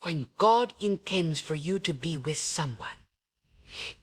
When God intends for you to be with someone,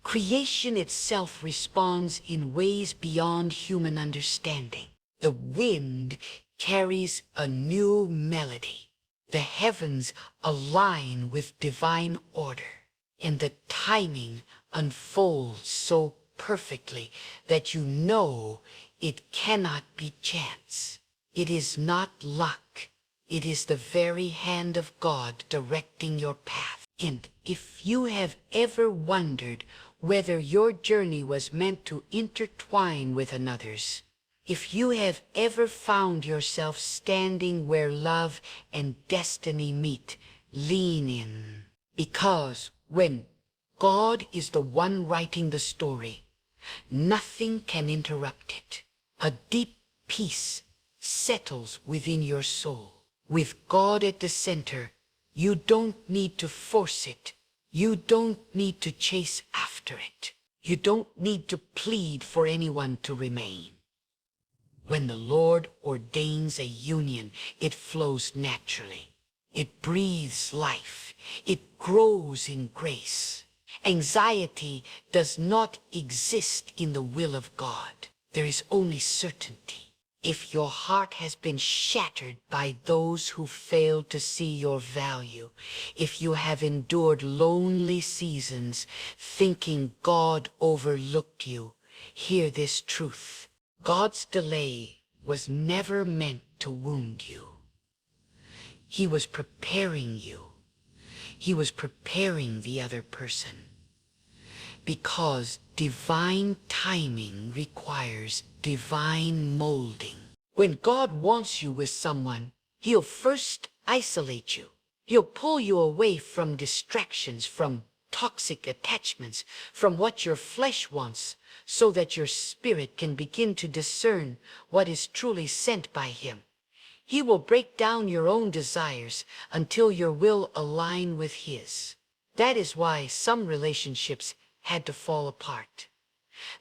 creation itself responds in ways beyond human understanding. The wind carries a new melody. The heavens align with divine order, and the timing unfolds so perfectly that you know it cannot be chance. It is not luck. It is the very hand of God directing your path. And if you have ever wondered whether your journey was meant to intertwine with another's, if you have ever found yourself standing where love and destiny meet, lean in. Because when God is the one writing the story, nothing can interrupt it. A deep peace settles within your soul. With God at the center, you don't need to force it. You don't need to chase after it. You don't need to plead for anyone to remain. When the Lord ordains a union, it flows naturally. It breathes life. It grows in grace. Anxiety does not exist in the will of God. There is only certainty. If your heart has been shattered by those who failed to see your value, if you have endured lonely seasons thinking God overlooked you, hear this truth. God's delay was never meant to wound you. He was preparing you. He was preparing the other person. Because divine timing requires divine molding. When God wants you with someone, He'll first isolate you. He'll pull you away from distractions, from toxic attachments, from what your flesh wants, so that your spirit can begin to discern what is truly sent by Him. He will break down your own desires until your will align with His. That is why some relationships had to fall apart.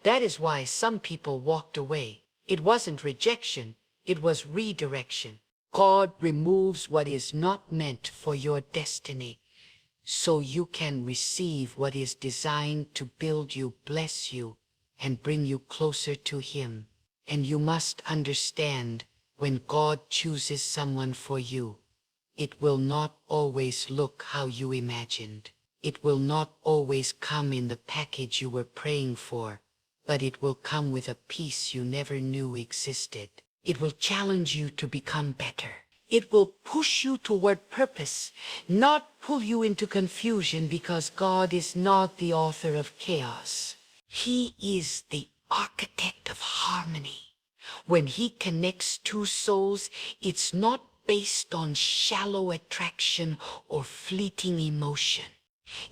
That is why some people walked away. It wasn't rejection, it was redirection. God removes what is not meant for your destiny, so you can receive what is designed to build you, bless you, and bring you closer to Him. And you must understand, when God chooses someone for you, it will not always look how you imagined. It will not always come in the package you were praying for, but it will come with a peace you never knew existed. It will challenge you to become better. It will push you toward purpose, not pull you into confusion, because God is not the author of chaos. He is the architect of harmony. When He connects two souls, it's not based on shallow attraction or fleeting emotion.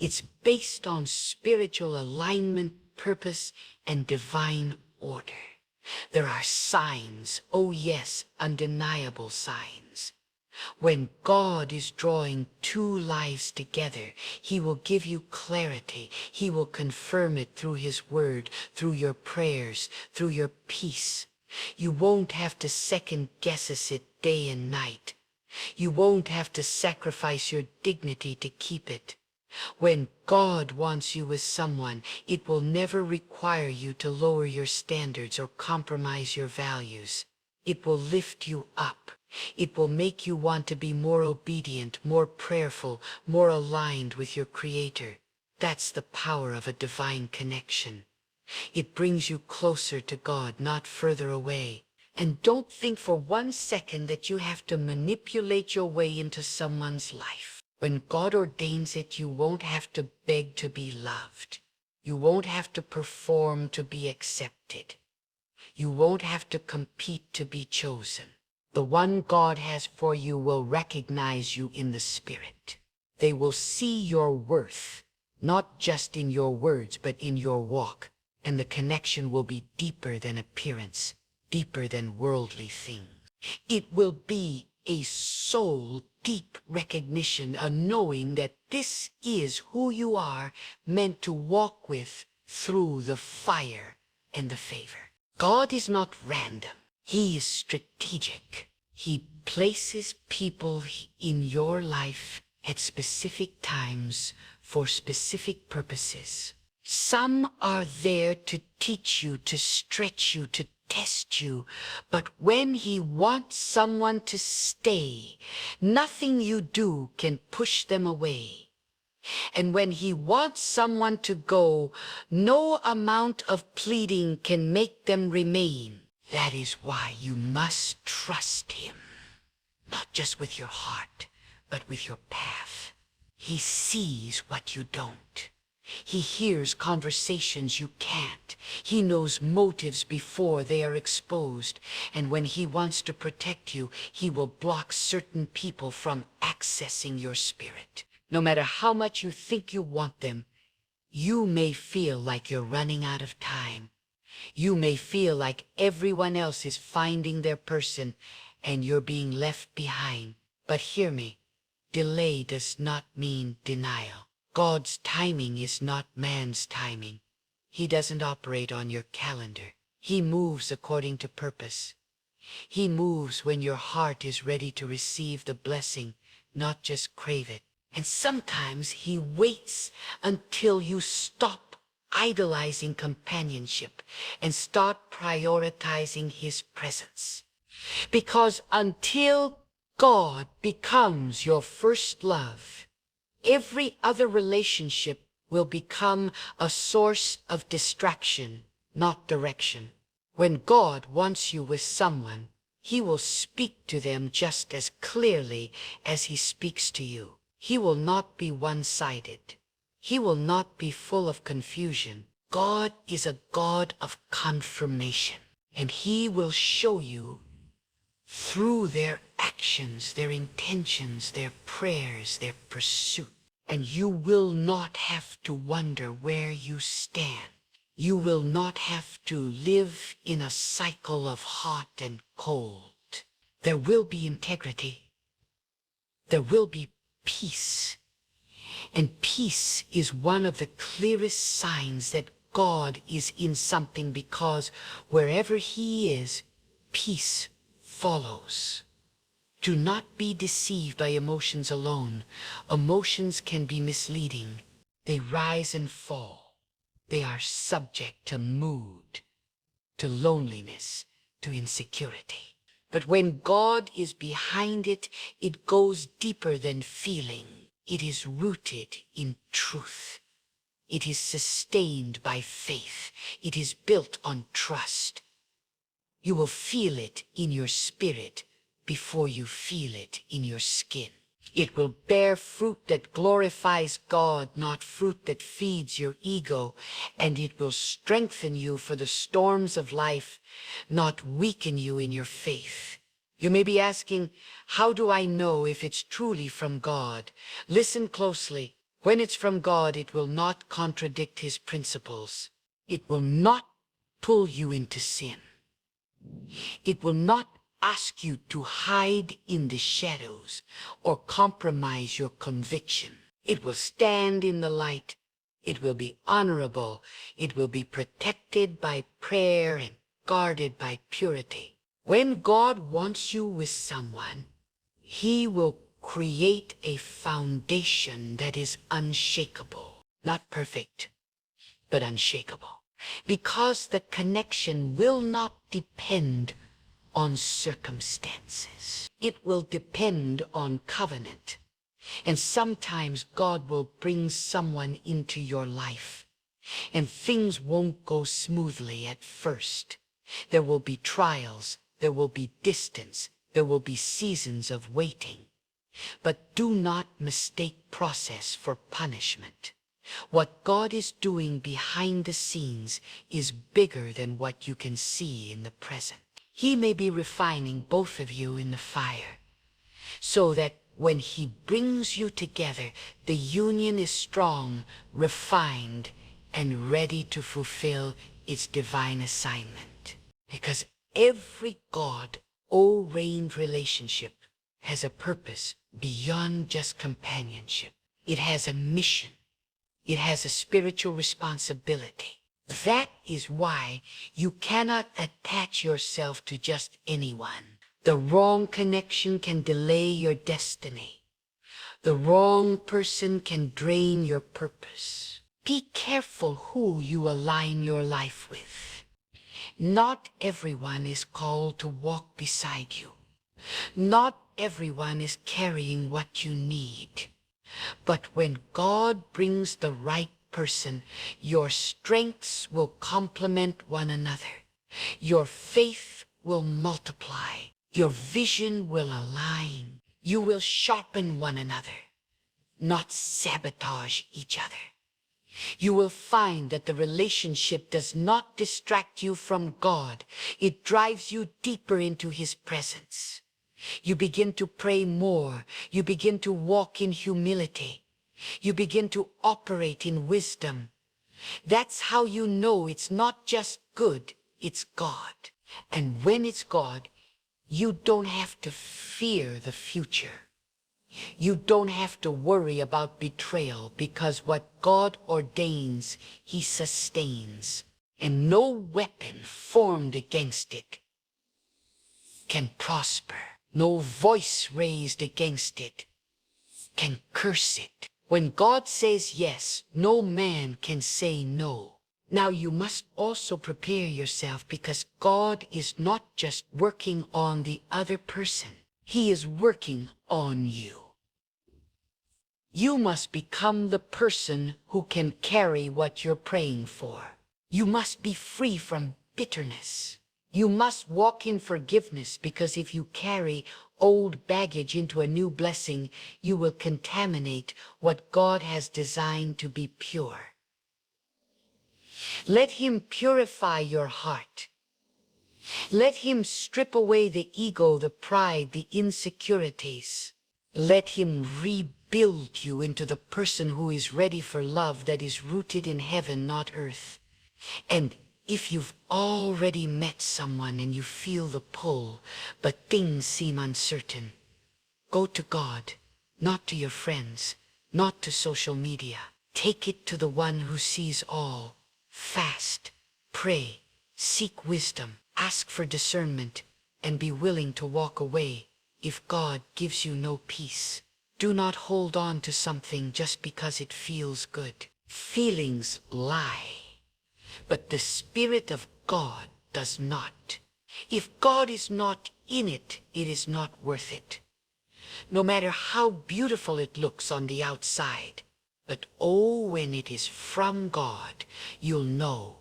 It's based on spiritual alignment, purpose, and divine order. There are signs, oh yes, undeniable signs. When God is drawing two lives together, He will give you clarity. He will confirm it through His word, through your prayers, through your peace. You won't have to second guess it day and night. You won't have to sacrifice your dignity to keep it. When God wants you with someone, it will never require you to lower your standards or compromise your values. It will lift you up. It will make you want to be more obedient, more prayerful, more aligned with your Creator. That's the power of a divine connection. It brings you closer to God, not further away. And don't think for 1 second that you have to manipulate your way into someone's life. When God ordains it, you won't have to beg to be loved. You won't have to perform to be accepted. You won't have to compete to be chosen. The one God has for you will recognize you in the Spirit. They will see your worth, not just in your words, but in your walk. And the connection will be deeper than appearance, deeper than worldly things. It will be a soul deep recognition, a knowing that this is who you are meant to walk with through the fire and the favor. God is not random. He is strategic. He places people in your life at specific times for specific purposes. Some are there to teach you, to stretch you, to test you. But when he wants someone to stay, nothing you do can push them away. And when he wants someone to go, no amount of pleading can make them remain. That is why you must trust him, not just with your heart, but with your path. He sees what you don't. He hears conversations you can't. He knows motives before they are exposed. And when he wants to protect you, he will block certain people from accessing your spirit. No matter how much you think you want them, you may feel like you're running out of time. You may feel like everyone else is finding their person and you're being left behind. But hear me, delay does not mean denial. God's timing is not man's timing. He doesn't operate on your calendar. He moves according to purpose. He moves when your heart is ready to receive the blessing, not just crave it. And sometimes he waits until you stop idolizing companionship and start prioritizing his presence. Because until God becomes your first love, every other relationship will become a source of distraction, not direction. When God wants you with someone, he will speak to them just as clearly as he speaks to you. He will not be one-sided. He will not be full of confusion. God is a God of confirmation, and he will show you through their actions, their intentions, their prayers, their pursuit. And you will not have to wonder where you stand. You will not have to live in a cycle of hot and cold. There will be integrity. There will be peace. And peace is one of the clearest signs that God is in something, because wherever he is, peace follows. Do not be deceived by emotions alone. Emotions can be misleading. They rise and fall. They are subject to mood, to loneliness, to insecurity. But when God is behind it, it goes deeper than feeling. It is rooted in truth. It is sustained by faith. It is built on trust. You will feel it in your spirit before you feel it in your skin. It will bear fruit that glorifies God, not fruit that feeds your ego. And it will strengthen you for the storms of life, not weaken you in your faith. You may be asking, how do I know if it's truly from God? Listen closely. When it's from God, it will not contradict his principles. It will not pull you into sin. It will not ask you to hide in the shadows or compromise your conviction. It will stand in the light. It will be honorable. It will be protected by prayer and guarded by purity. When God wants you with someone, he will create a foundation that is unshakable. Not perfect, but unshakable. Because the connection will not depend on circumstances. It will depend on covenant. And sometimes God will bring someone into your life, and things won't go smoothly at first. There will be trials. There will be distance. There will be seasons of waiting. But do not mistake process for punishment. What God is doing behind the scenes is bigger than what you can see in the present. He may be refining both of you in the fire, so that when he brings you together, the union is strong, refined, and ready to fulfill its divine assignment. Because every God-ordained relationship has a purpose beyond just companionship. It has a mission. It has a spiritual responsibility. That is why you cannot attach yourself to just anyone. The wrong connection can delay your destiny. The wrong person can drain your purpose. Be careful who you align your life with. Not everyone is called to walk beside you. Not everyone is carrying what you need. But when God brings the right person, your strengths will complement one another. Your faith will multiply. Your vision will align. You will sharpen one another, not sabotage each other. You will find that the relationship does not distract you from God. It drives you deeper into His presence. You begin to pray more. You begin to walk in humility. You begin to operate in wisdom. That's how you know it's not just good, it's God. And when it's God, you don't have to fear the future. You don't have to worry about betrayal, because what God ordains, He sustains. And no weapon formed against it can prosper. No voice raised against it can curse it. When God says yes, no man can say no. Now you must also prepare yourself, because God is not just working on the other person. He is working on you. You must become the person who can carry what you're praying for. You must be free from bitterness. You must walk in forgiveness, because if you carry old baggage into a new blessing, you will contaminate what God has designed to be pure. Let Him purify your heart. Let Him strip away the ego, the pride, the insecurities. Let Him rebuild you into the person who is ready for love that is rooted in heaven, not earth. And if you've already met someone and you feel the pull, but things seem uncertain, go to God, not to your friends, not to social media. Take it to the one who sees all. Fast, pray, seek wisdom, ask for discernment, and be willing to walk away if God gives you no peace. Do not hold on to something just because it feels good. Feelings lie, but the Spirit of God does not. If God is not in it, it is not worth it. No matter how beautiful it looks on the outside, but oh, when it is from God, you'll know.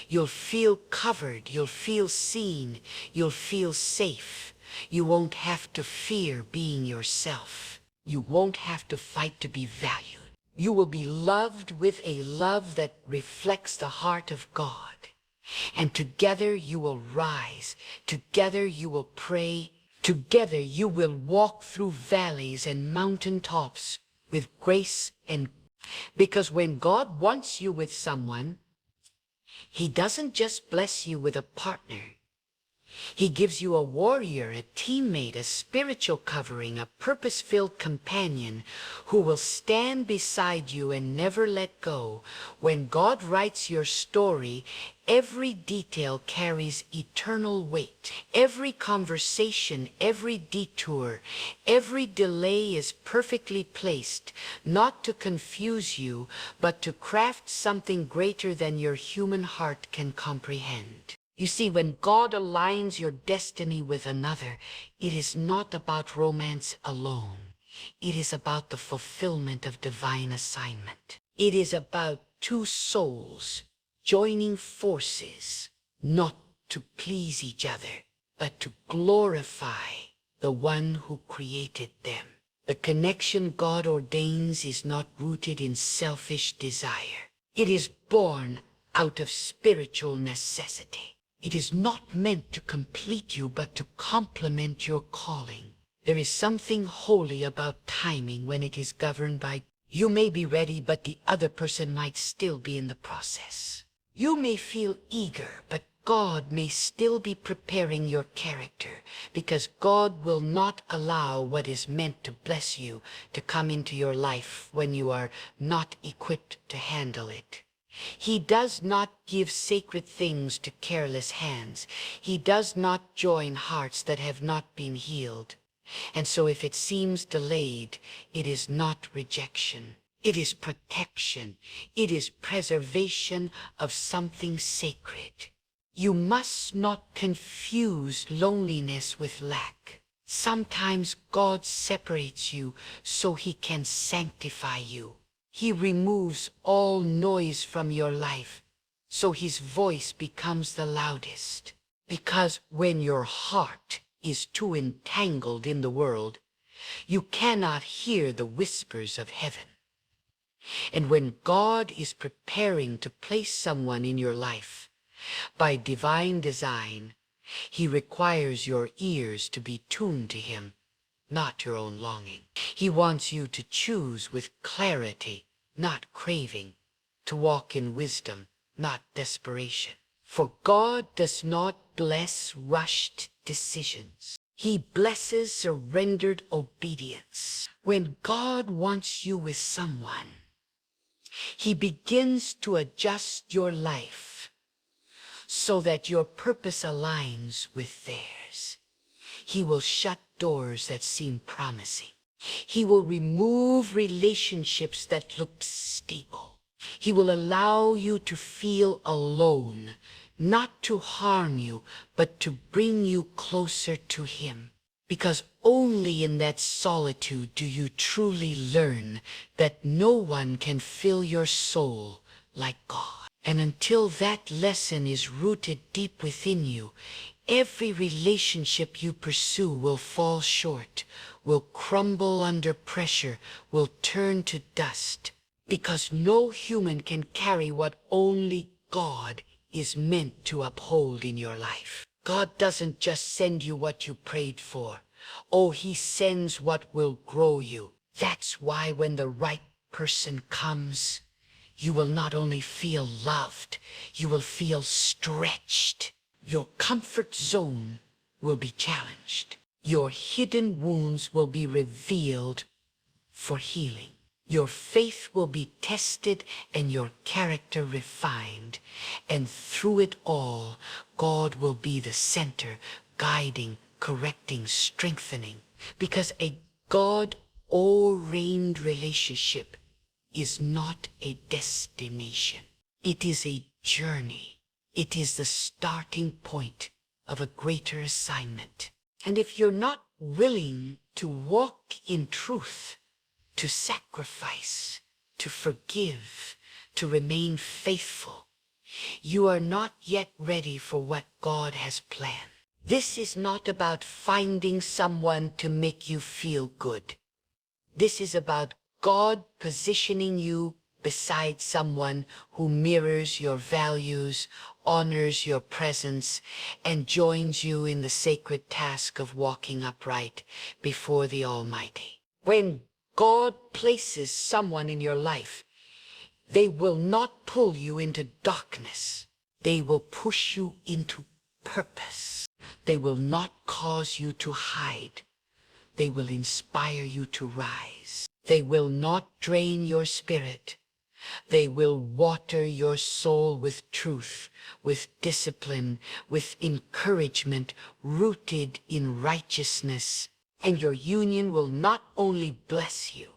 You'll feel covered, you'll feel seen, you'll feel safe. You won't have to fear being yourself. You won't have to fight to be valued. You will be loved with a love that reflects the heart of God. And together you will rise. Together you will pray. Together you will walk through valleys and mountain tops with grace and... Because when God wants you with someone, He doesn't just bless you with a partner. He gives you a warrior, a teammate, a spiritual covering, a purpose-filled companion who will stand beside you and never let go. When God writes your story, every detail carries eternal weight. Every conversation, every detour, every delay is perfectly placed, not to confuse you, but to craft something greater than your human heart can comprehend. You see, when God aligns your destiny with another, it is not about romance alone. It is about the fulfillment of divine assignment. It is about two souls joining forces, not to please each other, but to glorify the one who created them. The connection God ordains is not rooted in selfish desire. It is born out of spiritual necessity. It is not meant to complete you, but to complement your calling. There is something holy about timing when it is governed by... You may be ready, but the other person might still be in the process. You may feel eager, but God may still be preparing your character, because God will not allow what is meant to bless you to come into your life when you are not equipped to handle it. He does not give sacred things to careless hands. He does not join hearts that have not been healed. And so if it seems delayed, it is not rejection. It is protection. It is preservation of something sacred. You must not confuse loneliness with lack. Sometimes God separates you so he can sanctify you. He removes all noise from your life so his voice becomes the loudest. Because when your heart is too entangled in the world, you cannot hear the whispers of heaven. And when God is preparing to place someone in your life, by divine design, he requires your ears to be tuned to him, not your own longing. He wants you to choose with clarity, not craving, to walk in wisdom, not desperation. For God does not bless rushed decisions. He blesses surrendered obedience. When God wants you with someone, he begins to adjust your life so that your purpose aligns with theirs. He will shut doors that seem promising. He will remove relationships that looked stable. He will allow you to feel alone, not to harm you, but to bring you closer to him. Because only in that solitude do you truly learn that no one can fill your soul like God. And until that lesson is rooted deep within you, every relationship you pursue will fall short, will crumble under pressure, will turn to dust. Because no human can carry what only God is meant to uphold in your life. God doesn't just send you what you prayed for. Oh, he sends what will grow you. That's why when the right person comes, you will not only feel loved, you will feel stretched. Your comfort zone will be challenged. Your hidden wounds will be revealed for healing. Your faith will be tested and your character refined. And through it all, God will be the center, guiding, correcting, strengthening. Because a God-ordained relationship is not a destination. It is a journey. It is the starting point of a greater assignment. And if you're not willing to walk in truth, to sacrifice, to forgive, to remain faithful, you are not yet ready for what God has planned. This is not about finding someone to make you feel good. This is about God positioning you beside someone who mirrors your values, honors your presence, and joins you in the sacred task of walking upright before the Almighty. When God places someone in your life, they will not pull you into darkness. They will push you into purpose. They will not cause you to hide. They will inspire you to rise. They will not drain your spirit. They will water your soul with truth, with discipline, with encouragement, rooted in righteousness. And your union will not only bless you,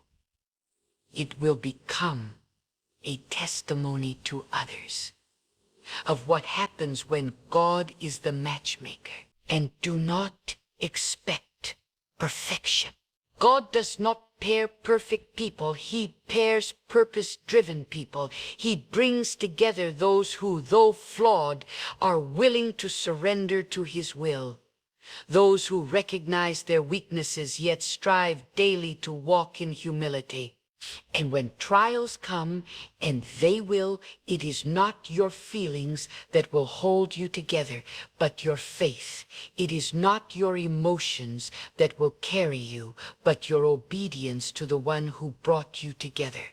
it will become a testimony to others of what happens when God is the matchmaker. And do not expect perfection. God does not pair perfect people. He pairs purpose-driven people. He brings together those who, though flawed, are willing to surrender to his will. Those who recognize their weaknesses yet strive daily to walk in humility. And when trials come, and they will, it is not your feelings that will hold you together, but your faith. It is not your emotions that will carry you, but your obedience to the one who brought you together.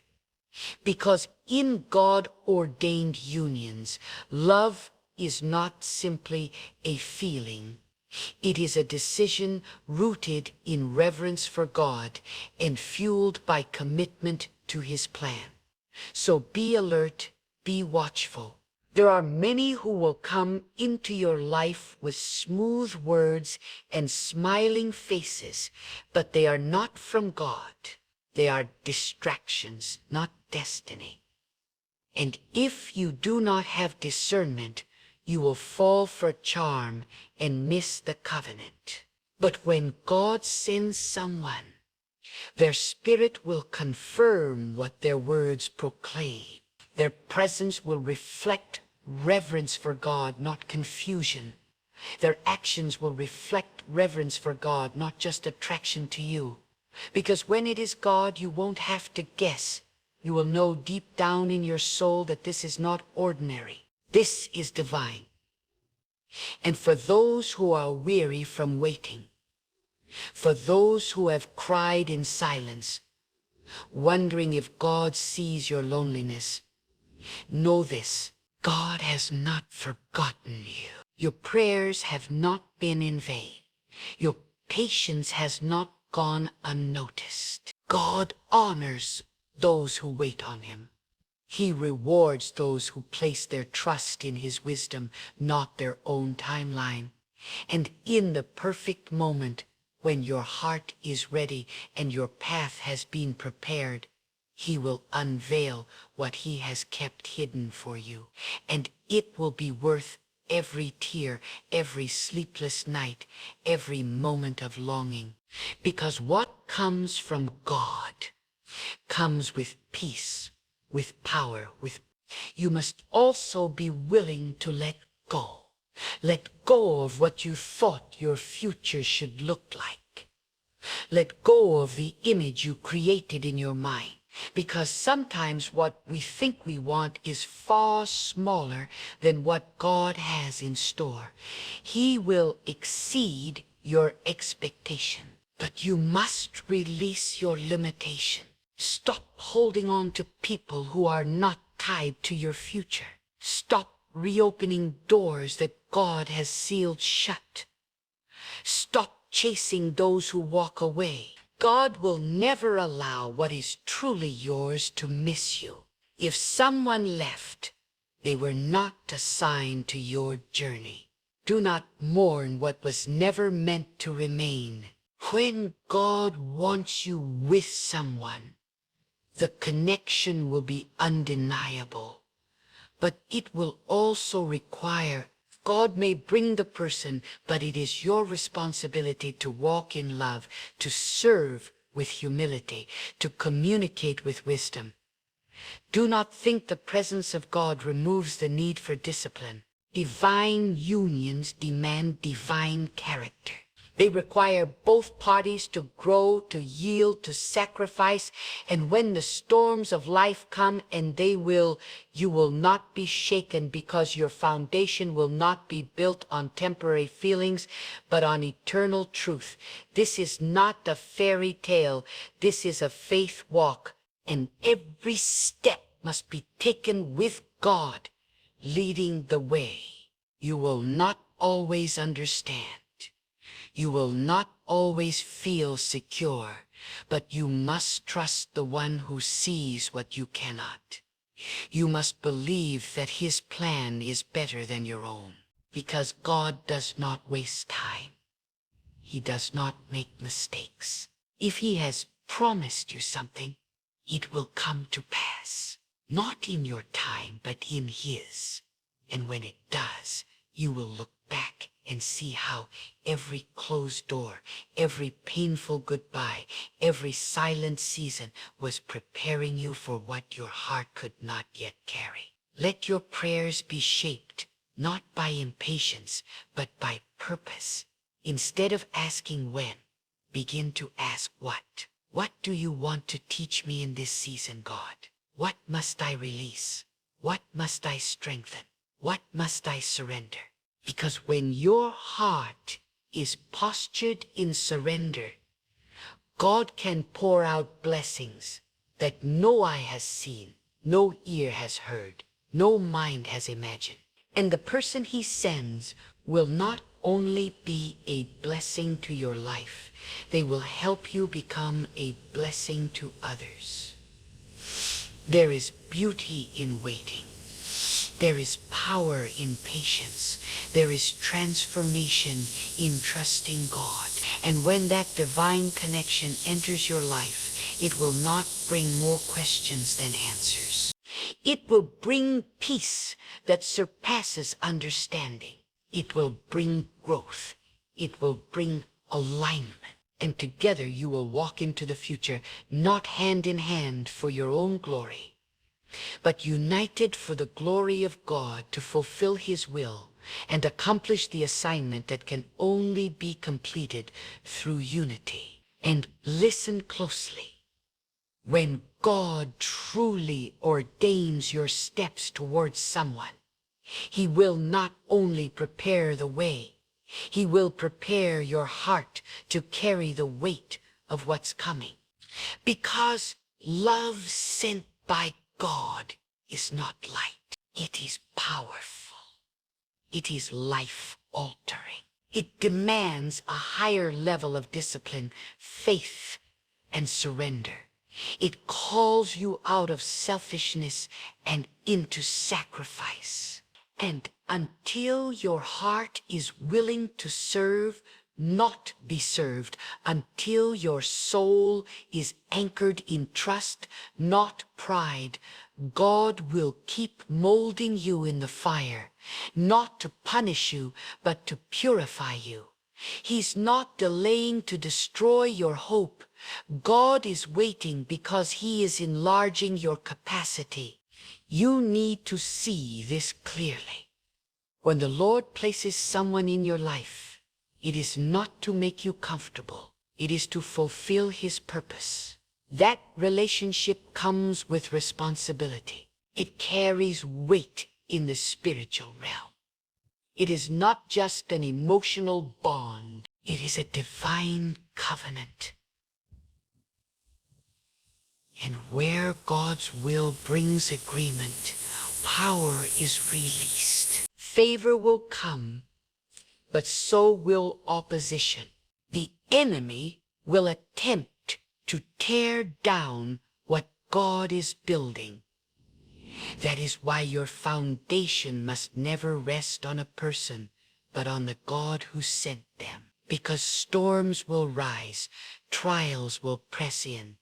Because in God-ordained unions, love is not simply a feeling. It is a decision rooted in reverence for God and fueled by commitment to his plan. So be alert, be watchful. There are many who will come into your life with smooth words and smiling faces, but they are not from God. They are distractions, not destiny. And if you do not have discernment, you will fall for charm and miss the covenant. But when God sends someone, their spirit will confirm what their words proclaim. Their presence will reflect reverence for God, not confusion. Their actions will reflect reverence for God, not just attraction to you. Because when it is God, you won't have to guess. You will know deep down in your soul that this is not ordinary. This is divine. And for those who are weary from waiting, for those who have cried in silence, wondering if God sees your loneliness, know this: God has not forgotten you. Your prayers have not been in vain. Your patience has not gone unnoticed. God honors those who wait on him. He rewards those who place their trust in his wisdom, not their own timeline. And in the perfect moment, when your heart is ready and your path has been prepared, he will unveil what he has kept hidden for you. And it will be worth every tear, every sleepless night, every moment of longing. Because what comes from God comes with peace, with power, You must also be willing to let go. Let go of what you thought your future should look like. Let go of the image you created in your mind. Because sometimes what we think we want is far smaller than what God has in store. He will exceed your expectation. But you must release your limitation. Stop holding on to people who are not tied to your future. Stop reopening doors that God has sealed shut. Stop chasing those who walk away. God will never allow what is truly yours to miss you. If someone left, they were not assigned to your journey. Do not mourn what was never meant to remain. When God wants you with someone, the connection will be undeniable. But it will also require, God may bring the person, but it is your responsibility to walk in love, to serve with humility, to communicate with wisdom. Do not think the presence of God removes the need for discipline. Divine unions demand divine character. They require both parties to grow, to yield, to sacrifice. And when the storms of life come, and they will, you will not be shaken, because your foundation will not be built on temporary feelings, but on eternal truth. This is not a fairy tale. This is a faith walk. And every step must be taken with God leading the way. You will not always understand. You will not always feel secure, but you must trust the one who sees what you cannot. You must believe that his plan is better than your own, because God does not waste time. He does not make mistakes. If he has promised you something, it will come to pass, not in your time, but in his. And when it does, you will look back and see how every closed door, every painful goodbye, every silent season was preparing you for what your heart could not yet carry. Let your prayers be shaped not by impatience, but by purpose. Instead of asking when, begin to ask what. What do you want to teach me in this season, God? What must I release? What must I strengthen? What must I surrender? Because when your heart is postured in surrender, God can pour out blessings that no eye has seen, no ear has heard, no mind has imagined. And the person he sends will not only be a blessing to your life, they will help you become a blessing to others. There is beauty in waiting. There is power in patience. There is transformation in trusting God. And when that divine connection enters your life, it will not bring more questions than answers. It will bring peace that surpasses understanding. It will bring growth. It will bring alignment. And together you will walk into the future, not hand in hand for your own glory, but united for the glory of God to fulfill His will and accomplish the assignment that can only be completed through unity. And listen closely. When God truly ordains your steps towards someone, He will not only prepare the way, He will prepare your heart to carry the weight of what's coming. Because love sent by God is not light. It is powerful. It is life-altering. It demands a higher level of discipline, faith, and surrender. It calls you out of selfishness and into sacrifice. And until your heart is willing to serve, not be served, until your soul is anchored in trust, not pride, God will keep molding you in the fire, not to punish you, but to purify you. He's not delaying to destroy your hope. God is waiting because He is enlarging your capacity. You need to see this clearly. When the Lord places someone in your life, it is not to make you comfortable. It is to fulfill His purpose. That relationship comes with responsibility. It carries weight in the spiritual realm. It is not just an emotional bond. It is a divine covenant. And where God's will brings agreement, power is released. Favor will come, but so will opposition. The enemy will attempt to tear down what God is building. That is why your foundation must never rest on a person, but on the God who sent them. Because storms will rise, trials will press in.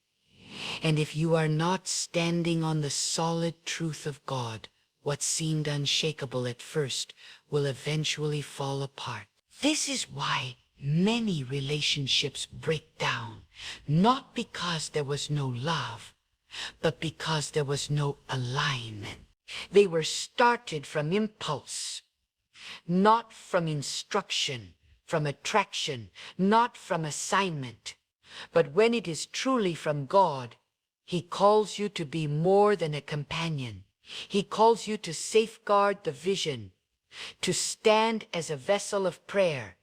And if you are not standing on the solid truth of God, what seemed unshakable at first will eventually fall apart. This is why many relationships break down, not because there was no love, but because there was no alignment. They were started from impulse, not from instruction, from attraction, not from assignment. But when it is truly from God, He calls you to be more than a companion. He calls you to safeguard the vision, to stand as a vessel of prayer,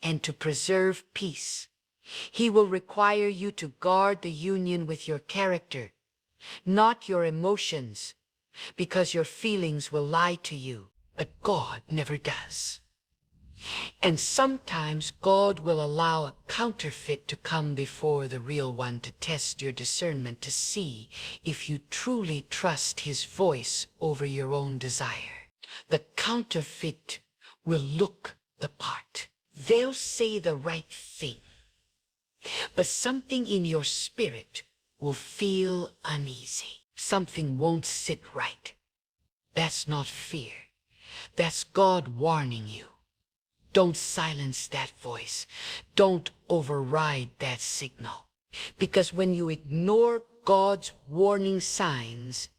and to preserve peace. He will require you to guard the union with your character, not your emotions, because your feelings will lie to you, but God never does. And sometimes God will allow a counterfeit to come before the real one to test your discernment, to see if you truly trust His voice over your own desire. The counterfeit will look the part. They'll say the right thing, but something in your spirit will feel uneasy. Something won't sit right. That's not fear. That's God warning you. Don't silence that voice. Don't override that signal. Because when you ignore God's warning signs,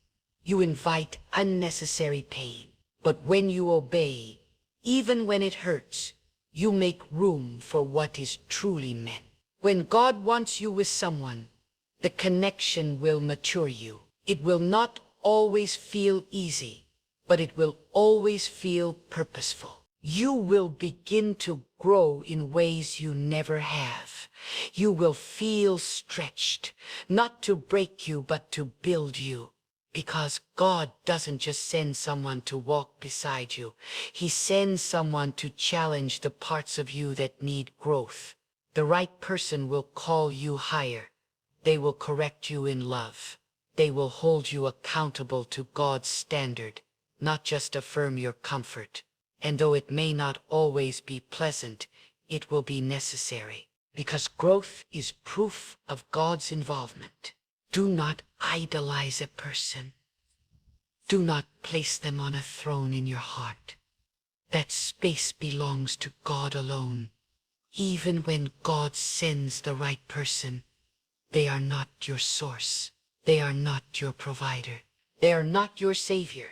you invite unnecessary pain. But when you obey, even when it hurts, you make room for what is truly meant. When God wants you with someone, the connection will mature you. It will not always feel easy, but it will always feel purposeful. You will begin to grow in ways you never have. You will feel stretched, not to break you, but to build you. Because God doesn't just send someone to walk beside you. He sends someone to challenge the parts of you that need growth. The right person will call you higher. They will correct you in love. They will hold you accountable to God's standard. not just affirm your comfort. And though it may not always be pleasant, it will be necessary, because growth is proof of God's involvement. Do not idolize a person. Do not place them on a throne in your heart. That space belongs to God alone. Even when God sends the right person, they are not your source. They are not your provider. They are not your savior.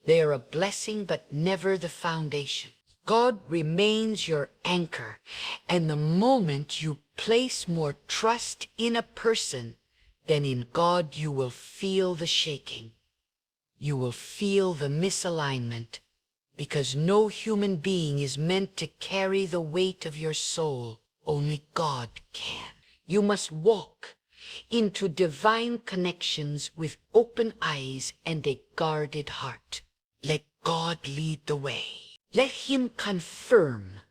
They are a blessing, but never the foundation. God remains your anchor, and the moment you place more trust in a person than in God, you will feel the shaking. You will feel the misalignment, because no human being is meant to carry the weight of your soul. Only God can. You must walk into divine connections with open eyes and a guarded heart. Let God lead the way. Let Him confirm,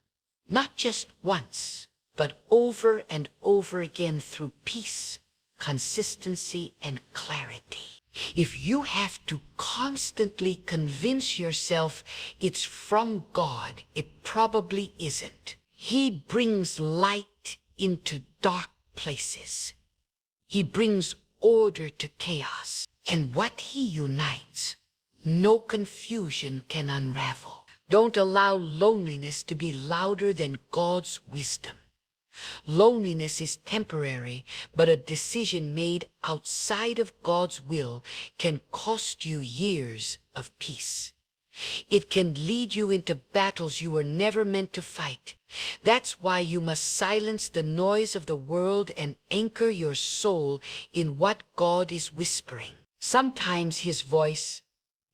not just once, but over and over again through peace, consistency, and clarity. If you have to constantly convince yourself it's from God, it probably isn't. He brings light into dark places. He brings order to chaos. And what He unites, no confusion can unravel. Don't allow loneliness to be louder than God's wisdom. Loneliness is temporary, but a decision made outside of God's will can cost you years of peace. It can lead you into battles you were never meant to fight. That's why you must silence the noise of the world and anchor your soul in what God is whispering. Sometimes His voice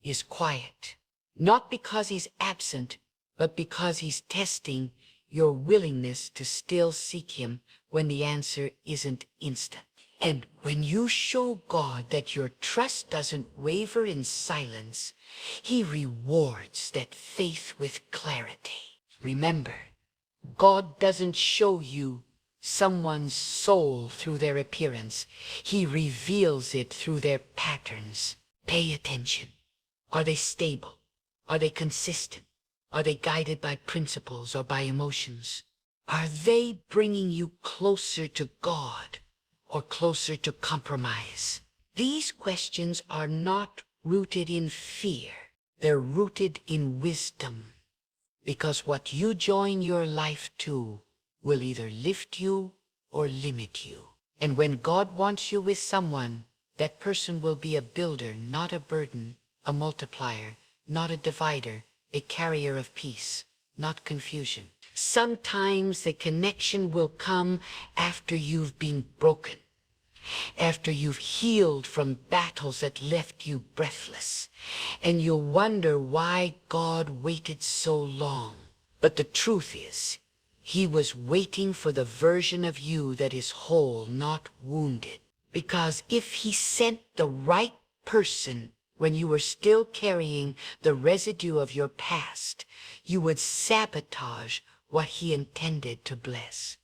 is quiet, not because He's absent, but because He's testing your willingness to still seek Him when the answer isn't instant. And when you show God that your trust doesn't waver in silence, He rewards that faith with clarity. Remember, God doesn't show you someone's soul through their appearance. He reveals it through their patterns. Pay attention. Are they stable? Are they consistent? Are they guided by principles or by emotions? Are they bringing you closer to God or closer to compromise? These questions are not rooted in fear. They're rooted in wisdom. Because what you join your life to will either lift you or limit you. And when God wants you with someone, that person will be a builder, not a burden, a multiplier, not a divider, a carrier of peace, not confusion. Sometimes the connection will come after you've been broken, after you've healed from battles that left you breathless, and you'll wonder why God waited so long. But the truth is, He was waiting for the version of you that is whole, not wounded. Because if He sent the right person when you were still carrying the residue of your past, you would sabotage what He intended to bless.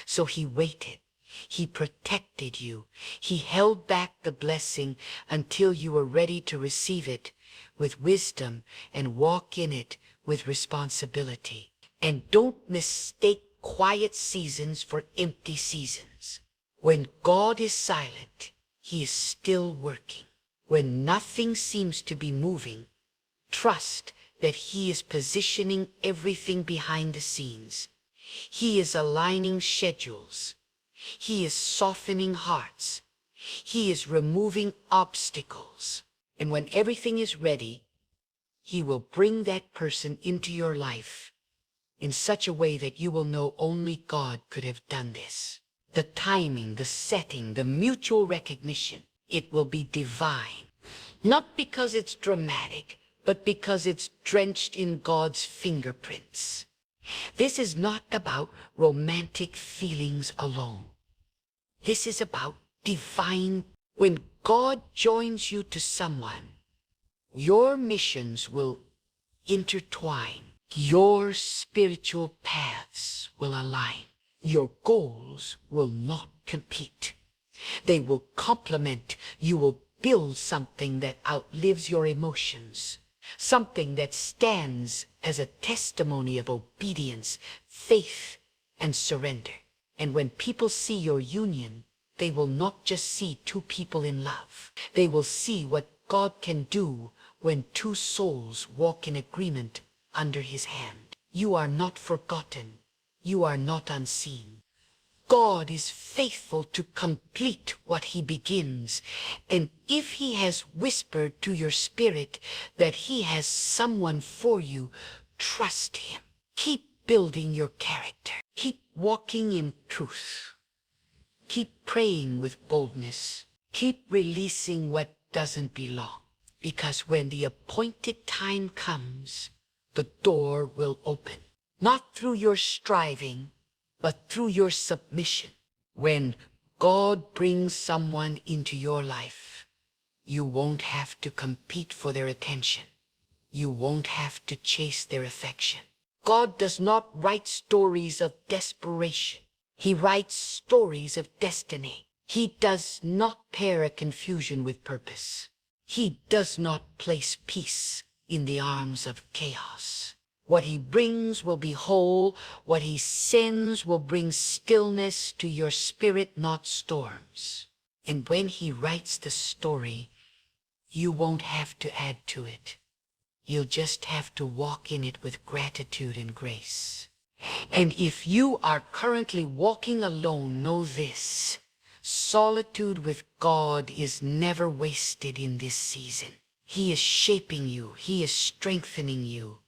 So He waited. He protected you. He held back the blessing until you were ready to receive it with wisdom and walk in it with responsibility. And don't mistake quiet seasons for empty seasons. When God is silent, He is still working. When nothing seems to be moving, trust that He is positioning everything behind the scenes. He is aligning schedules. He is softening hearts. He is removing obstacles. And when everything is ready, He will bring that person into your life in such a way that you will know only God could have done this. The timing, the setting, the mutual recognition, it will be divine. Not because it's dramatic, but because it's drenched in God's fingerprints. This is not about romantic feelings alone. This is about divine. When God joins you to someone, your missions will intertwine. Your spiritual paths will align. Your goals will not compete. They will complement. You will build something that outlives your emotions. something that stands as a testimony of obedience, faith, and surrender. And when people see your union, they will not just see two people in love. They will see what God can do when two souls walk in agreement under his hand. You are not forgotten. You are not unseen. God is faithful to complete what he begins. And if he has whispered to your spirit that he has someone for you, trust him. Keep building your character. Keep walking in truth. Keep praying with boldness. Keep releasing what doesn't belong. Because when the appointed time comes, the door will open. Not through your striving, but through your submission. When God brings someone into your life, you won't have to compete for their attention. You won't have to chase their affection. God does not write stories of desperation. He writes stories of destiny. He does not pair a confusion with purpose. He does not place peace in the arms of chaos. What he brings will be whole. What he sends will bring stillness to your spirit, not storms. And when he writes the story, you won't have to add to it. You'll just have to walk in it with gratitude and grace. And if you are currently walking alone, know this: solitude with God is never wasted in this season. He is shaping you. He is strengthening you.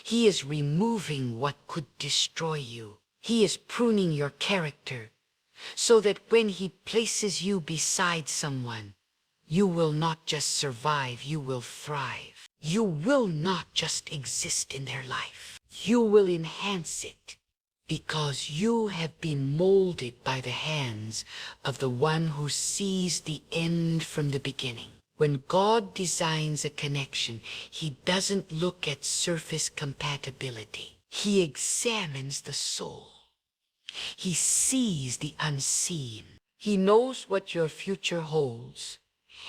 He is removing what could destroy you. He is pruning your character so that when he places you beside someone, you will not just survive, you will thrive. You will not just exist in their life. You will enhance it because you have been molded by the hands of the one who sees the end from the beginning. When God designs a connection, he doesn't look at surface compatibility. He examines the soul. He sees the unseen. He knows what your future holds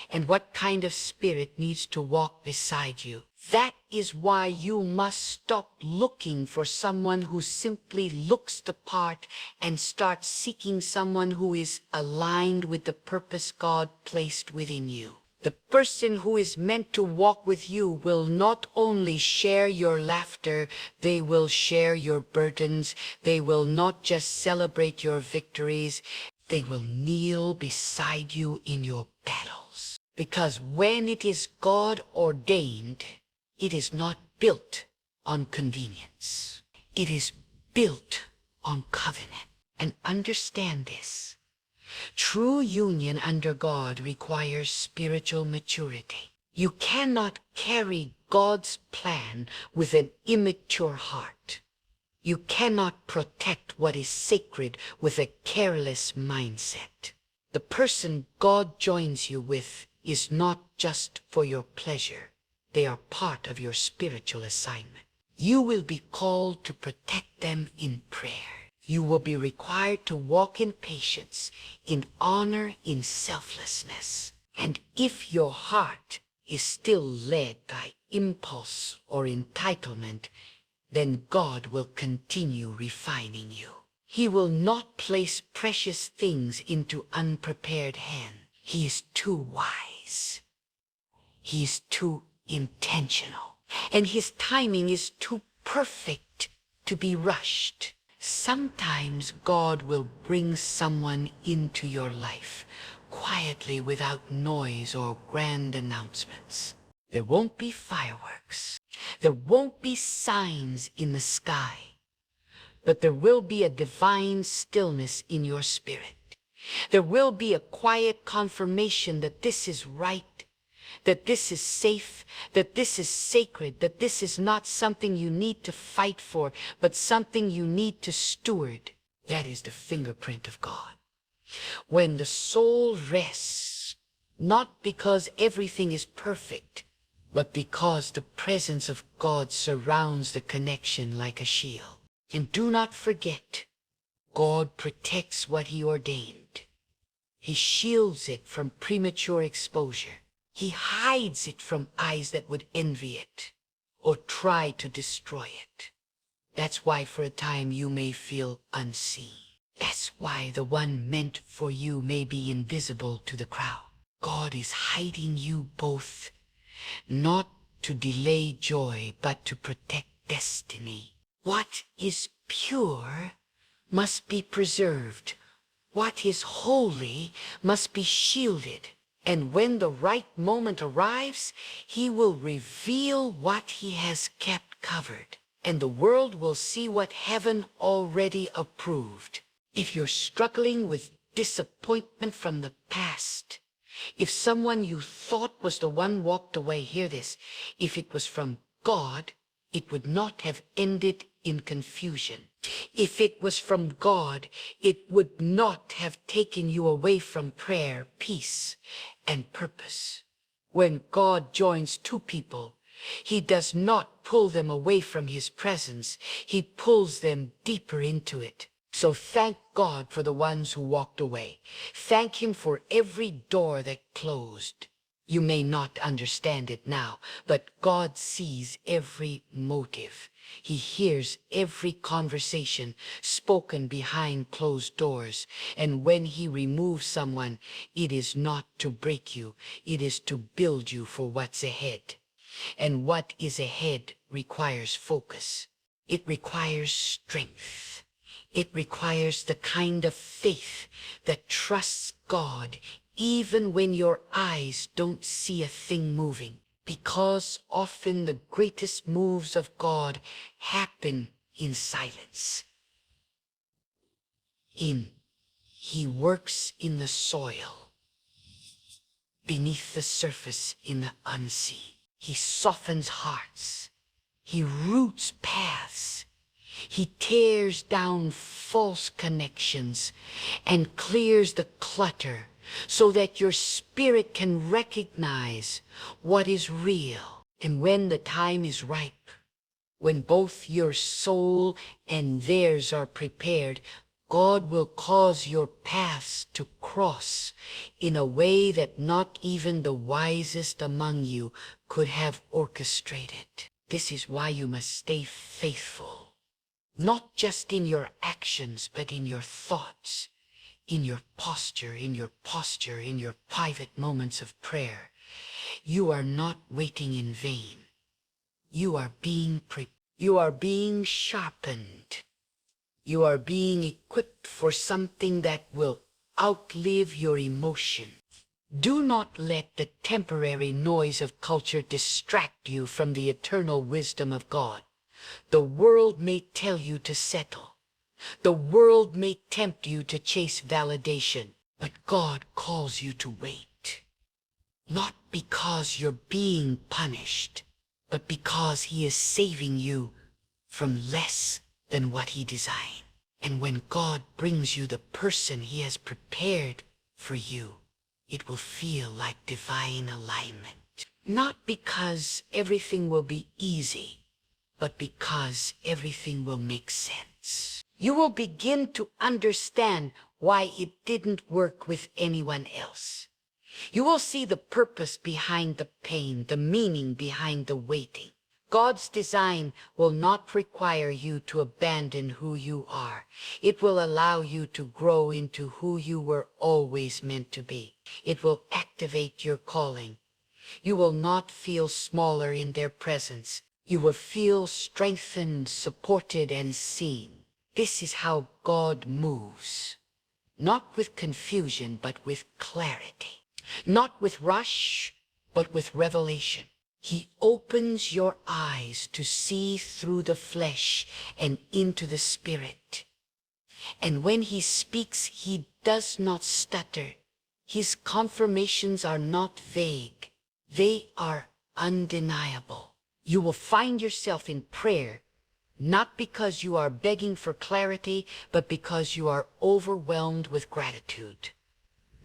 and what kind of spirit needs to walk beside you. That is why you must stop looking for someone who simply looks the part and start seeking someone who is aligned with the purpose God placed within you. The person who is meant to walk with you will not only share your laughter, they will share your burdens. They will not just celebrate your victories, they will kneel beside you in your battles. Because when it is God ordained, it is not built on convenience. It is built on covenant. And understand this: true union under God requires spiritual maturity. You cannot carry God's plan with an immature heart. You cannot protect what is sacred with a careless mindset. The person God joins you with is not just for your pleasure. They are part of your spiritual assignment. You will be called to protect them in prayer. You will be required to walk in patience, in honor, in selflessness. And if your heart is still led by impulse or entitlement, then God will continue refining you. He will not place precious things into unprepared hands. He is too wise. He is too intentional. And his timing is too perfect to be rushed. Sometimes God will bring someone into your life quietly without noise or grand announcements. There won't be fireworks. There won't be signs in the sky. But there will be a divine stillness in your spirit. There will be a quiet confirmation that this is right, that this is safe, that this is sacred, that this is not something you need to fight for, but something you need to steward. That is the fingerprint of God. When the soul rests, not because everything is perfect, but because the presence of God surrounds the connection like a shield. And do not forget, God protects what he ordained. He shields it from premature exposure. He hides it from eyes that would envy it or try to destroy it. That's why for a time you may feel unseen. That's why the one meant for you may be invisible to the crowd. God is hiding you both, not to delay joy, but to protect destiny. What is pure must be preserved. What is holy must be shielded. And when the right moment arrives, he will reveal what he has kept covered. And the world will see what heaven already approved. If you're struggling with disappointment from the past, if someone you thought was the one walked away, hear this, if it was from God, it would not have ended in confusion. If it was from God, it would not have taken you away from prayer, peace, and purpose. When God joins two people, he does not pull them away from his presence. He pulls them deeper into it. So thank God for the ones who walked away. Thank him for every door that closed. You may not understand it now, but God sees every motive. He hears every conversation spoken behind closed doors. And when he removes someone, it is not to break you. It is to build you for what's ahead. And what is ahead requires focus. It requires strength. It requires the kind of faith that trusts God even when your eyes don't see a thing moving. Because often the greatest moves of God happen in silence. He works in the soil, beneath the surface in the unseen. He softens hearts. He roots paths. He tears down false connections and clears the clutter so that your spirit can recognize what is real. And when the time is ripe, when both your soul and theirs are prepared, God will cause your paths to cross in a way that not even the wisest among you could have orchestrated. This is why you must stay faithful, not just in your actions, but in your thoughts, in your posture, in your private moments of prayer. You are not waiting in vain. You are being sharpened. You are being equipped for something that will outlive your emotion. Do not let the temporary noise of culture distract you from the eternal wisdom of God. The world may tell you to settle. The world may tempt you to chase validation, but God calls you to wait. Not because you're being punished, but because he is saving you from less than what he designed. And when God brings you the person he has prepared for you, it will feel like divine alignment. Not because everything will be easy, but because everything will make sense. You will begin to understand why it didn't work with anyone else. You will see the purpose behind the pain, the meaning behind the waiting. God's design will not require you to abandon who you are. It will allow you to grow into who you were always meant to be. It will activate your calling. You will not feel smaller in their presence. You will feel strengthened, supported, and seen. This is how God moves. Not with confusion, but with clarity. Not with rush, but with revelation. He opens your eyes to see through the flesh and into the spirit. And when he speaks, he does not stutter. His confirmations are not vague. They are undeniable. You will find yourself in prayer, not because you are begging for clarity, but because you are overwhelmed with gratitude.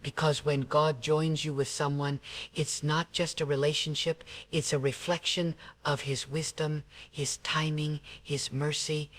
Because when God joins you with someone, it's not just a relationship, it's a reflection of his wisdom, his timing, his mercy.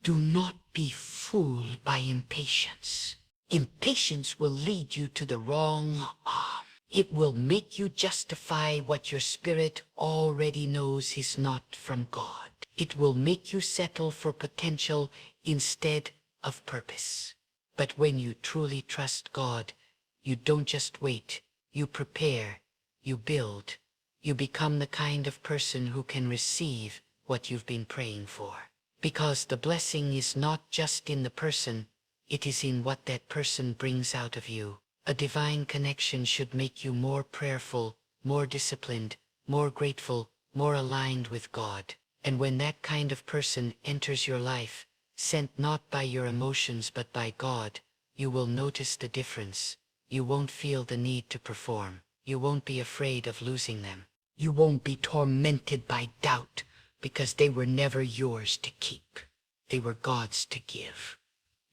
Do not be fooled by impatience. Impatience will lead you to the wrong arm. It will make you justify what your spirit already knows is not from God. It will make you settle for potential instead of purpose. But when you truly trust God, you don't just wait. You prepare, you build, you become the kind of person who can receive what you've been praying for. Because the blessing is not just in the person, it is in what that person brings out of you. A divine connection should make you more prayerful, more disciplined, more grateful, more aligned with God. And when that kind of person enters your life, sent not by your emotions but by God, you will notice the difference. You won't feel the need to perform. You won't be afraid of losing them. You won't be tormented by doubt because they were never yours to keep. They were God's to give.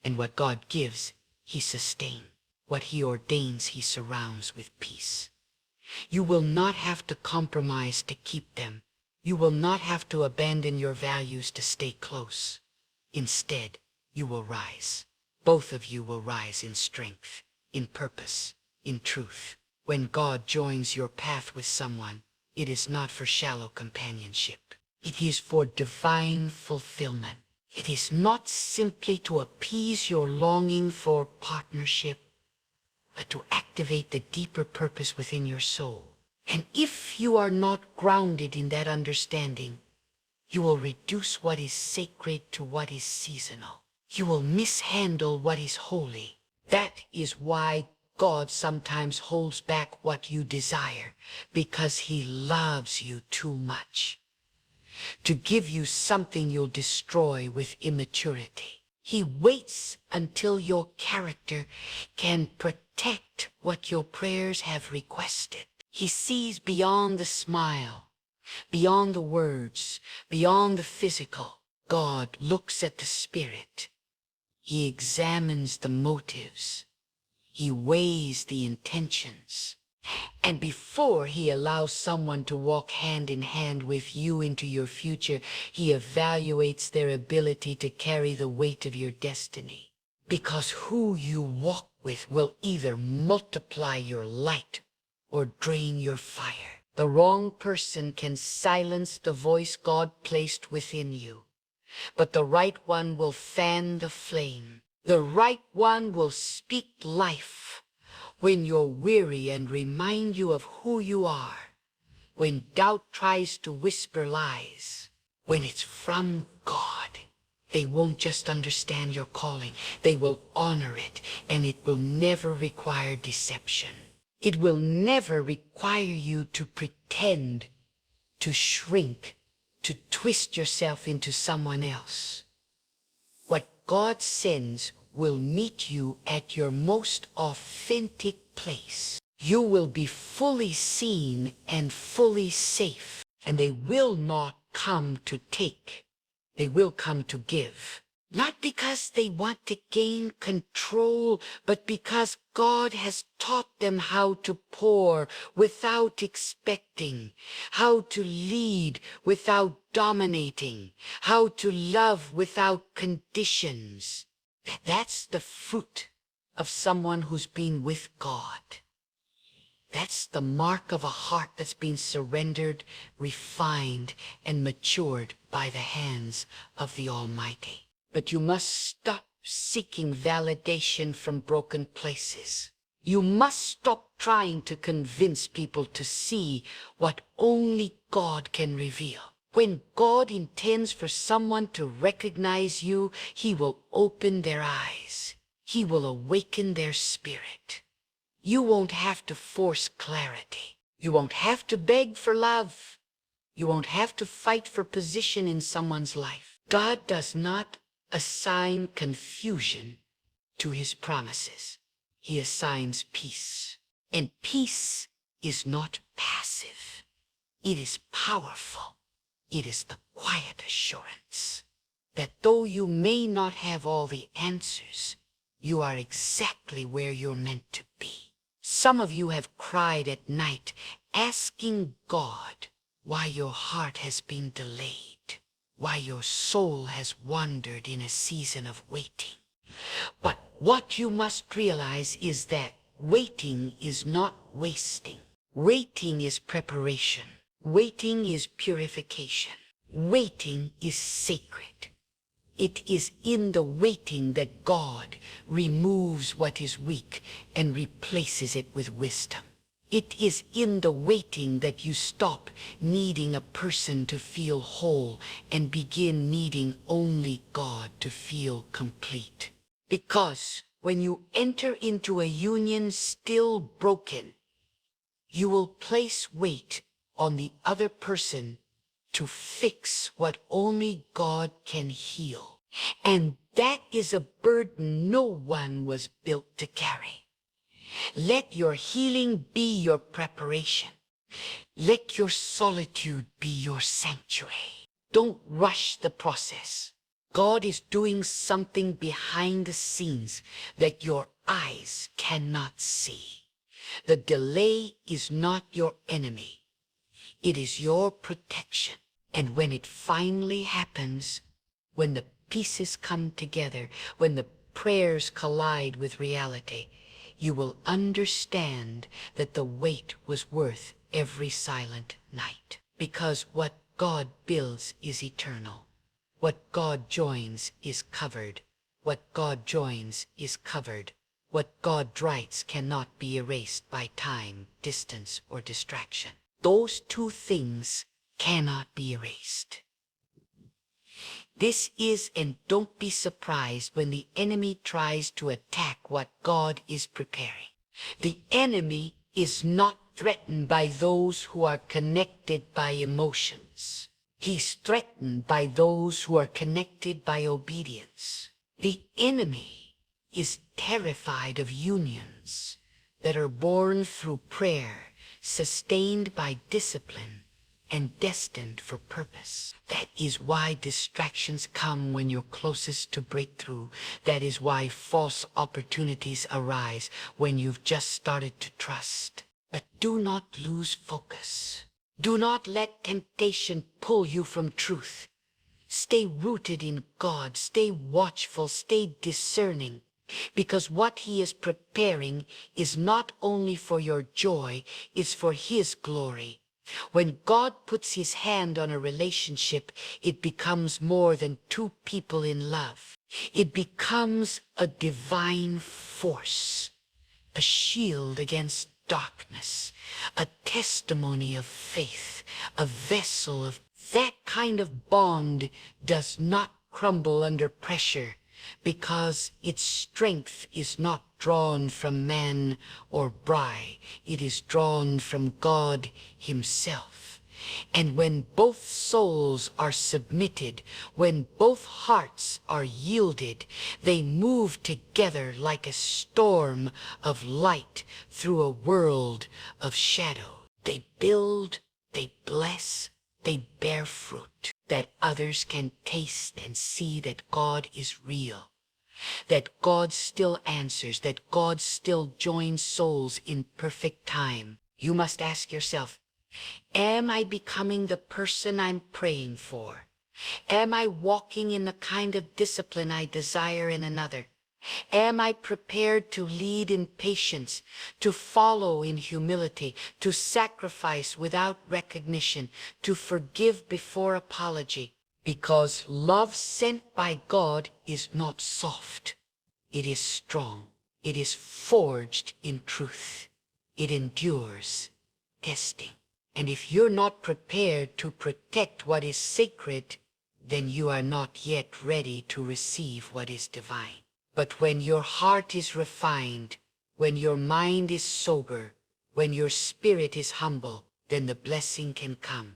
And what God gives, He sustains. What He ordains, He surrounds with peace. You will not have to compromise to keep them. You will not have to abandon your values to stay close. Instead, you will rise. Both of you will rise in strength, in purpose, in truth. When God joins your path with someone, it is not for shallow companionship. It is for divine fulfillment. It is not simply to appease your longing for partnership, but to activate the deeper purpose within your soul. And if you are not grounded in that understanding, you will reduce what is sacred to what is seasonal. You will mishandle what is holy. That is why God sometimes holds back what you desire, because He loves you too much to give you something you'll destroy with immaturity. He waits until your character can protect what your prayers have requested. He sees beyond the smile, beyond the words, beyond the physical. God looks at the spirit. He examines the motives. He weighs the intentions. And before He allows someone to walk hand in hand with you into your future, He evaluates their ability to carry the weight of your destiny. Because who you walk with will either multiply your light or drain your fire. The wrong person can silence the voice God placed within you, but the right one will fan the flame. The right one will speak life when you're weary and remind you of who you are. When doubt tries to whisper lies, when it's from God, they won't just understand your calling. They will honor it, and it will never require deception. It will never require you to pretend, to shrink, to twist yourself into someone else. What God sends will meet you at your most authentic place. You will be fully seen and fully safe, and they will not come to take. They will come to give. Not because they want to gain control, but because God has taught them how to pour without expecting, how to lead without dominating, how to love without conditions. That's the fruit of someone who's been with God. That's the mark of a heart that's been surrendered, refined, and matured by the hands of the Almighty. But you must stop seeking validation from broken places. You must stop trying to convince people to see what only God can reveal. When God intends for someone to recognize you, He will open their eyes. He will awaken their spirit. You won't have to force clarity. You won't have to beg for love. You won't have to fight for position in someone's life. God does not assign confusion to His promises. He assigns peace. And peace is not passive. It is powerful. It is the quiet assurance that though you may not have all the answers, you are exactly where you're meant to be. Some of you have cried at night asking God why your heart has been delayed, why your soul has wandered in a season of waiting. But what you must realize is that Waiting is not wasting. Waiting is preparation. Waiting is purification. Waiting is sacred. It is in the waiting that God removes what is weak and replaces it with wisdom. It is in the waiting that you stop needing a person to feel whole and begin needing only God to feel complete. Because when you enter into a union still broken, you will place weight on the other person to fix what only God can heal. And that is a burden no one was built to carry. Let your healing be your preparation. Let your solitude be your sanctuary. Don't rush the process. God is doing something behind the scenes that your eyes cannot see. The delay is not your enemy. It is your protection. And when it finally happens, when the pieces come together, when the prayers collide with reality, you will understand that the wait was worth every silent night. Because what God builds is eternal. What God joins is covered. What God joins is covered. What God writes cannot be erased by time, distance, or distraction. Those two things cannot be erased. This is, and don't be surprised when the enemy tries to attack what God is preparing. The enemy is not threatened by those who are connected by emotions. He's threatened by those who are connected by obedience. The enemy is terrified of unions that are born through prayer, sustained by discipline, and destined for purpose. That is why distractions come when you're closest to breakthrough. That is why false opportunities arise when you've just started to trust. But do not lose focus. Do not let temptation pull you from truth. Stay rooted in God. Stay watchful. Stay discerning. Because what He is preparing is not only for your joy, it's for His glory. When God puts His hand on a relationship, it becomes more than two people in love. It becomes a divine force, a shield against darkness, a testimony of faith, a vessel of that kind of bond does not crumble under pressure, because its strength is not drawn from man or bride. It is drawn from God Himself. And when both souls are submitted, when both hearts are yielded, they move together like a storm of light through a world of shadow. They build, they bless, they bear fruit, that others can taste and see that God is real, that God still answers, that God still joins souls in perfect time. You must ask yourself, am I becoming the person I'm praying for? Am I walking in the kind of discipline I desire in another? Am I prepared to lead in patience, to follow in humility, to sacrifice without recognition, to forgive before apology? Because love sent by God is not soft. It is strong. It is forged in truth. It endures testing. And if you're not prepared to protect what is sacred, then you are not yet ready to receive what is divine. But when your heart is refined, when your mind is sober, when your spirit is humble, then the blessing can come.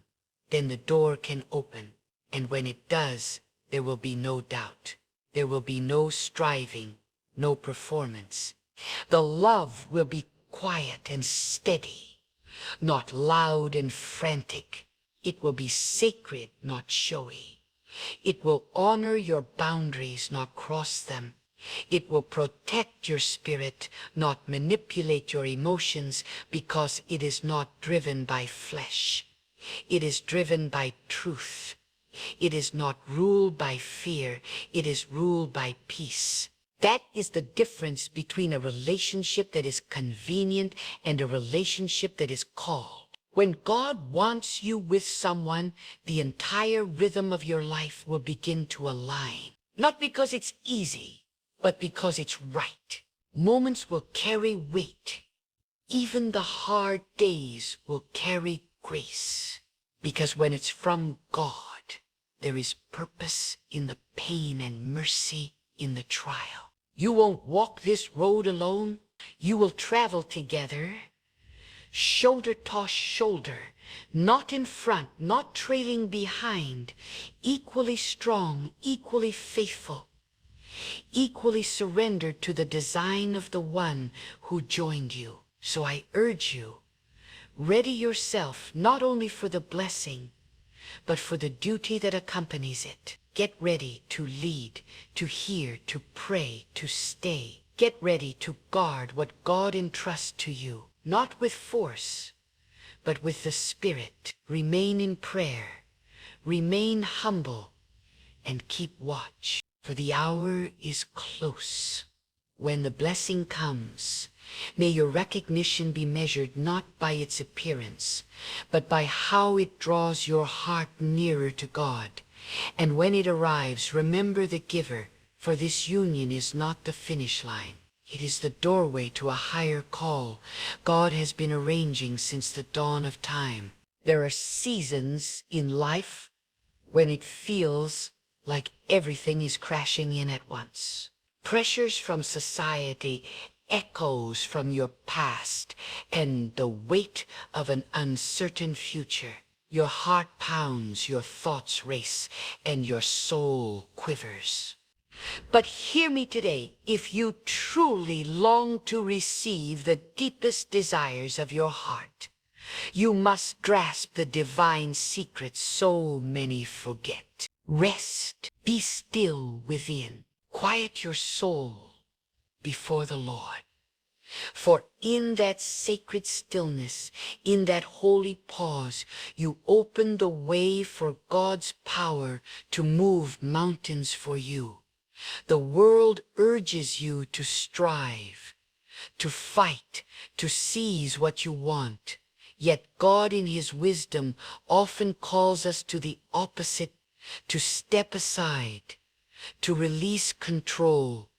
Then the door can open. And when it does, there will be no doubt. There will be no striving, no performance. The love will be quiet and steady, not loud and frantic. It will be sacred, not showy. It will honor your boundaries, not cross them. It will protect your spirit, not manipulate your emotions, because it is not driven by flesh. It is driven by truth. It is not ruled by fear. It is ruled by peace. That is the difference between a relationship that is convenient and a relationship that is called. When God wants you with someone, the entire rhythm of your life will begin to align. Not because it's easy, but because it's right. Moments will carry weight. Even the hard days will carry grace. Because when it's from God, there is purpose in the pain and mercy in the trial. You won't walk this road alone. You will travel together, shoulder to shoulder, not in front, not trailing behind, equally strong, equally faithful, equally surrendered to the design of the one who joined you. So I urge you, ready yourself not only for the blessing, but for the duty that accompanies it. Get ready to lead, to hear, to pray, to stay. Get ready to guard what God entrusts to you, not with force, but with the Spirit. Remain in prayer, remain humble, and keep watch, for the hour is close. When the blessing comes, may your recognition be measured not by its appearance, but by how it draws your heart nearer to God. And when it arrives, remember the giver, for this union is not the finish line. It is the doorway to a higher call God has been arranging since the dawn of time. There are seasons in life when it feels like everything is crashing in at once. Pressures from society, echoes from your past, and the weight of an uncertain future. Your heart pounds, your thoughts race, and your soul quivers. But hear me today, if you truly long to receive the deepest desires of your heart, you must grasp the divine secret so many forget. Rest, be still within. Quiet your soul before the Lord. For in that sacred stillness, in that holy pause, you open the way for God's power to move mountains for you. The world urges you to strive, to fight, to seize what you want. Yet God in His wisdom often calls us to the opposite, to step aside, to release control,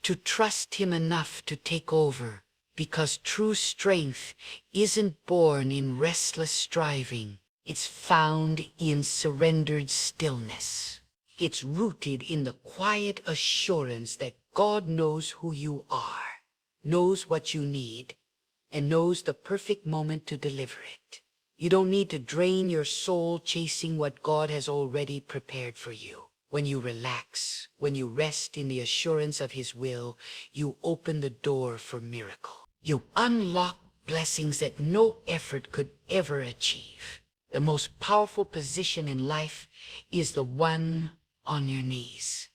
to trust Him enough to take over, because true strength isn't born in restless striving. It's found in surrendered stillness. It's rooted in the quiet assurance that God knows who you are, knows what you need, and knows the perfect moment to deliver it. You don't need to drain your soul chasing what God has already prepared for you. When you relax, when you rest in the assurance of His will, you open the door for miracle. You unlock blessings that no effort could ever achieve. The most powerful position in life is the one on your knees.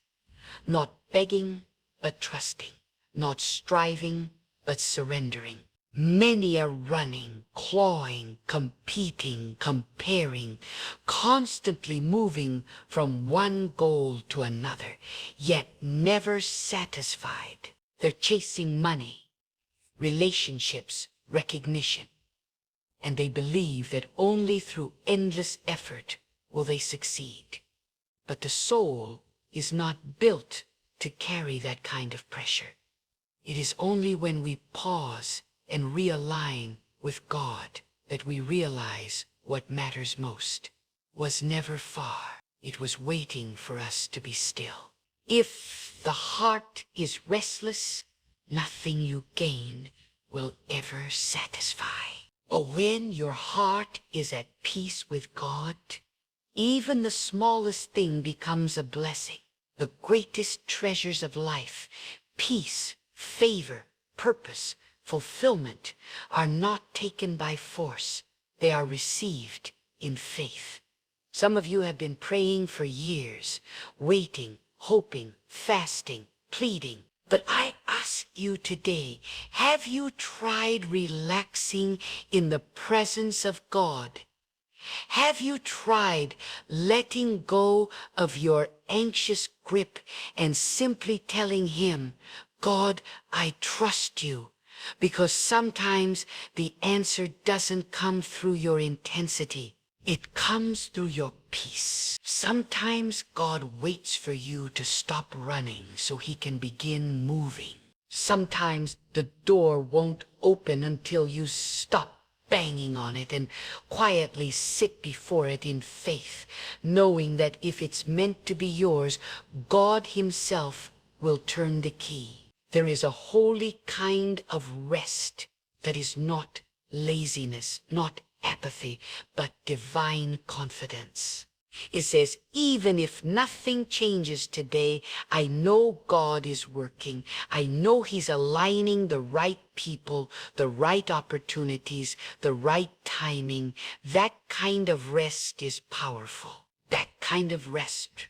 Not begging, but trusting. Not striving, but surrendering. Many are running, clawing, competing, comparing, constantly moving from one goal to another, yet never satisfied. They're chasing money, relationships, recognition, and they believe that only through endless effort will they succeed. But the soul is not built to carry that kind of pressure. It is only when we pause and realign with God that we realize what matters most was never far. It was waiting for us to be still. If the heart is restless, nothing you gain will ever satisfy. But when your heart is at peace with God, even the smallest thing becomes a blessing. The greatest treasures of life, peace, favor, purpose, fulfillment, are not taken by force. They are received in faith. Some of you have been praying for years, waiting, hoping, fasting, pleading. But I ask you today, have you tried relaxing in the presence of God? Have you tried letting go of your anxious grip and simply telling him, God, I trust you? Because sometimes the answer doesn't come through your intensity. It comes through your peace. Sometimes God waits for you to stop running so he can begin moving. Sometimes the door won't open until you stop banging on it and quietly sit before it in faith, knowing that if it's meant to be yours, God himself will turn the key. There is a holy kind of rest that is not laziness, not apathy, but divine confidence. It says, even if nothing changes today, I know God is working. I know he's aligning the right people, the right opportunities, the right timing. That kind of rest is powerful. That kind of rest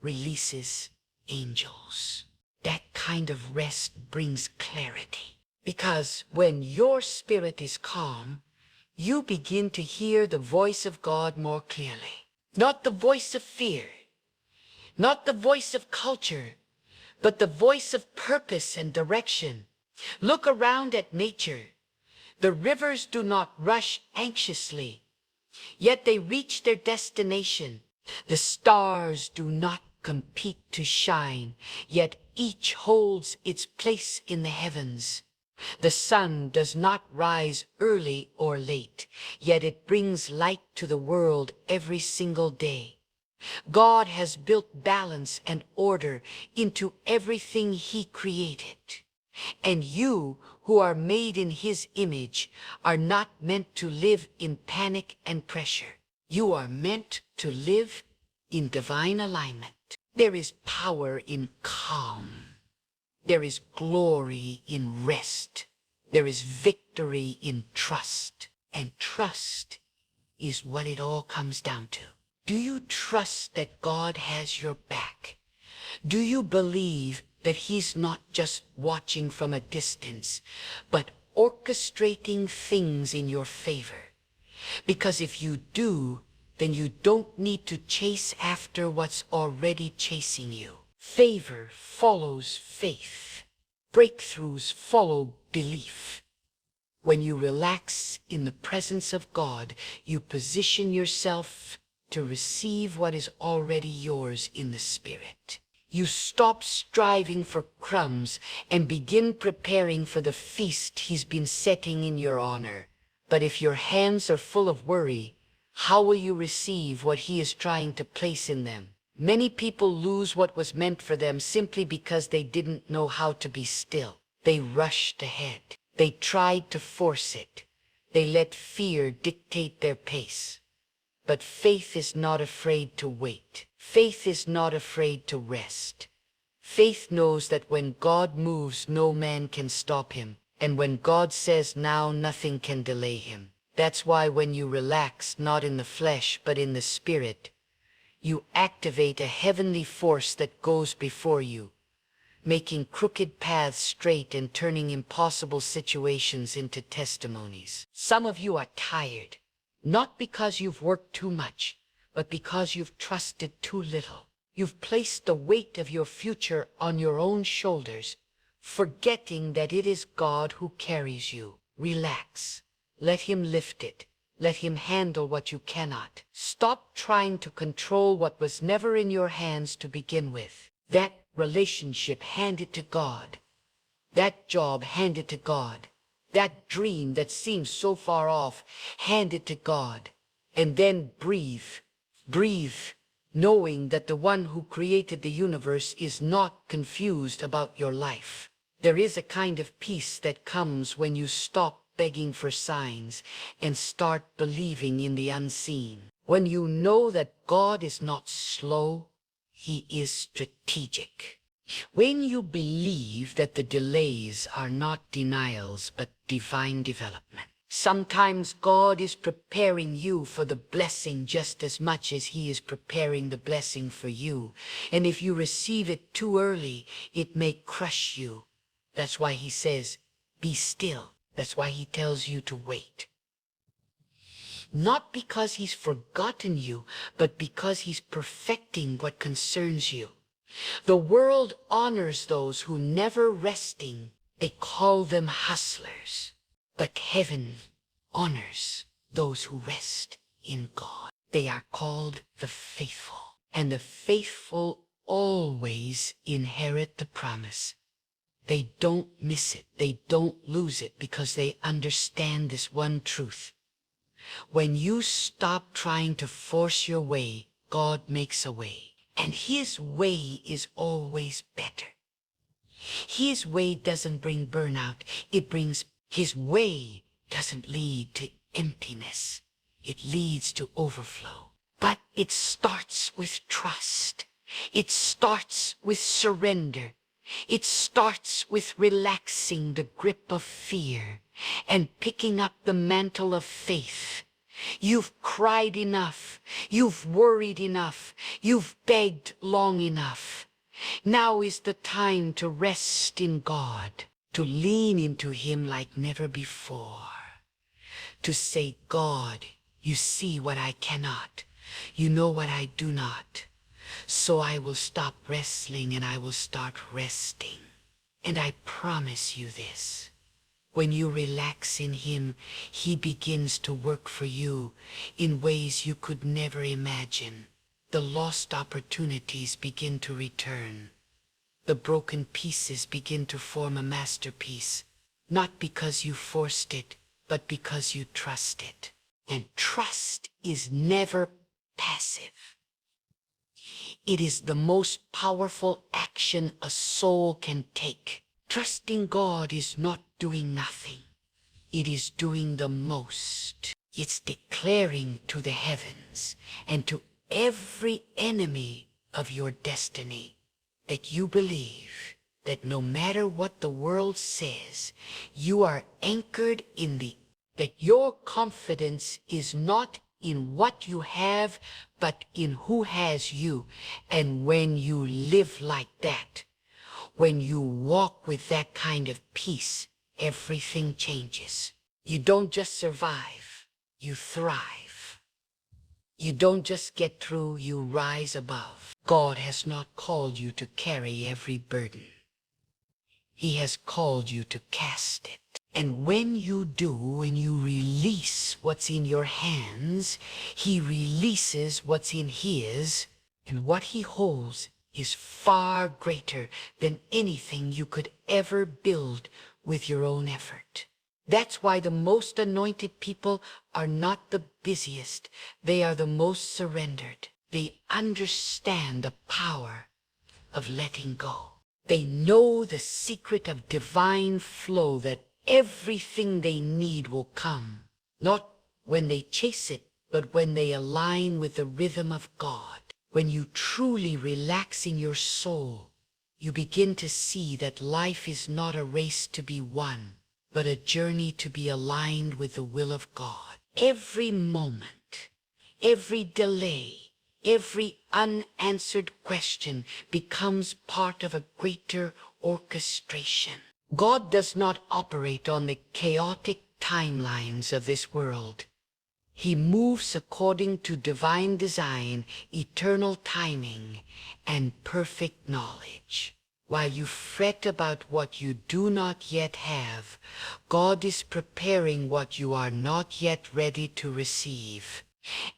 releases angels. That kind of rest brings clarity. Because when your spirit is calm, you begin to hear the voice of God more clearly. Not the voice of fear, not the voice of culture, but the voice of purpose and direction. Look around at nature. The rivers do not rush anxiously, yet they reach their destination. The stars do not compete to shine, yet each holds its place in the heavens. The sun does not rise early or late, yet it brings light to the world every single day. God has built balance and order into everything he created. And you, who are made in his image, are not meant to live in panic and pressure. You are meant to live in divine alignment. There is power in calm. There is glory in rest. There is victory in trust. And trust is what it all comes down to. Do you trust that God has your back? Do you believe that he's not just watching from a distance, but orchestrating things in your favor? Because if you do, then you don't need to chase after what's already chasing you. Favor follows faith. Breakthroughs follow belief. When you relax in the presence of God, you position yourself to receive what is already yours in the Spirit. You stop striving for crumbs and begin preparing for the feast he's been setting in your honor. But if your hands are full of worry, how will you receive what he is trying to place in them? Many people lose what was meant for them simply because they didn't know how to be still. They rushed ahead. They tried to force it. They let fear dictate their pace. But faith is not afraid to wait. Faith is not afraid to rest. Faith knows that when God moves, no man can stop him. And when God says now, nothing can delay him. That's why when you relax, not in the flesh, but in the spirit, you activate a heavenly force that goes before you, making crooked paths straight and turning impossible situations into testimonies. Some of you are tired, not because you've worked too much, but because you've trusted too little. You've placed the weight of your future on your own shoulders, forgetting that it is God who carries you. Relax. Let him lift it. Let him handle what you cannot. Stop trying to control what was never in your hands to begin with. That relationship, hand it to God. That job, hand it to God. That dream that seems so far off, hand it to God. And then breathe. Breathe, knowing that the one who created the universe is not confused about your life. There is a kind of peace that comes when you stop begging for signs and start believing in the unseen. When you know that God is not slow, he is strategic. When you believe that the delays are not denials but divine development. Sometimes God is preparing you for the blessing just as much as he is preparing the blessing for you. And if you receive it too early, it may crush you. That's why he says, be still. That's why he tells you to wait. not because he's forgotten you, but because he's perfecting what concerns you. The world honors those who never resting. They call them hustlers. But heaven honors those who rest in God. They are called the faithful. And the faithful always inherit the promise. They don't miss it. They don't lose it because they understand this one truth. When you stop trying to force your way, God makes a way. And his way is always better. His way doesn't bring burnout. His way doesn't lead to emptiness. It leads to overflow. But it starts with trust. It starts with surrender. It starts with relaxing the grip of fear and picking up the mantle of faith. You've cried enough. You've worried enough. You've begged long enough. Now is the time to rest in God, to lean into him like never before, to say, God, you see what I cannot. You know what I do not. So I will stop wrestling and I will start resting. And I promise you this. When you relax in him, he begins to work for you in ways you could never imagine. The lost opportunities begin to return. The broken pieces begin to form a masterpiece, not because you forced it, but because you trust it. And trust is never passive. It is the most powerful action a soul can take. Trusting God is not doing nothing. It is doing the most. It's declaring to the heavens and to every enemy of your destiny that you believe that no matter what the world says, you are anchored in that your confidence is not in what you have, but in who has you. And when you live like that, when you walk with that kind of peace, everything changes. You don't just survive, you thrive. You don't just get through, you rise above. God has not called you to carry every burden. He has called you to cast it. And when you do, when you release what's in your hands, he releases what's in his, and what he holds is far greater than anything you could ever build with your own effort. That's why the most anointed people are not the busiest. They are the most surrendered. They understand the power of letting go. They know the secret of divine flow, that everything they need will come, not when they chase it, but when they align with the rhythm of God. When you truly relax in your soul, you begin to see that life is not a race to be won, but a journey to be aligned with the will of God. Every moment, every delay, every unanswered question becomes part of a greater orchestration. God does not operate on the chaotic timelines of this world. He moves according to divine design, eternal timing, and perfect knowledge. While you fret about what you do not yet have, God is preparing what you are not yet ready to receive.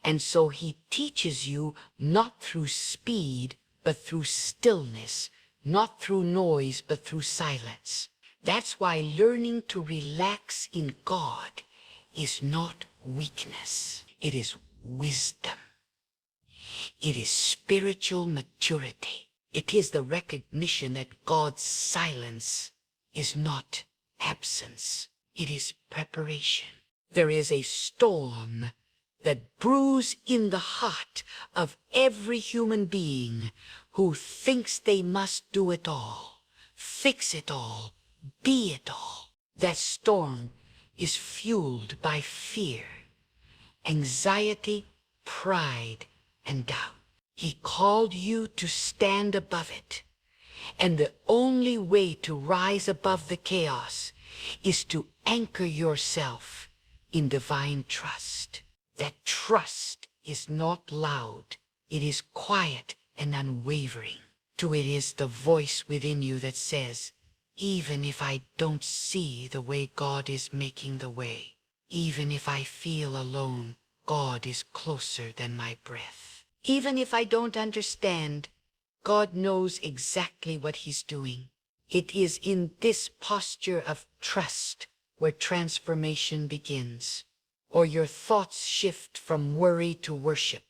And so he teaches you not through speed, but through stillness, not through noise, but through silence. That's why learning to relax in God is not weakness. It is wisdom. It is spiritual maturity. It is the recognition that God's silence is not absence. It is preparation. There is a storm that brews in the heart of every human being who thinks they must do it all, fix it all, be it all. That storm is fueled by fear, anxiety, pride, and doubt. He called you to stand above it. And the only way to rise above the chaos is to anchor yourself in divine trust. That trust is not loud. It is quiet and unwavering. It is the voice within you that says, even if I don't see the way God is making the way, even if I feel alone, God is closer than my breath. Even if I don't understand, God knows exactly what He's doing. It is in this posture of trust where transformation begins, or your thoughts shift from worry to worship.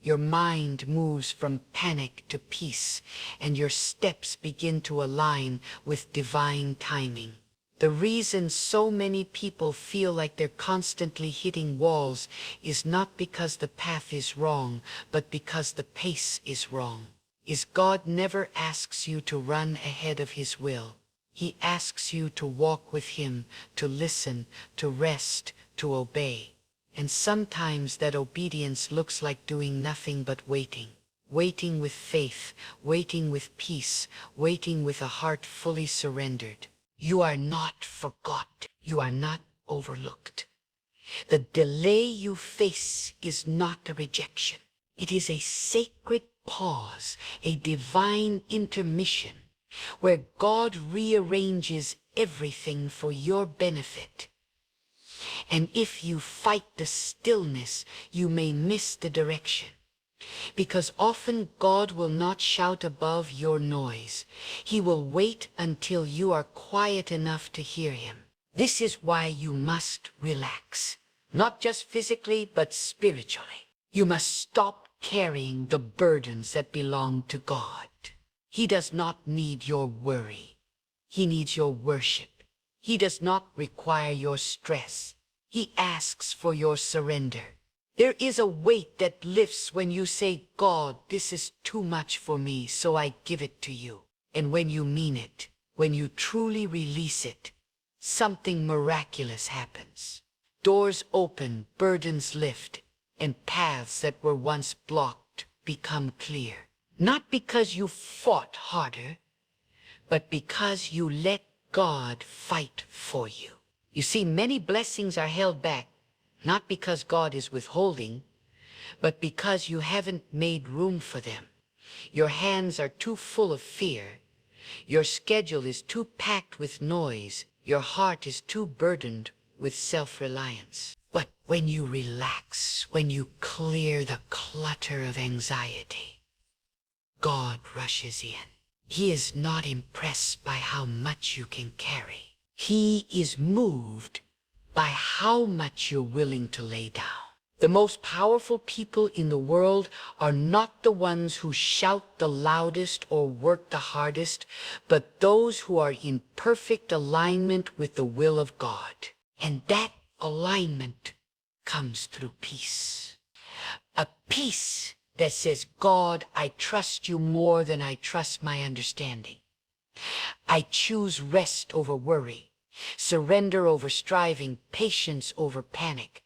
Your mind moves from panic to peace, and your steps begin to align with divine timing. The reason so many people feel like they're constantly hitting walls is not because the path is wrong, but because the pace is wrong. God never asks you to run ahead of His will. He asks you to walk with Him, to listen, to rest, to obey. And sometimes that obedience looks like doing nothing but waiting. Waiting with faith, waiting with peace, waiting with a heart fully surrendered. You are not forgotten. You are not overlooked. The delay you face is not a rejection. It is a sacred pause, a divine intermission, where God rearranges everything for your benefit. And if you fight the stillness, you may miss the direction. Because often God will not shout above your noise. He will wait until you are quiet enough to hear Him. This is why you must relax, not just physically, but spiritually. You must stop carrying the burdens that belong to God. He does not need your worry. He needs your worship. He does not require your stress. He asks for your surrender. There is a weight that lifts when you say, God, this is too much for me, so I give it to you. And when you mean it, when you truly release it, something miraculous happens. Doors open, burdens lift, and paths that were once blocked become clear. Not because you fought harder, but because you let God fight for you. You see, many blessings are held back, not because God is withholding, but because you haven't made room for them. Your hands are too full of fear. Your schedule is too packed with noise. Your heart is too burdened with self-reliance. But when you relax, when you clear the clutter of anxiety, God rushes in. He is not impressed by how much you can carry. He is moved by how much you're willing to lay down. The most powerful people in the world are not the ones who shout the loudest or work the hardest, but those who are in perfect alignment with the will of God. And that alignment comes through peace. A peace that says, God, I trust you more than I trust my understanding. I choose rest over worry, surrender over striving, patience over panic.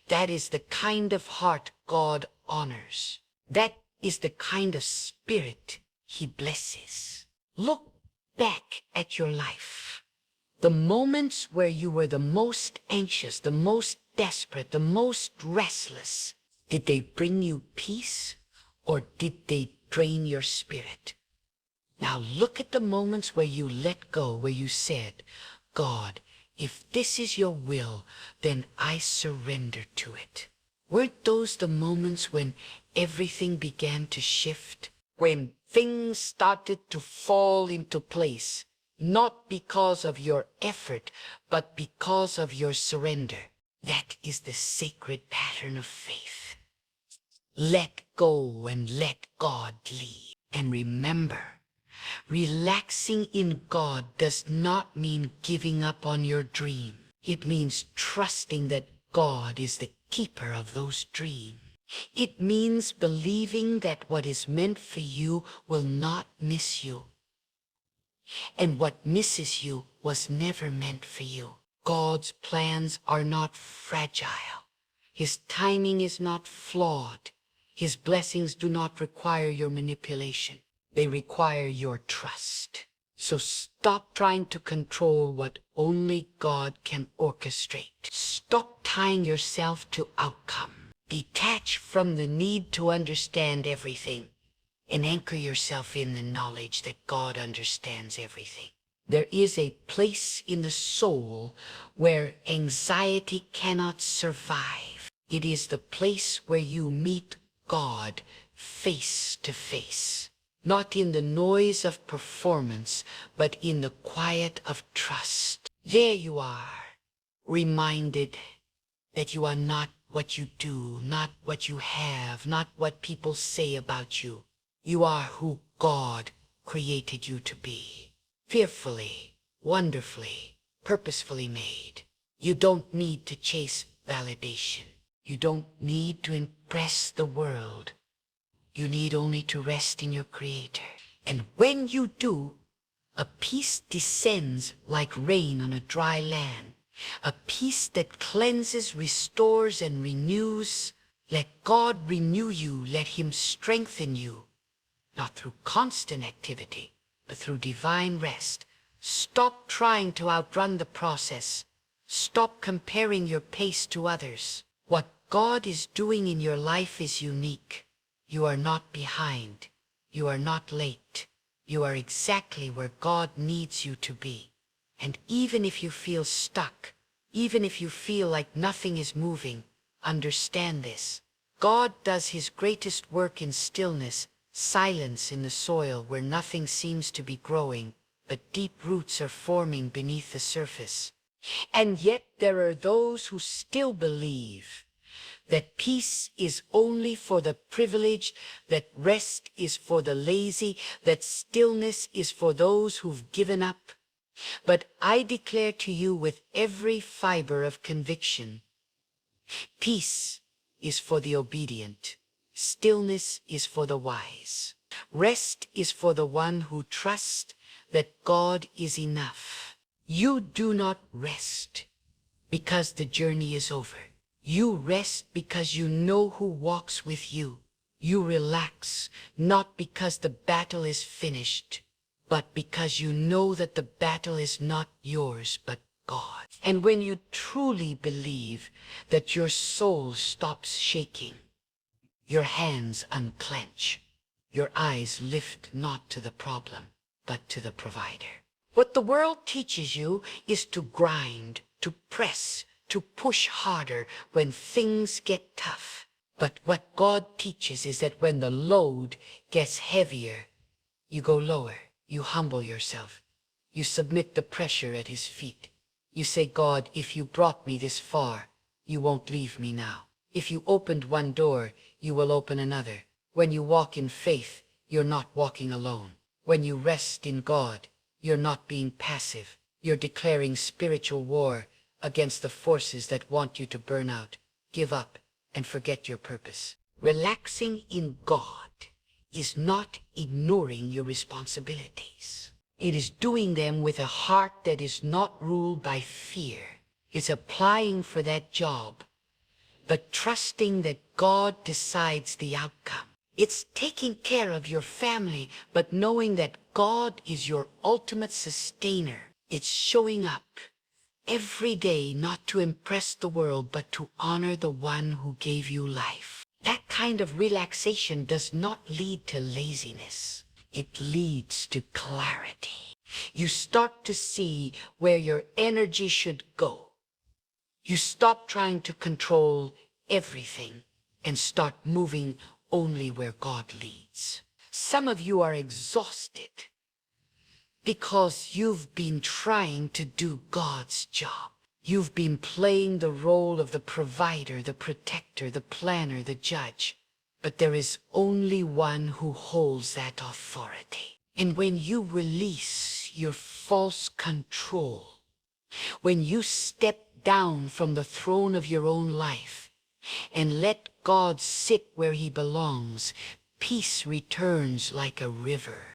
That is the kind of heart God honors. That is the kind of spirit He blesses. Look back at your life. The moments where you were the most anxious, the most desperate, the most restless, did they bring you peace or did they drain your spirit? Now look at the moments where you let go, where you said, God, if this is your will, then I surrender to it. Weren't those the moments when everything began to shift? When things started to fall into place, not because of your effort, but because of your surrender. That is the sacred pattern of faith. Let go and let God lead. And remember, relaxing in God does not mean giving up on your dream. It means trusting that God is the keeper of those dreams. It means believing that what is meant for you will not miss you. And what misses you was never meant for you. God's plans are not fragile. His timing is not flawed. His blessings do not require your manipulation. They require your trust. So stop trying to control what only God can orchestrate. Stop tying yourself to outcome. Detach from the need to understand everything and anchor yourself in the knowledge that God understands everything. There is a place in the soul where anxiety cannot survive. It is the place where you meet God face to face. Not in the noise of performance, but in the quiet of trust. There you are, reminded that you are not what you do, not what you have, not what people say about you. You are who God created you to be. Fearfully, wonderfully, purposefully made. You don't need to chase validation. You don't need to impress the world. You need only to rest in your Creator. And when you do, a peace descends like rain on a dry land. A peace that cleanses, restores, and renews. Let God renew you. Let Him strengthen you. Not through constant activity, but through divine rest. Stop trying to outrun the process. Stop comparing your pace to others. What God is doing in your life is unique. You are not behind. You are not late. You are exactly where God needs you to be. And even if you feel stuck, even if you feel like nothing is moving, understand this. God does His greatest work in stillness, silence in the soil where nothing seems to be growing, but deep roots are forming beneath the surface. And yet there are those who still believe that peace is only for the privileged, that rest is for the lazy, that stillness is for those who've given up. But I declare to you with every fiber of conviction, peace is for the obedient, stillness is for the wise, rest is for the one who trusts that God is enough. You do not rest because the journey is over. You rest because you know who walks with you. You relax, not because the battle is finished, but because you know that the battle is not yours, but God. And when you truly believe that your soul stops shaking, your hands unclench, your eyes lift not to the problem, but to the provider. What the world teaches you is to grind, to press, to push harder when things get tough. But what God teaches is that when the load gets heavier, you go lower, you humble yourself, you submit the pressure at His feet. You say, God, if you brought me this far, you won't leave me now. If you opened one door, you will open another. When you walk in faith, you're not walking alone. When you rest in God, you're not being passive. You're declaring spiritual war against the forces that want you to burn out, give up, and forget your purpose. Relaxing in God is not ignoring your responsibilities. It is doing them with a heart that is not ruled by fear. It's applying for that job, but trusting that God decides the outcome. It's taking care of your family, but knowing that God is your ultimate sustainer. It's showing up every day not to impress the world, but to honor the one who gave you life. That kind of relaxation does not lead to laziness. It leads to clarity. You start to see where your energy should go. You stop trying to control everything and start moving only where God leads. Some of you are exhausted because you've been trying to do God's job. You've been playing the role of the provider, the protector, the planner, the judge. But there is only one who holds that authority. And when you release your false control, when you step down from the throne of your own life and let God sit where He belongs, peace returns like a river.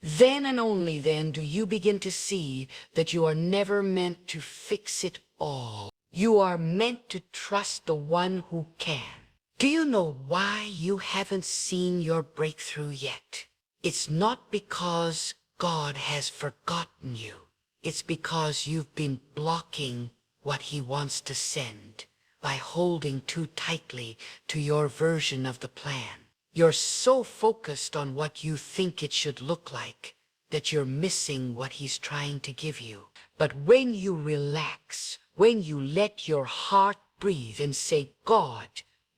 Then and only then do you begin to see that you are never meant to fix it all. You are meant to trust the one who can. Do you know why you haven't seen your breakthrough yet? It's not because God has forgotten you. It's because you've been blocking what he wants to send by holding too tightly to your version of the plan. You're so focused on what you think it should look like that you're missing what he's trying to give you. But when you relax, when you let your heart breathe and say, God,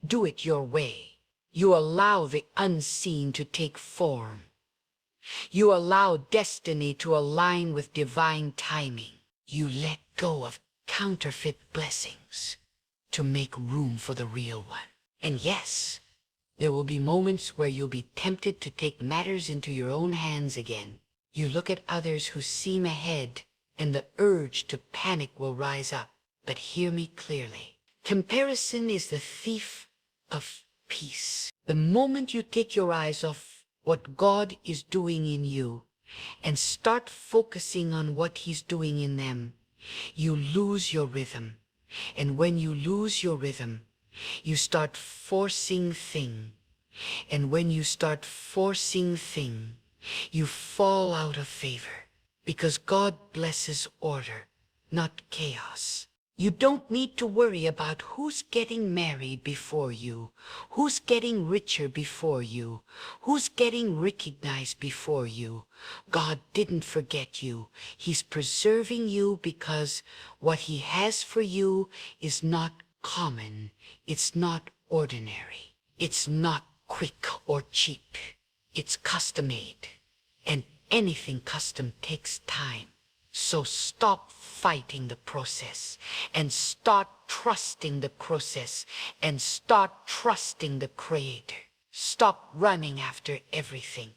do it your way, you allow the unseen to take form. You allow destiny to align with divine timing. You let go of counterfeit blessings to make room for the real one. And yes, there will be moments where you'll be tempted to take matters into your own hands again. You look at others who seem ahead, and the urge to panic will rise up. But hear me clearly. Comparison is the thief of peace. The moment you take your eyes off what God is doing in you and start focusing on what he's doing in them, you lose your rhythm. And when you lose your rhythm, you start forcing thing. And when you start forcing thing, you fall out of favor, because God blesses order, not chaos. You don't need to worry about who's getting married before you, who's getting richer before you, who's getting recognized before you. God didn't forget you. He's preserving you because what he has for you is not common. It's not ordinary. It's not quick or cheap. It's custom-made. And anything custom takes time. So stop fighting the process and start trusting the process and start trusting the Creator. Stop running after everything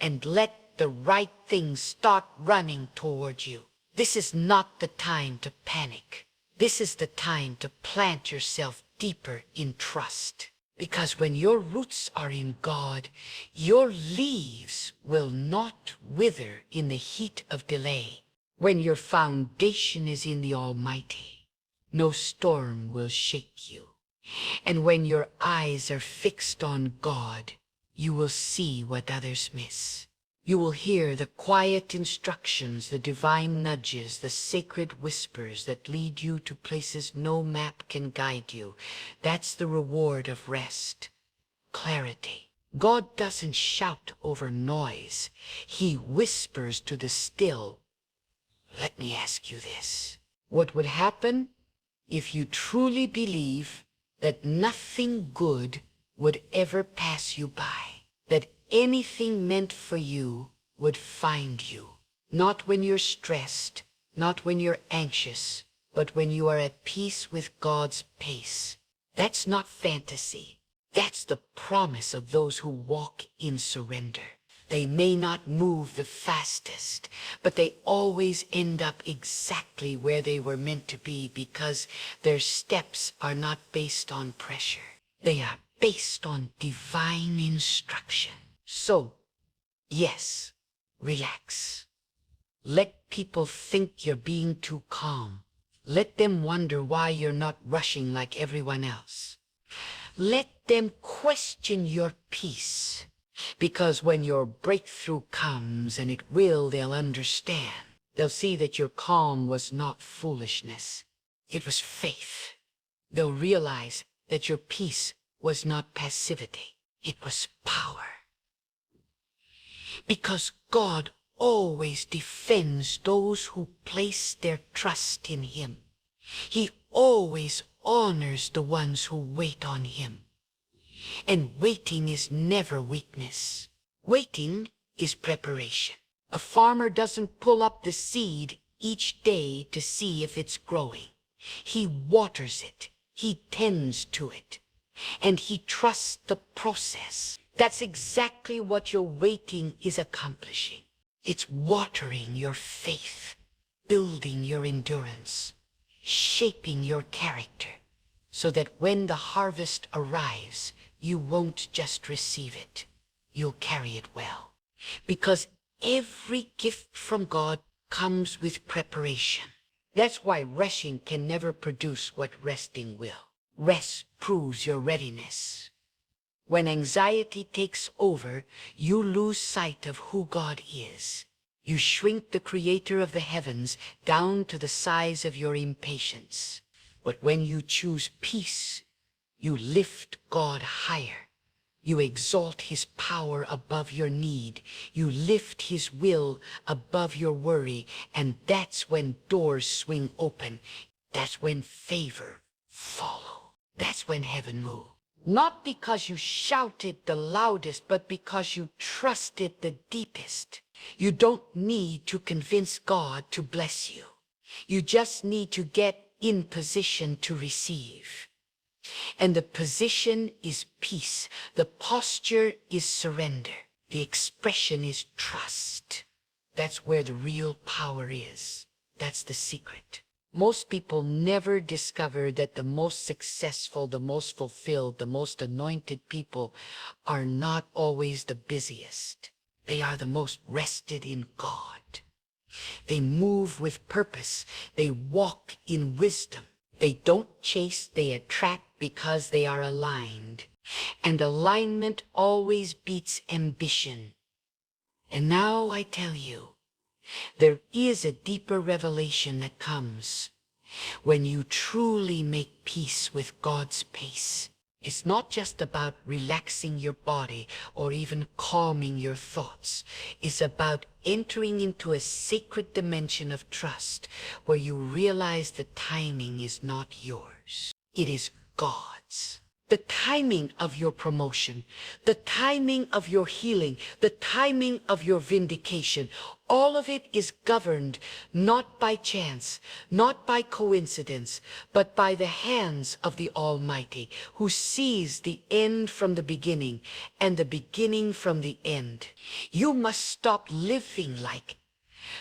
and let the right things start running toward you. This is not the time to panic. This is the time to plant yourself deeper in trust. Because when your roots are in God, your leaves will not wither in the heat of delay. When your foundation is in the Almighty, no storm will shake you. And when your eyes are fixed on God, you will see what others miss. You will hear the quiet instructions, the divine nudges, the sacred whispers that lead you to places no map can guide you. That's the reward of rest, clarity. God doesn't shout over noise. He whispers to the still. Let me ask you this. What would happen if you truly believe that nothing good would ever pass you by? That anything meant for you would find you? Not when you're stressed, not when you're anxious, but when you are at peace with God's pace. That's not fantasy. That's the promise of those who walk in surrender. They may not move the fastest, but they always end up exactly where they were meant to be because their steps are not based on pressure. They are based on divine instruction. So, yes, relax. Let people think you're being too calm. Let them wonder why you're not rushing like everyone else. Let them question your peace. Because when your breakthrough comes, and it will, they'll understand. They'll see that your calm was not foolishness. It was faith. They'll realize that your peace was not passivity. It was power. Because God always defends those who place their trust in him. He always honors the ones who wait on him. And waiting is never weakness. Waiting is preparation. A farmer doesn't pull up the seed each day to see if it's growing. He waters it. He tends to it. And he trusts the process. That's exactly what your waiting is accomplishing. It's watering your faith, building your endurance, shaping your character, so that when the harvest arrives, you won't just receive it. You'll carry it well. Because every gift from God comes with preparation. That's why rushing can never produce what resting will. Rest proves your readiness. When anxiety takes over, you lose sight of who God is. You shrink the creator of the heavens down to the size of your impatience. But when you choose peace, you lift God higher. You exalt his power above your need. You lift his will above your worry. And that's when doors swing open. That's when favor follows. That's when heaven moves. Not because you shouted the loudest, but because you trusted the deepest. You don't need to convince God to bless you. You just need to get in position to receive. And the position is peace. The posture is surrender. The expression is trust. That's where the real power is. That's the secret. Most people never discover that the most successful, the most fulfilled, the most anointed people are not always the busiest. They are the most rested in God. They move with purpose. They walk in wisdom. They don't chase, they attract because they are aligned. And alignment always beats ambition. And now I tell you, there is a deeper revelation that comes when you truly make peace with God's pace. It's not just about relaxing your body or even calming your thoughts. It's about entering into a sacred dimension of trust where you realize the timing is not yours. It is God's. The timing of your promotion, the timing of your healing, the timing of your vindication, all of it is governed not by chance, not by coincidence, but by the hands of the Almighty, who sees the end from the beginning and the beginning from the end. You must stop living like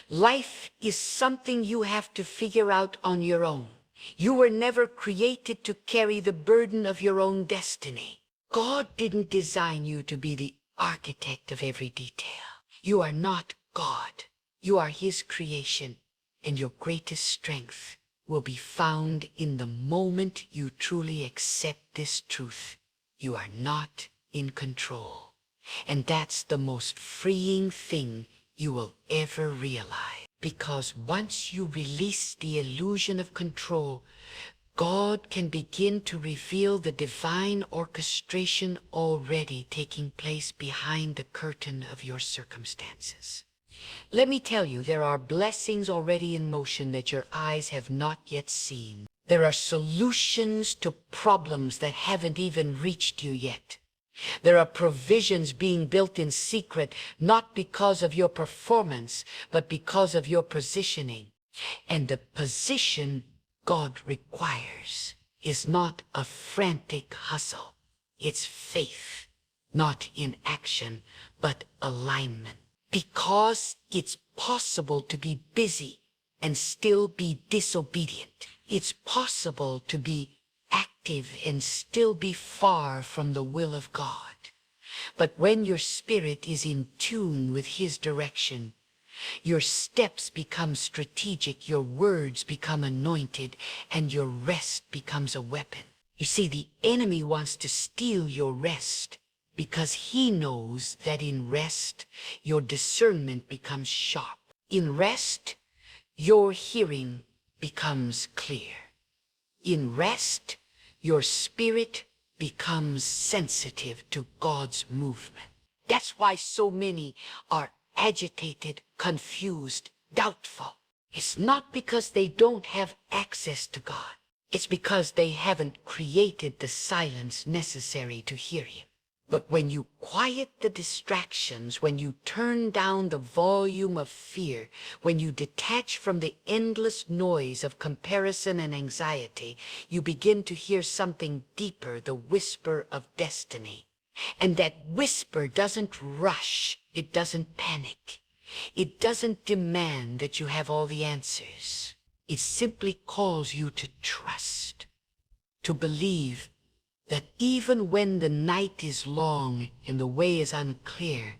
life is something you have to figure out on your own. You were never created to carry the burden of your own destiny. God didn't design you to be the architect of every detail. You are not God. You are his creation, and your greatest strength will be found in the moment you truly accept this truth. You are not in control. And that's the most freeing thing you will ever realize. Because once you release the illusion of control, God can begin to reveal the divine orchestration already taking place behind the curtain of your circumstances. Let me tell you, there are blessings already in motion that your eyes have not yet seen. There are solutions to problems that haven't even reached you yet. There are provisions being built in secret, not because of your performance, but because of your positioning. And the position God requires is not a frantic hustle. It's faith, not inaction, but alignment. Because it's possible to be busy and still be disobedient. It's possible to be active and still be far from the will of God. But when your spirit is in tune with his direction, your steps become strategic, your words become anointed, and your rest becomes a weapon. You see, the enemy wants to steal your rest because he knows that in rest, your discernment becomes sharp. In rest, your hearing becomes clear. In rest, your spirit becomes sensitive to God's movement. That's why so many are agitated, confused, doubtful. It's not because they don't have access to God. It's because they haven't created the silence necessary to hear him. But when you quiet the distractions, when you turn down the volume of fear, when you detach from the endless noise of comparison and anxiety, you begin to hear something deeper, the whisper of destiny. And that whisper doesn't rush, it doesn't panic. It doesn't demand that you have all the answers. It simply calls you to trust, to believe that even when the night is long and the way is unclear,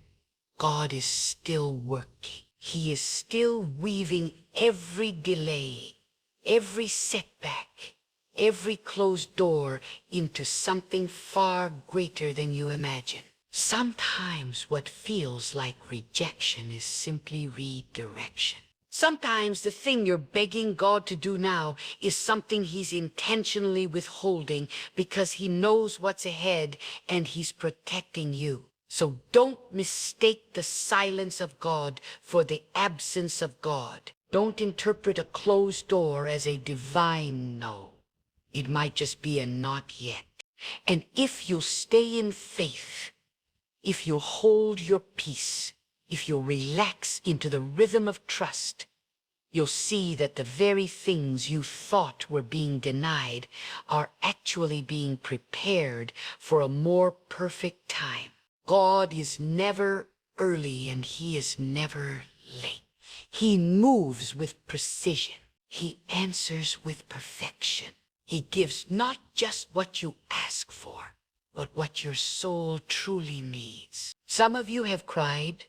God is still working. He is still weaving every delay, every setback, every closed door into something far greater than you imagine. Sometimes what feels like rejection is simply redirection. Sometimes the thing you're begging God to do now is something he's intentionally withholding because he knows what's ahead and he's protecting you. So don't mistake the silence of God for the absence of God. Don't interpret a closed door as a divine no. It might just be a not yet. And if you'll stay in faith, if you'll hold your peace, if you'll relax into the rhythm of trust, you'll see that the very things you thought were being denied are actually being prepared for a more perfect time. God is never early and he is never late. He moves with precision. He answers with perfection. He gives not just what you ask for, but what your soul truly needs. Some of you have cried,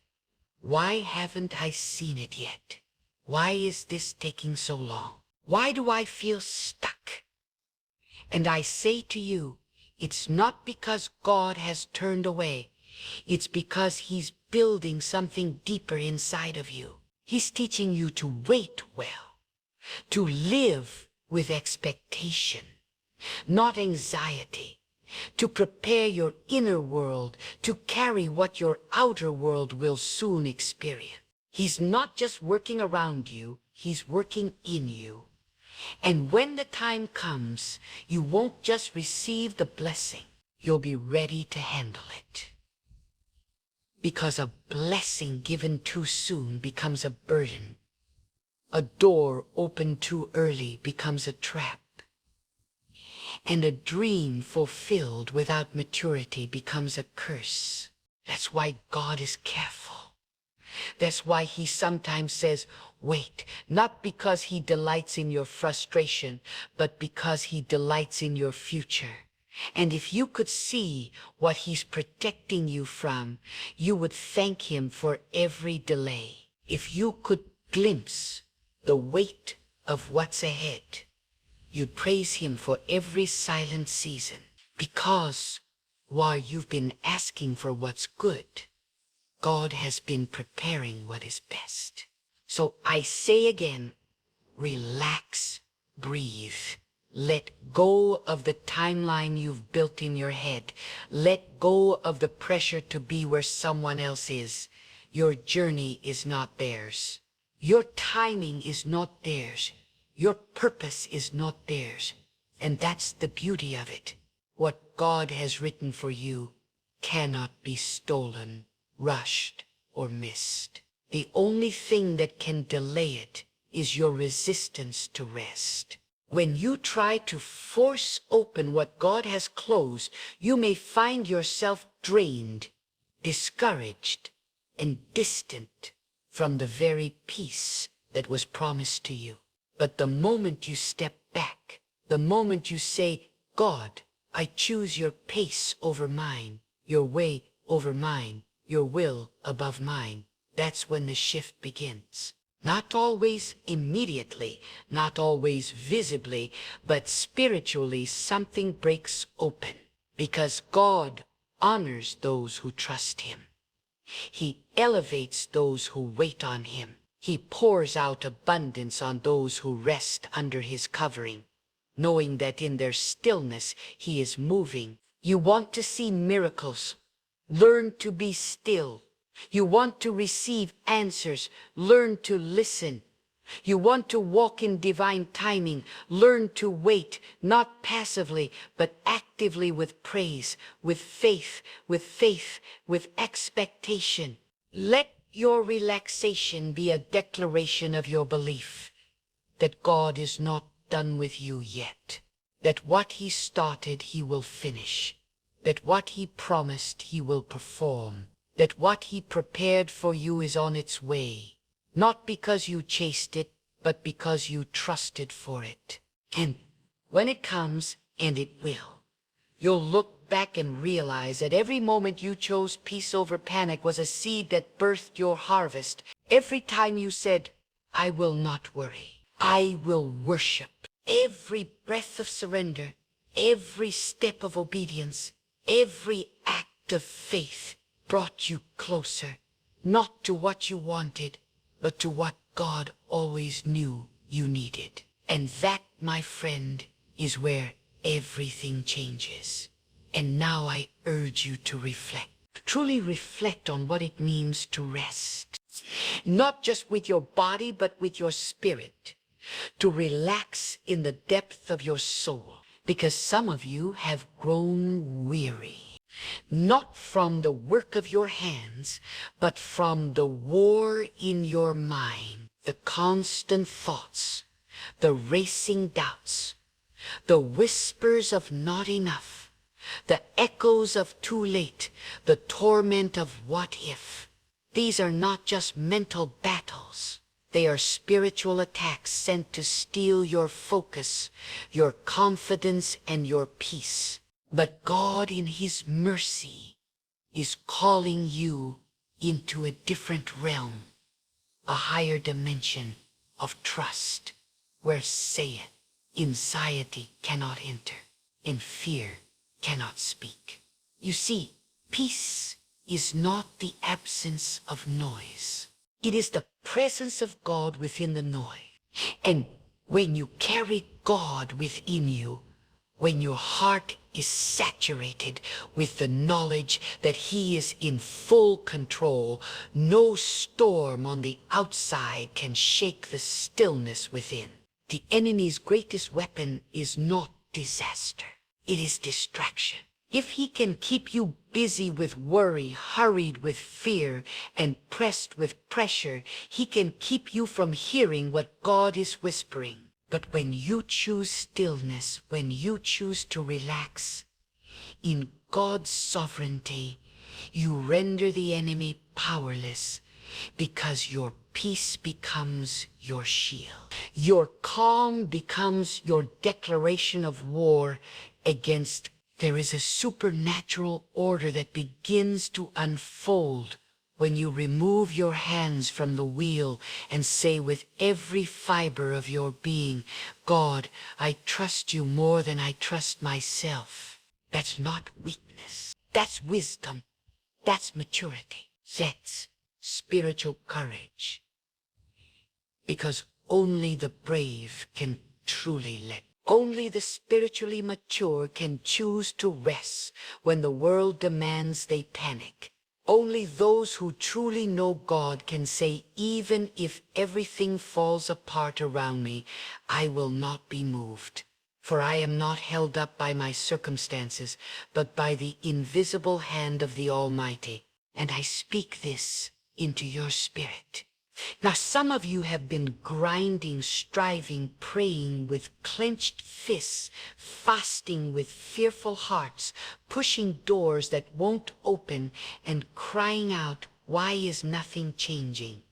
"Why haven't I seen it yet? Why is this taking so long? Why do I feel stuck?" And I say to you, it's not because God has turned away. It's because he's building something deeper inside of you. He's teaching you to wait well, to live with expectation, not anxiety, to prepare your inner world to carry what your outer world will soon experience. He's not just working around you, he's working in you. And when the time comes, you won't just receive the blessing, you'll be ready to handle it. Because a blessing given too soon becomes a burden. A door opened too early becomes a trap. And a dream fulfilled without maturity becomes a curse. That's why God is careful. That's why he sometimes says, wait, not because he delights in your frustration, but because he delights in your future. And if you could see what he's protecting you from, you would thank him for every delay. If you could glimpse the weight of what's ahead, you'd praise him for every silent season. Because while you've been asking for what's good, God has been preparing what is best. So I say again, relax, breathe. Let go of the timeline you've built in your head. Let go of the pressure to be where someone else is. Your journey is not theirs. Your timing is not theirs. Your purpose is not theirs. And that's the beauty of it. What God has written for you cannot be stolen, rushed, or missed. The only thing that can delay it is your resistance to rest. When you try to force open what God has closed, you may find yourself drained, discouraged, and distant from the very peace that was promised to you. But the moment you step back, the moment you say, God, I choose your pace over mine, your way over mine, your will above mine, that's when the shift begins. Not always immediately, not always visibly, but spiritually something breaks open. Because God honors those who trust him. He elevates those who wait on him. He pours out abundance on those who rest under his covering, knowing that in their stillness he is moving. You want to see miracles? Learn to be still. You want to receive answers? Learn to listen. You want to walk in divine timing? Learn to wait, not passively, but actively with praise, with faith, with expectation. Let your relaxation be a declaration of your belief that God is not done with you yet, that what he started he will finish, that what he promised he will perform, that what he prepared for you is on its way, not because you chased it, but because you trusted for it. And when it comes, and it will, you'll look back and realize that every moment you chose peace over panic was a seed that birthed your harvest. Every time you said, I will not worry, I will worship. Every breath of surrender, every step of obedience, every act act of faith brought you closer, not to what you wanted, but to what God always knew you needed. And that, my friend, is where everything changes. And now I urge you to reflect. Truly reflect on what it means to rest. Not just with your body, but with your spirit. To relax in the depth of your soul. Because some of you have grown weary. Not from the work of your hands, but from the war in your mind. The constant thoughts, the racing doubts, the whispers of not enough, the echoes of too late, the torment of what if. These are not just mental battles. They are spiritual attacks sent to steal your focus, your confidence, and your peace. But God, in His mercy, is calling you into a different realm, a higher dimension of trust, where, say it, anxiety cannot enter, and fear cannot speak. You see, peace is not the absence of noise. It is the presence of God within the noise. And when you carry God within you, when your heart is saturated with the knowledge that He is in full control, no storm on the outside can shake the stillness within. The enemy's greatest weapon is not disaster. It is distraction. If he can keep you busy with worry, hurried with fear, and pressed with pressure, he can keep you from hearing what God is whispering. But when you choose stillness, when you choose to relax, in God's sovereignty, you render the enemy powerless, because your peace becomes your shield. Your calm becomes your declaration of war against. There is a supernatural order that begins to unfold when you remove your hands from the wheel and say with every fiber of your being, God, I trust you more than I trust myself. That's not weakness. That's wisdom. That's maturity. That's spiritual courage. Because only the brave can truly let go. Only the spiritually mature can choose to rest when the world demands they panic. Only those who truly know God can say, even if everything falls apart around me, I will not be moved. For I am not held up by my circumstances, but by the invisible hand of the Almighty. And I speak this into your spirit. Now, some of you have been grinding, striving, praying with clenched fists, fasting with fearful hearts, pushing doors that won't open, and crying out, why is nothing changing?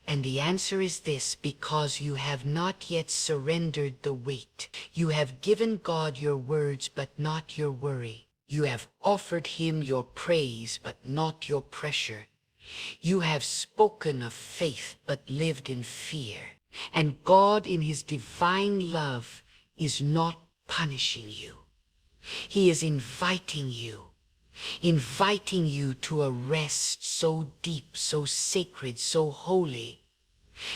And the answer is this: because you have not yet surrendered the weight. You have given God your words, but not your worry. You have offered Him your praise, but not your pressure. You have spoken of faith, but lived in fear. And God, in His divine love, is not punishing you. He is inviting you to a rest so deep, so sacred, so holy,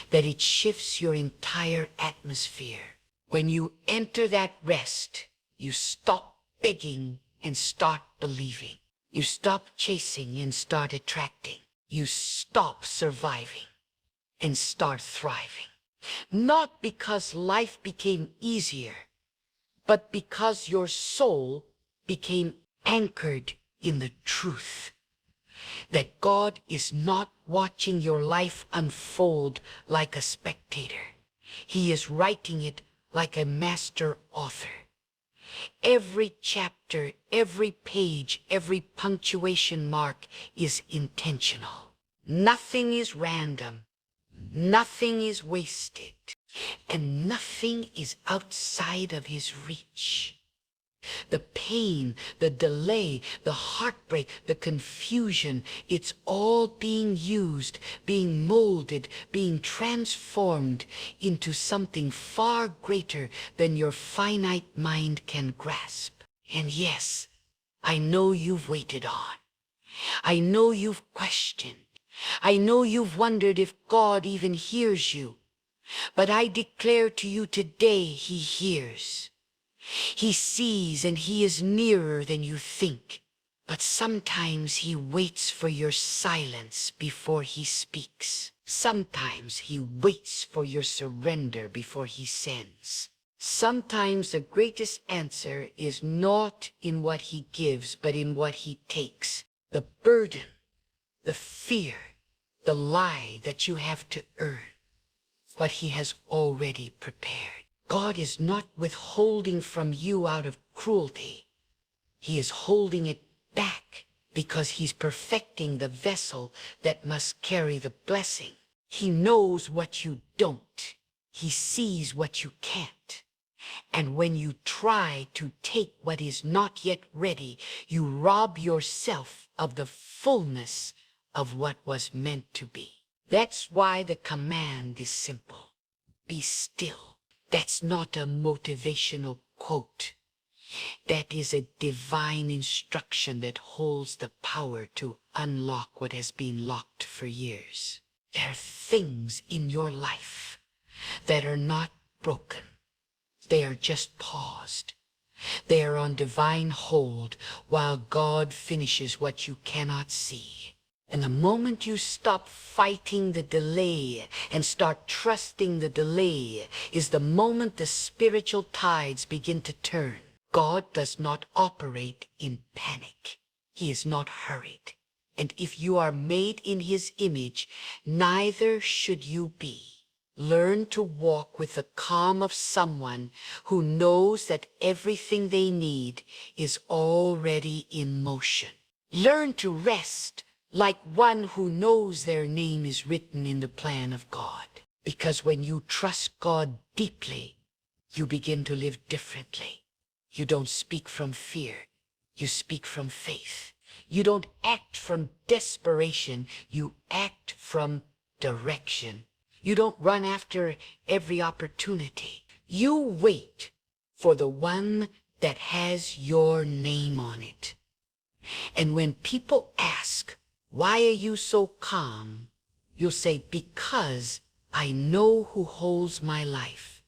that it shifts your entire atmosphere. When you enter that rest, you stop begging and start believing. You stop chasing and start attracting. You stop surviving and start thriving. Not because life became easier, but because your soul became anchored in the truth that God is not watching your life unfold like a spectator. He is writing it like a master author. Every chapter, every page, every punctuation mark is intentional. Nothing is random. Nothing is wasted. And nothing is outside of His reach. The pain, the delay, the heartbreak, the confusion, it's all being used, being molded, being transformed into something far greater than your finite mind can grasp. And yes, I know you've waited on. I know you've questioned. I know you've wondered if God even hears you. But I declare to you today, he hears. He sees, and he is nearer than you think. But sometimes he waits for your silence before he speaks. Sometimes he waits for your surrender before he sends. Sometimes the greatest answer is not in what he gives, but in what he takes. The burden, the fear, the lie that you have to earn, what he has already prepared. God is not withholding from you out of cruelty. He is holding it back because he's perfecting the vessel that must carry the blessing. He knows what you don't. He sees what you can't. And when you try to take what is not yet ready, you rob yourself of the fullness of what was meant to be. That's why the command is simple. Be still. That's not a motivational quote. That is a divine instruction that holds the power to unlock what has been locked for years. There are things in your life that are not broken. They are just paused. They are on divine hold while God finishes what you cannot see. And the moment you stop fighting the delay and start trusting the delay is the moment the spiritual tides begin to turn. God does not operate in panic. He is not hurried. And if you are made in his image, neither should you be. Learn to walk with the calm of someone who knows that everything they need is already in motion. Learn to rest like one who knows their name is written in the plan of God. Because when you trust God deeply, you begin to live differently. You don't speak from fear. You speak from faith. You don't act from desperation. You act from direction. You don't run after every opportunity. You wait for the one that has your name on it. And when people ask, why are you so calm? You'll say, because I know who holds my life.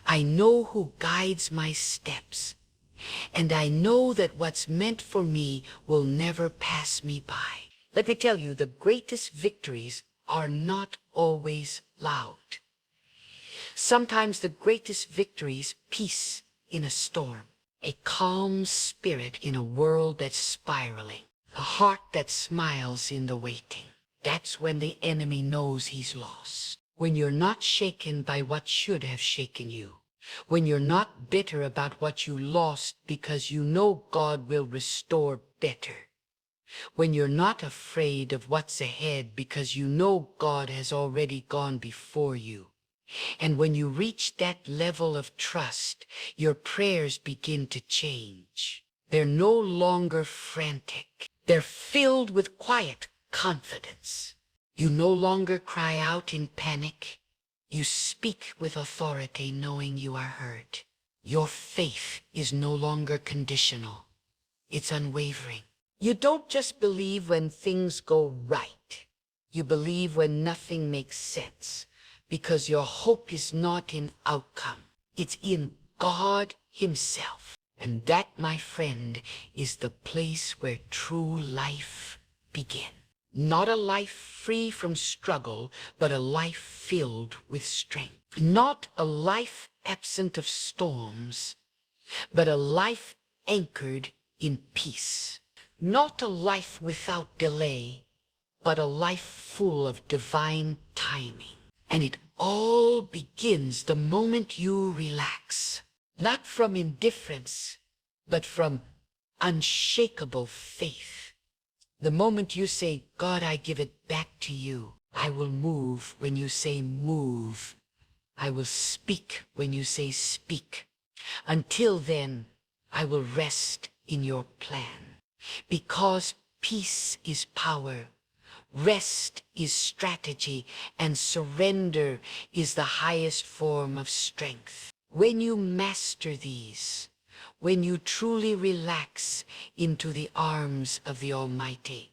I know who guides my steps. And I know that what's meant for me will never pass me by. Let me tell you, the greatest victories are not always loud. Sometimes the greatest victory is peace in a storm, a calm spirit in a world that's spiraling, a heart that smiles in the waiting. That's when the enemy knows he's lost. When you're not shaken by what should have shaken you. When you're not bitter about what you lost because you know God will restore better. When you're not afraid of what's ahead because you know God has already gone before you. And when you reach that level of trust, your prayers begin to change. They're no longer frantic. They're filled with quiet confidence. You no longer cry out in panic. You speak with authority knowing you are heard. Your faith is no longer conditional. It's unwavering. You don't just believe when things go right. You believe when nothing makes sense, because your hope is not in outcome. It's in God himself. And that, my friend, is the place where true life begins. Not a life free from struggle, but a life filled with strength. Not a life absent of storms, but a life anchored in peace. Not a life without delay, but a life full of divine timing. And it all begins the moment you relax. Not from indifference, but from unshakable faith. The moment you say, God, I give it back to you. I will move when you say move. I will speak when you say speak. Until then, I will rest in your plan. Because peace is power, rest is strategy, and surrender is the highest form of strength. When you master these, when you truly relax into the arms of the Almighty,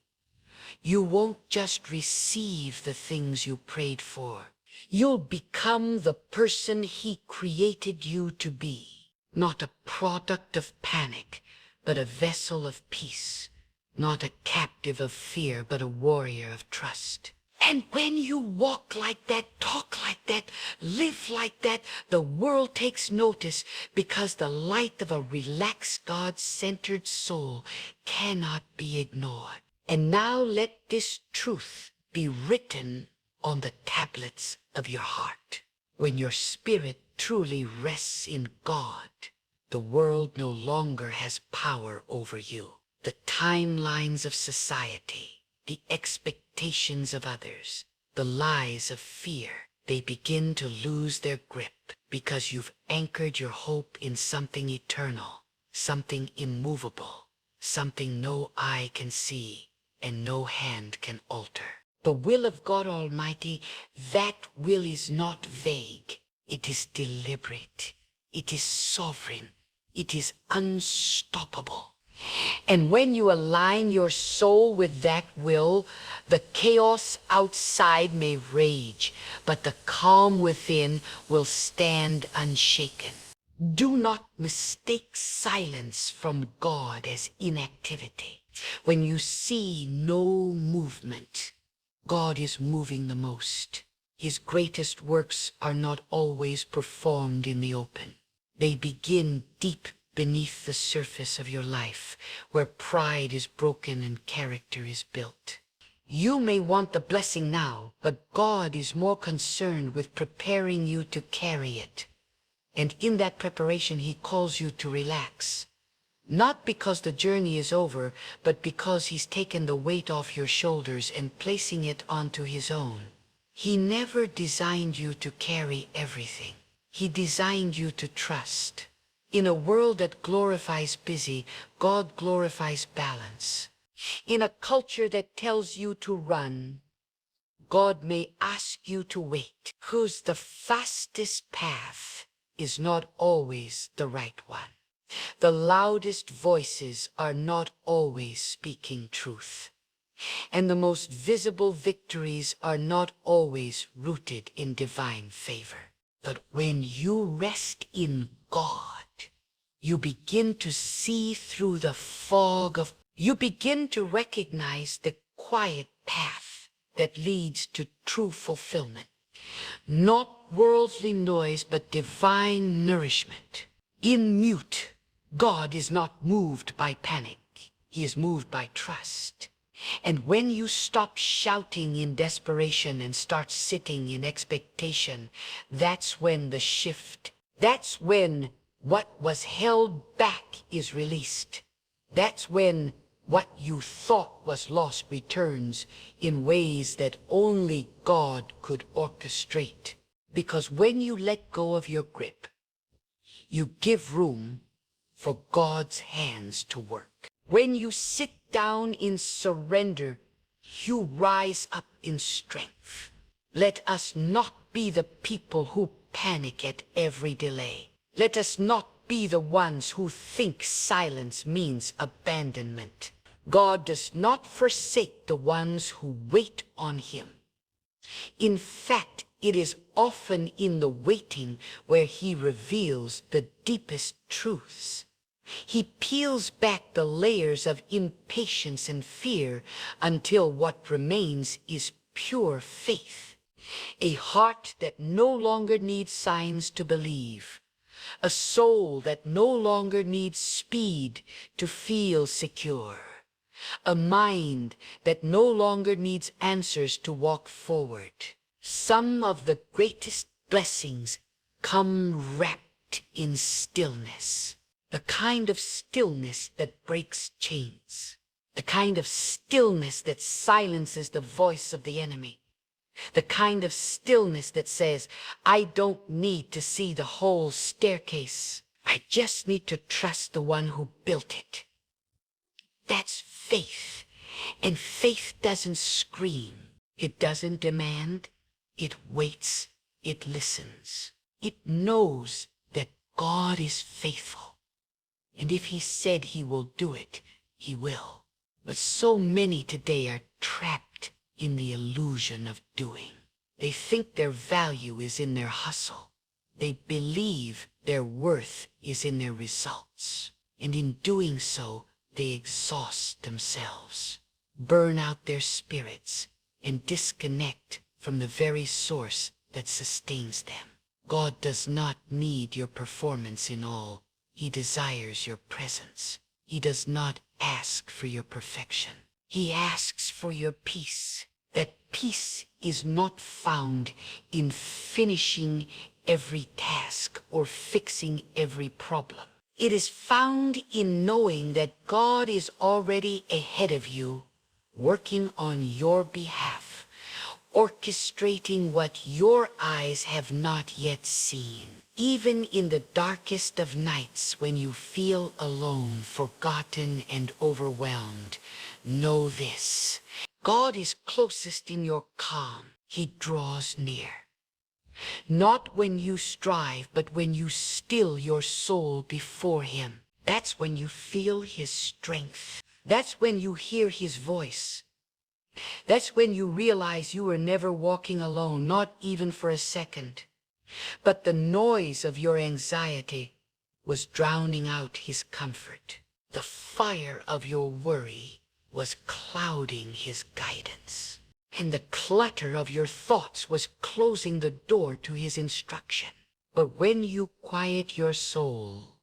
you won't just receive the things you prayed for. You'll become the person He created you to be. Not a product of panic, but a vessel of peace. Not a captive of fear, but a warrior of trust. And when you walk like that, talk like that, live like that, the world takes notice, because the light of a relaxed, God-centered soul cannot be ignored. And now let this truth be written on the tablets of your heart. When your spirit truly rests in God, the world no longer has power over you. The timelines of society, the expectations of others, the lies of fear, they begin to lose their grip, because you've anchored your hope in something eternal, something immovable, something no eye can see and no hand can alter. The will of God Almighty, that will is not vague. It is deliberate. It is sovereign. It is unstoppable. And when you align your soul with that will, the chaos outside may rage, but the calm within will stand unshaken. Do not mistake silence from God as inactivity. When you see no movement, God is moving the most. His greatest works are not always performed in the open. They begin deep beneath the surface of your life, where pride is broken and character is built. You may want the blessing now, but God is more concerned with preparing you to carry it. And in that preparation, He calls you to relax. Not because the journey is over, but because He's taken the weight off your shoulders and placing it onto His own. He never designed you to carry everything. He designed you to trust. In a world that glorifies busy, God glorifies balance. In a culture that tells you to run, God may ask you to wait, because the fastest path is not always the right one. The loudest voices are not always speaking truth. And the most visible victories are not always rooted in divine favor. But when you rest in God, you begin to see through the fog of, you begin to recognize the quiet path that leads to true fulfillment. Not worldly noise, but divine nourishment. In mute, God is not moved by panic. He is moved by trust. And when you stop shouting in desperation and start sitting in expectation, that's when the shift, that's when what was held back is released. That's when what you thought was lost returns in ways that only God could orchestrate. Because when you let go of your grip, you give room for God's hands to work. When you sit down in surrender, you rise up in strength. Let us not be the people who panic at every delay. Let us not be the ones who think silence means abandonment. God does not forsake the ones who wait on Him. In fact, it is often in the waiting where He reveals the deepest truths. He peels back the layers of impatience and fear until what remains is pure faith. A heart that no longer needs signs to believe. A soul that no longer needs speed to feel secure. A mind that no longer needs answers to walk forward. Some of the greatest blessings come wrapped in stillness. The kind of stillness that breaks chains. The kind of stillness that silences the voice of the enemy. The kind of stillness that says, I don't need to see the whole staircase. I just need to trust the one who built it. That's faith. And faith doesn't scream. It doesn't demand. It waits. It listens. It knows that God is faithful. And if he said he will do it, he will. But so many today are trapped in the illusion of doing. They think their value is in their hustle. They believe their worth is in their results. And in doing so, they exhaust themselves, burn out their spirits, and disconnect from the very source that sustains them. God does not need your performance in all. He desires your presence. He does not ask for your perfection. He asks for your peace. That peace is not found in finishing every task or fixing every problem. It is found in knowing that God is already ahead of you, working on your behalf, orchestrating what your eyes have not yet seen. Even in the darkest of nights when you feel alone, forgotten, and overwhelmed, know this: God is closest in your calm. He draws near. Not when you strive, but when you still your soul before him. That's when you feel his strength. That's when you hear his voice. That's when you realize you were never walking alone, not even for a second. But the noise of your anxiety was drowning out his comfort. The fire of your worry was clouding his guidance. And the clutter of your thoughts was closing the door to his instruction. But when you quiet your soul,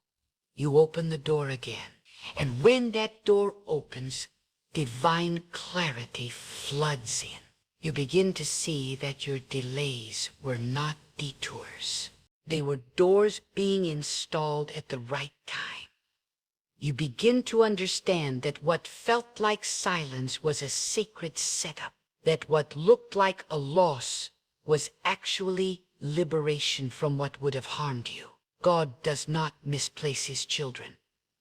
you open the door again. And when that door opens, divine clarity floods in. You begin to see that your delays were not detours. They were doors being installed at the right time. You begin to understand that what felt like silence was a sacred setup, that what looked like a loss was actually liberation from what would have harmed you. God does not misplace his children.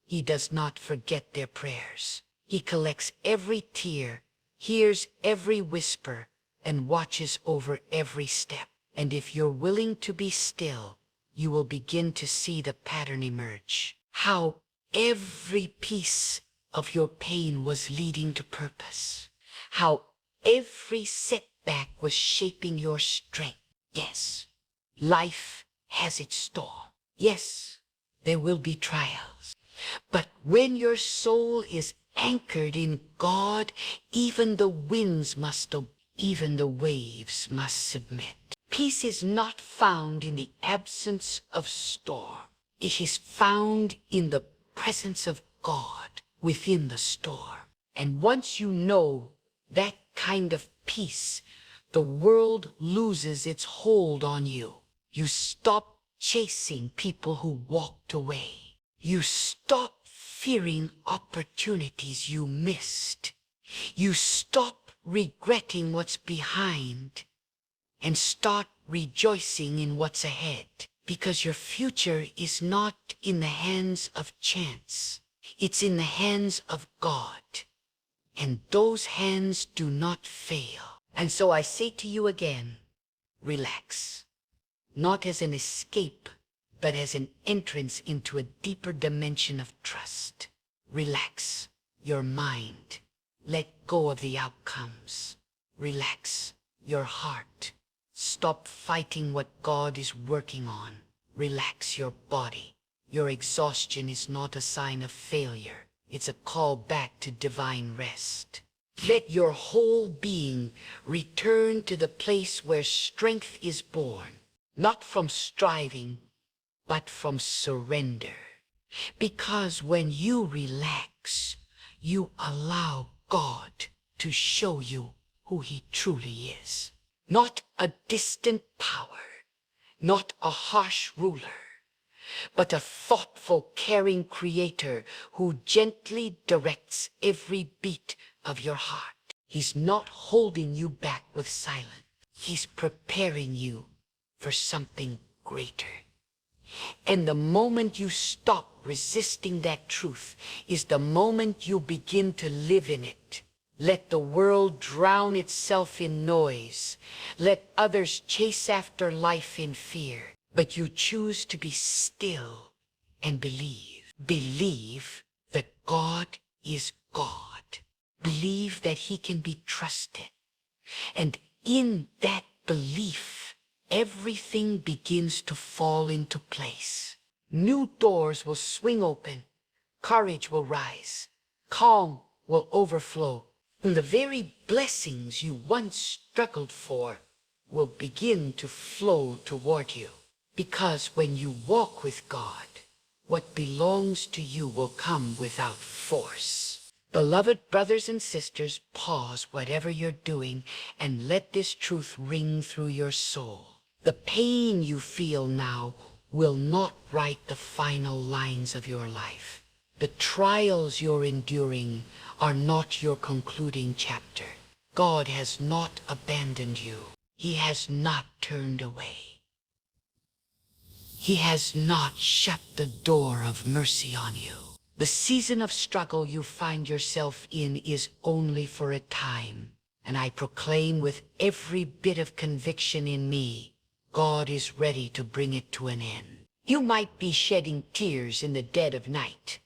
He does not forget their prayers. He collects every tear, hears every whisper, and watches over every step. And if you're willing to be still, you will begin to see the pattern emerge. How every piece of your pain was leading to purpose. How every setback was shaping your strength. Yes, life has its storm. Yes, there will be trials. But when your soul is anchored in God, even the winds must obey, even the waves must submit. Peace is not found in the absence of storm. It is found in the presence of God within the storm. And once you know that kind of peace, the world loses its hold on you. You stop chasing people who walked away. You stop fearing opportunities you missed. You stop regretting what's behind and start rejoicing in what's ahead. Because your future is not in the hands of chance. It's in the hands of God. And those hands do not fail. And so I say to you again, relax. Not as an escape, but as an entrance into a deeper dimension of trust. Relax your mind. Let go of the outcomes. Relax your heart. Stop fighting what God is working on. Relax your body. Your exhaustion is not a sign of failure. It's a call back to divine rest. Let your whole being return to the place where strength is born, not from striving, but from surrender. Because when you relax, you allow God to show you who he truly is. Not a distant power, not a harsh ruler, but a thoughtful, caring creator who gently directs every beat of your heart. He's not holding you back with silence. He's preparing you for something greater. And the moment you stop resisting that truth is the moment you begin to live in it. Let the world drown itself in noise. Let others chase after life in fear. But you choose to be still and believe. Believe that God is God. Believe that he can be trusted. And in that belief, everything begins to fall into place. New doors will swing open. Courage will rise. Calm will overflow. And the very blessings you once struggled for will begin to flow toward you. Because when you walk with God, what belongs to you will come without force. Beloved brothers and sisters, pause whatever you're doing and let this truth ring through your soul. The pain you feel now will not write the final lines of your life. The trials you're enduring are not your concluding chapter. God has not abandoned you. He has not turned away. He has not shut the door of mercy on you. The season of struggle you find yourself in is only for a time, and I proclaim with every bit of conviction in me, God is ready to bring it to an end. You might be shedding tears in the dead of night.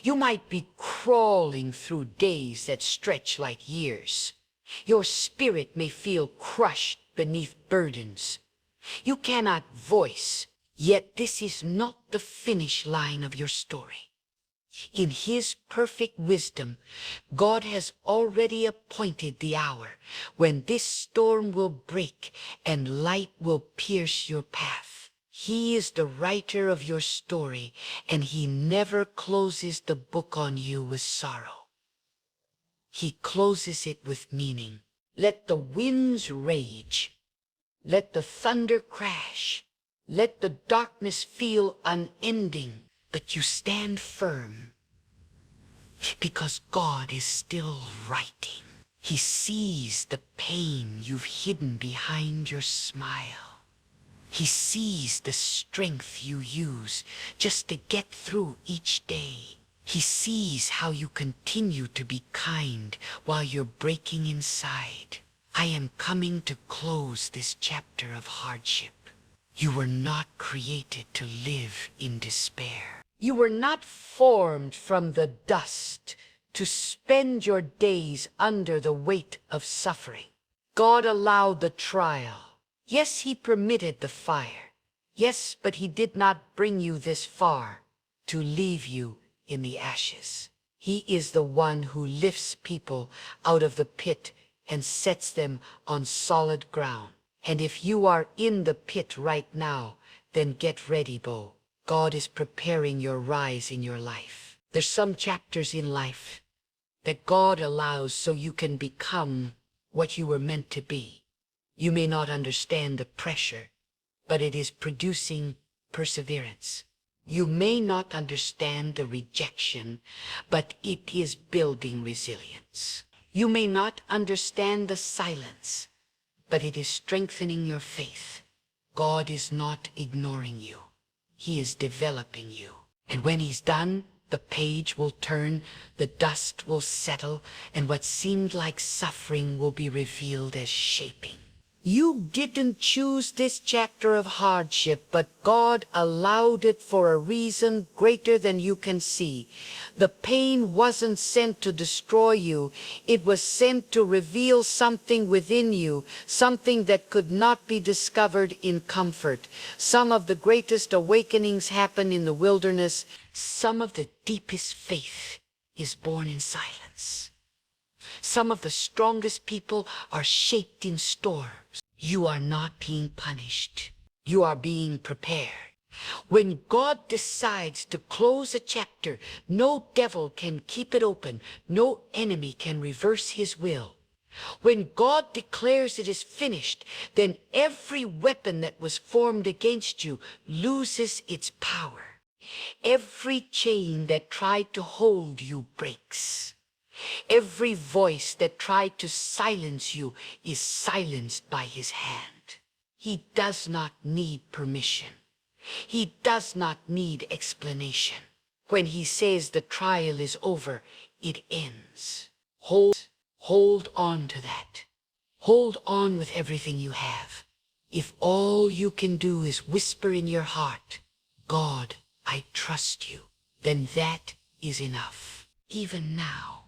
You might be crawling through days that stretch like years. Your spirit may feel crushed beneath burdens you cannot voice, yet this is not the finish line of your story. In his perfect wisdom, God has already appointed the hour when this storm will break and light will pierce your path. He is the writer of your story, and he never closes the book on you with sorrow. He closes it with meaning. Let the winds rage. Let the thunder crash. Let the darkness feel unending, but you stand firm because God is still writing. He sees the pain you've hidden behind your smile. He sees the strength you use just to get through each day. He sees how you continue to be kind while you're breaking inside. I am coming to close this chapter of hardship. You were not created to live in despair. You were not formed from the dust to spend your days under the weight of suffering. God allowed the trial. Yes, he permitted the fire. Yes, but he did not bring you this far to leave you in the ashes. He is the one who lifts people out of the pit and sets them on solid ground. And if you are in the pit right now, then get ready, Bo. God is preparing your rise in your life. There's some chapters in life that God allows so you can become what you were meant to be. You may not understand the pressure, but it is producing perseverance. You may not understand the rejection, but it is building resilience. You may not understand the silence, but it is strengthening your faith. God is not ignoring you. He is developing you. And when he's done, the page will turn, the dust will settle, and what seemed like suffering will be revealed as shaping. You didn't choose this chapter of hardship, but God allowed it for a reason greater than you can see. The pain wasn't sent to destroy you. It was sent to reveal something within you, something that could not be discovered in comfort. Some of the greatest awakenings happen in the wilderness. Some of the deepest faith is born in silence. Some of the strongest people are shaped in storms. You are not being punished. You are being prepared. When God decides to close a chapter, no devil can keep it open. No enemy can reverse his will. When God declares it is finished, then every weapon that was formed against you loses its power. Every chain that tried to hold you breaks. Every voice that tried to silence you is silenced by his hand. He does not need permission. He does not need explanation. When he says the trial is over, it ends. Hold on to that. Hold on with everything you have. If all you can do is whisper in your heart, God, I trust you, then that is enough. Even now,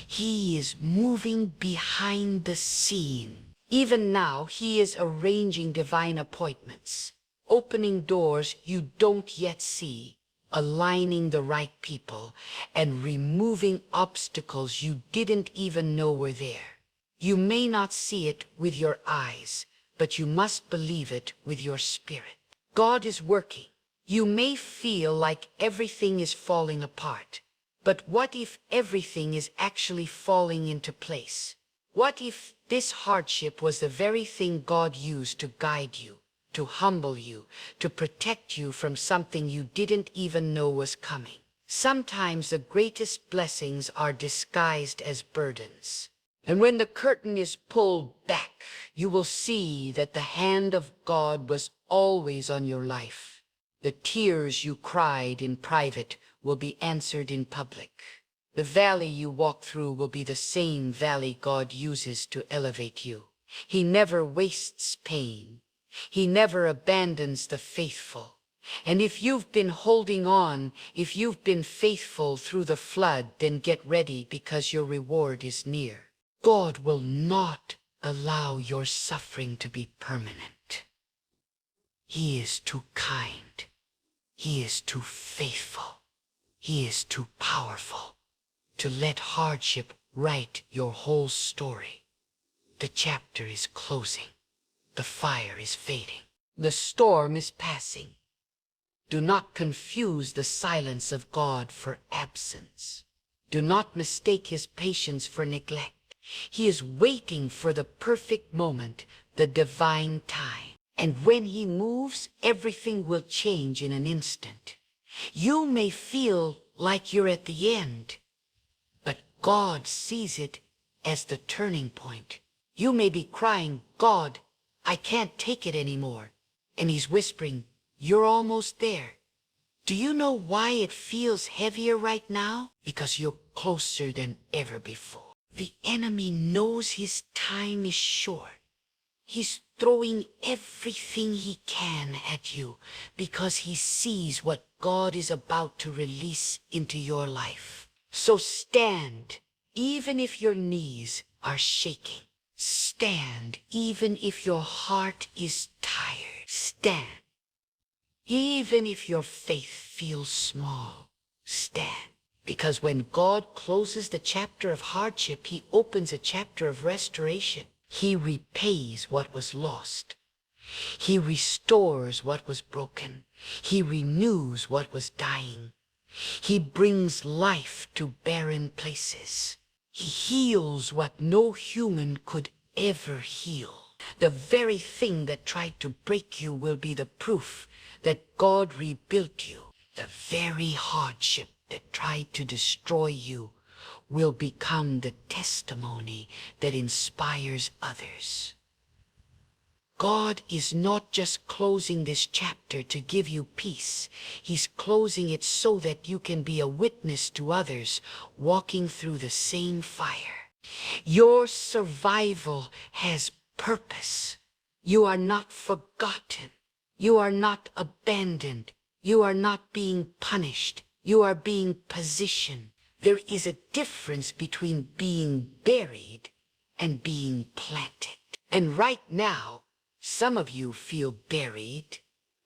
he is moving behind the scene. Even now, he is arranging divine appointments, opening doors you don't yet see, aligning the right people, and removing obstacles you didn't even know were there. You may not see it with your eyes, but you must believe it with your spirit. God is working. You may feel like everything is falling apart, but what if everything is actually falling into place? What if this hardship was the very thing God used to guide you, to humble you, to protect you from something you didn't even know was coming? Sometimes the greatest blessings are disguised as burdens. And when the curtain is pulled back, you will see that the hand of God was always on your life. The tears you cried in private will be answered in public. The valley you walk through will be the same valley God uses to elevate you. He never wastes pain. He never abandons the faithful. And if you've been holding on, if you've been faithful through the flood, then get ready because your reward is near. God will not allow your suffering to be permanent. He is too kind. He is too faithful. He is too powerful to let hardship write your whole story. The chapter is closing. The fire is fading. The storm is passing. Do not confuse the silence of God for absence. Do not mistake his patience for neglect. He is waiting for the perfect moment, the divine time. And when he moves, everything will change in an instant. You may feel like you're at the end, but God sees it as the turning point. You may be crying, God, I can't take it anymore. And he's whispering, you're almost there. Do you know why it feels heavier right now? Because you're closer than ever before. The enemy knows his time is short. He's throwing everything he can at you because he sees what God is about to release into your life. So stand, even if your knees are shaking. Stand, even if your heart is tired. Stand. Even if your faith feels small, stand. Because when God closes the chapter of hardship, he opens a chapter of restoration. He repays what was lost. He restores what was broken. He renews what was dying. He brings life to barren places. He heals what no human could ever heal. The very thing that tried to break you will be the proof that God rebuilt you. The very hardship that tried to destroy you will become the testimony that inspires others. God is not just closing this chapter to give you peace. He's closing it so that you can be a witness to others walking through the same fire. Your survival has purpose. You are not forgotten. You are not abandoned. You are not being punished. You are being positioned. There is a difference between being buried and being planted. And right now, some of you feel buried,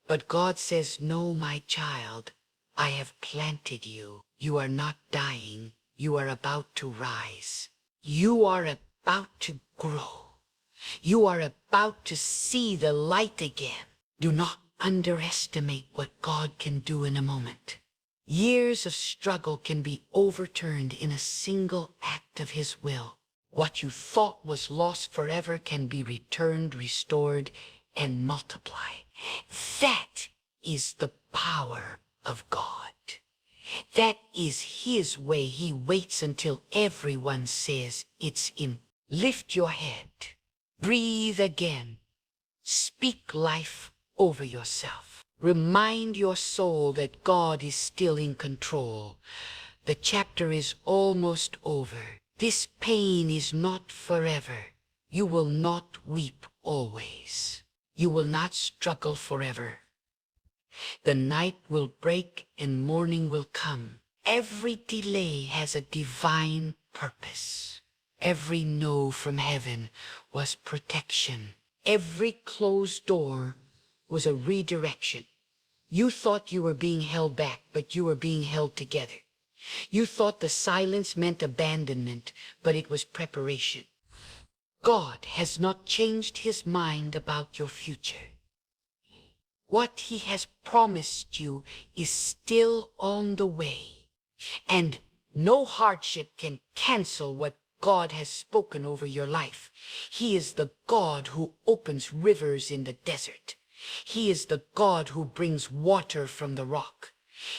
but God says, no, my child, I have planted you. You are not dying. You are about to rise. You are about to grow. You are about to see the light again. Do not underestimate what God can do in a moment. Years of struggle can be overturned in a single act of his will. What you thought was lost forever can be returned, restored, and multiplied. That is the power of God. That is his way. He waits until everyone says it's in. Lift your head. Breathe again. Speak life over yourself. Remind your soul that God is still in control. The chapter is almost over. This pain is not forever. You will not weep always. You will not struggle forever. The night will break and morning will come. Every delay has a divine purpose. Every no from heaven was protection. Every closed door was a redirection. You thought you were being held back, but you were being held together. You thought the silence meant abandonment, but it was preparation. God has not changed his mind about your future. What he has promised you is still on the way. And no hardship can cancel what God has spoken over your life. He is the God who opens rivers in the desert. He is the God who brings water from the rock.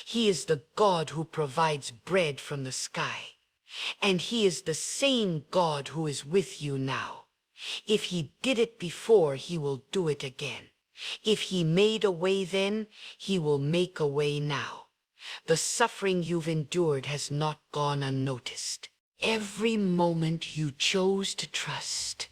He is the God who provides bread from the sky. And he is the same God who is with you now. If he did it before, he will do it again. If he made a way then, he will make a way now. The suffering you've endured has not gone unnoticed. Every moment you chose to trust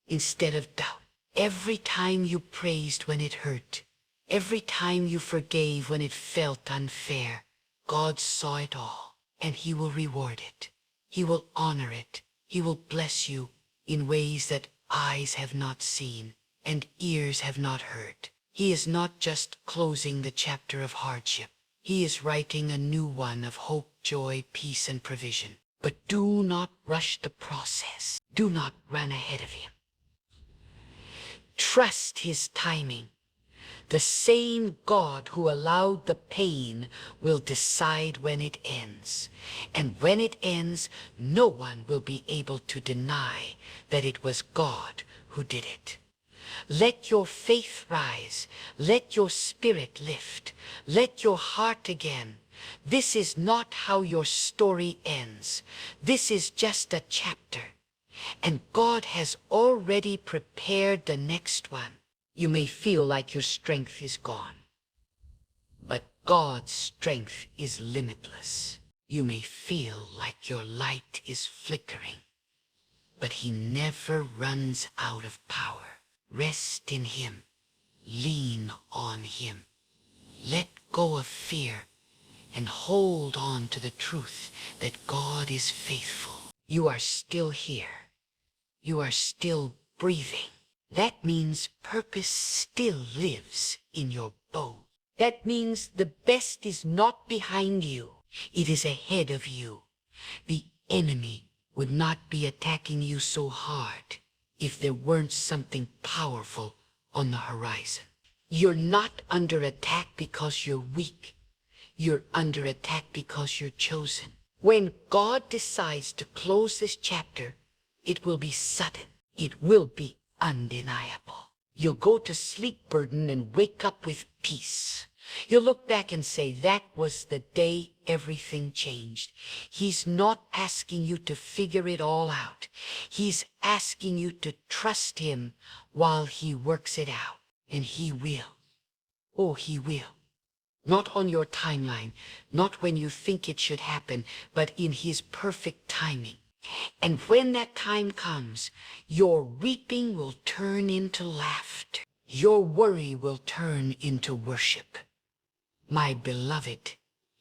instead of doubt. Every time you praised when it hurt. Every time you forgave when it felt unfair. God saw it all, and he will reward it. He will honor it. He will bless you in ways that eyes have not seen and ears have not heard. He is not just closing the chapter of hardship. He is writing a new one of hope, joy, peace, and provision. But do not rush the process. Do not run ahead of him. Trust his timing. The same God who allowed the pain will decide when it ends. And when it ends, no one will be able to deny that it was God who did it. Let your faith rise. Let your spirit lift. Let your heart again. This is not how your story ends. This is just a chapter. And God has already prepared the next one. You may feel like your strength is gone, but God's strength is limitless. You may feel like your light is flickering, but he never runs out of power. Rest in him. Lean on him. Let go of fear and hold on to the truth that God is faithful. You are still here. You are still breathing. That means purpose still lives in your bones. That means the best is not behind you. It is ahead of you. The enemy would not be attacking you so hard if there weren't something powerful on the horizon. You're not under attack because you're weak. You're under attack because you're chosen. When God decides to close this chapter, it will be sudden. It will be undeniable. You'll go to sleep burdened and wake up with peace. You'll look back and say, that was the day everything changed. He's not asking you to figure it all out. He's asking you to trust him while he works it out. And he will. Oh, he will. Not on your timeline, not when you think it should happen, but in his perfect timing. And when that time comes, your weeping will turn into laughter. Your worry will turn into worship. My beloved,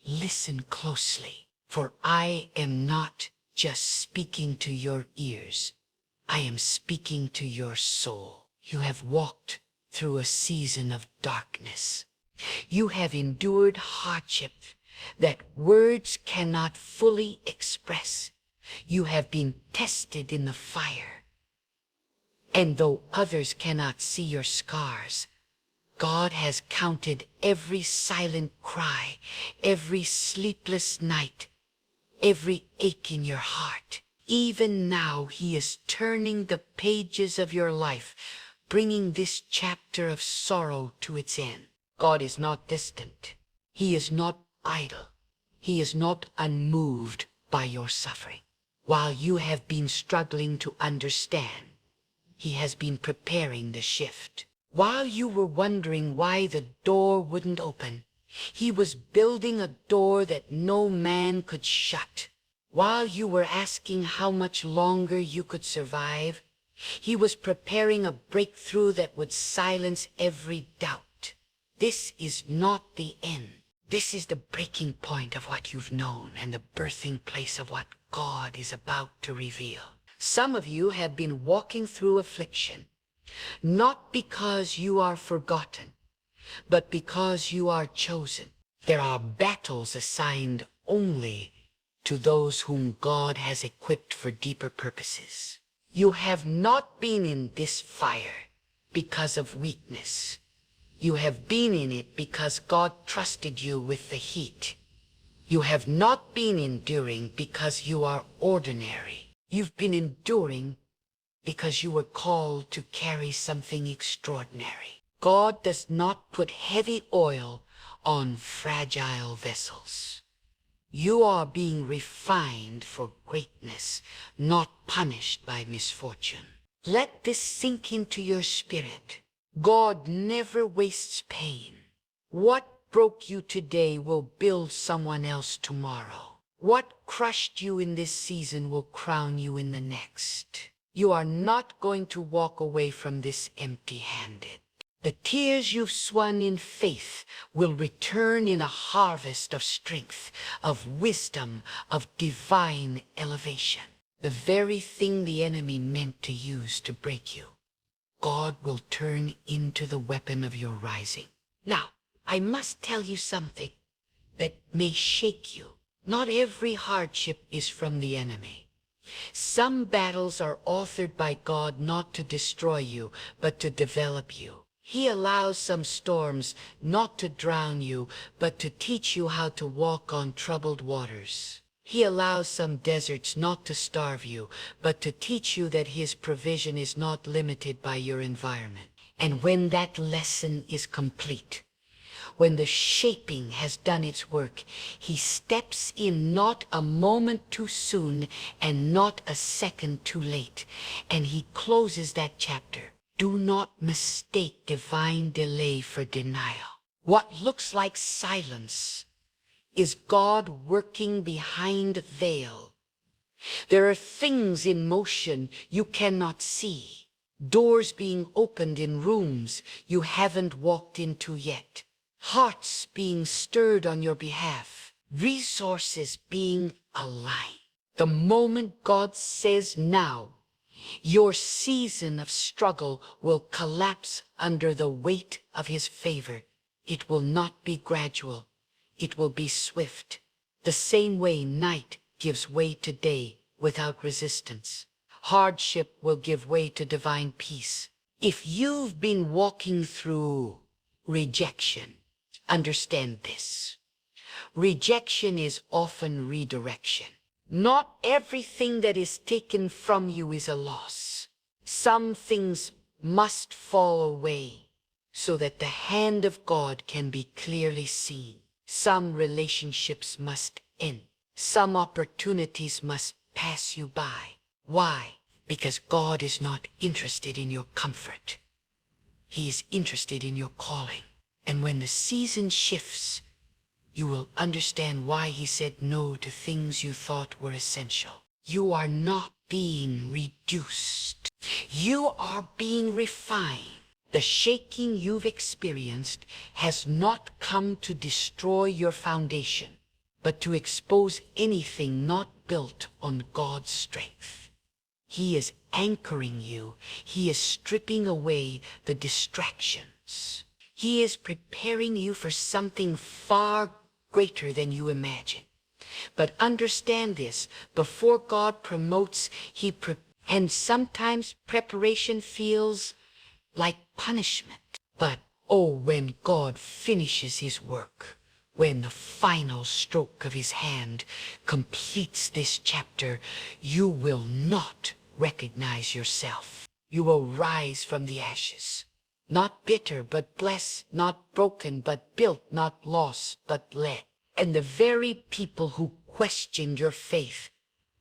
listen closely, for I am not just speaking to your ears. I am speaking to your soul. You have walked through a season of darkness. You have endured hardship that words cannot fully express. You have been tested in the fire. And though others cannot see your scars, God has counted every silent cry, every sleepless night, every ache in your heart. Even now, he is turning the pages of your life, bringing this chapter of sorrow to its end. God is not distant. He is not idle. He is not unmoved by your suffering. While you have been struggling to understand, he has been preparing the shift. While you were wondering why the door wouldn't open, he was building a door that no man could shut. While you were asking how much longer you could survive, he was preparing a breakthrough that would silence every doubt. This is not the end. This is the breaking point of what you've known and the birthing place of what God is about to reveal. Some of you have been walking through affliction, not because you are forgotten, but because you are chosen. There are battles assigned only to those whom God has equipped for deeper purposes. You have not been in this fire because of weakness. You have been in it because God trusted you with the heat. You have not been enduring because you are ordinary. You've been enduring because you were called to carry something extraordinary. God does not put heavy oil on fragile vessels. You are being refined for greatness, not punished by misfortune. Let this sink into your spirit. God never wastes pain. What broke you today will build someone else tomorrow. What crushed you in this season will crown you in the next. You are not going to walk away from this empty-handed. The tears you've swung in faith will return in a harvest of strength, of wisdom, of divine elevation. The very thing the enemy meant to use to break you, God will turn into the weapon of your rising. Now, I must tell you something that may shake you. Not every hardship is from the enemy. Some battles are authored by God not to destroy you, but to develop you. He allows some storms not to drown you, but to teach you how to walk on troubled waters. He allows some deserts not to starve you, but to teach you that His provision is not limited by your environment. And when that lesson is complete, when the shaping has done its work, He steps in not a moment too soon and not a second too late, and He closes that chapter. Do not mistake divine delay for denial. What looks like silence is God working behind a veil. There are things in motion you cannot see, doors being opened in rooms you haven't walked into yet, hearts being stirred on your behalf, resources being aligned. The moment God says now, your season of struggle will collapse under the weight of His favor. It will not be gradual. It will be swift. The same way night gives way to day without resistance. Hardship will give way to divine peace. If you've been walking through rejection, understand this. Rejection is often redirection. Not everything that is taken from you is a loss. Some things must fall away so that the hand of God can be clearly seen. Some relationships must end. Some opportunities must pass you by. Why? Because God is not interested in your comfort. He is interested in your calling. And when the season shifts, you will understand why He said no to things you thought were essential. You are not being reduced. You are being refined. The shaking you've experienced has not come to destroy your foundation, but to expose anything not built on God's strength. He is anchoring you. He is stripping away the distractions. He is preparing you for something far greater than you imagine. But understand this, before God promotes, and sometimes preparation feels like punishment. But oh, when God finishes His work, when the final stroke of His hand completes this chapter, you will not recognize yourself. You will rise from the ashes. Not bitter, but blessed, not broken, but built, not lost, but led. And the very people who questioned your faith,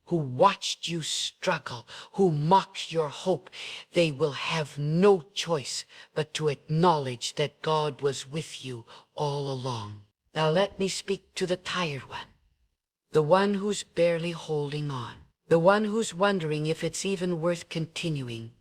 who watched you struggle, who mocked your hope, they will have no choice but to acknowledge that God was with you all along. Now let me speak to the tired one, the one who's barely holding on, the one who's wondering if it's even worth continuing.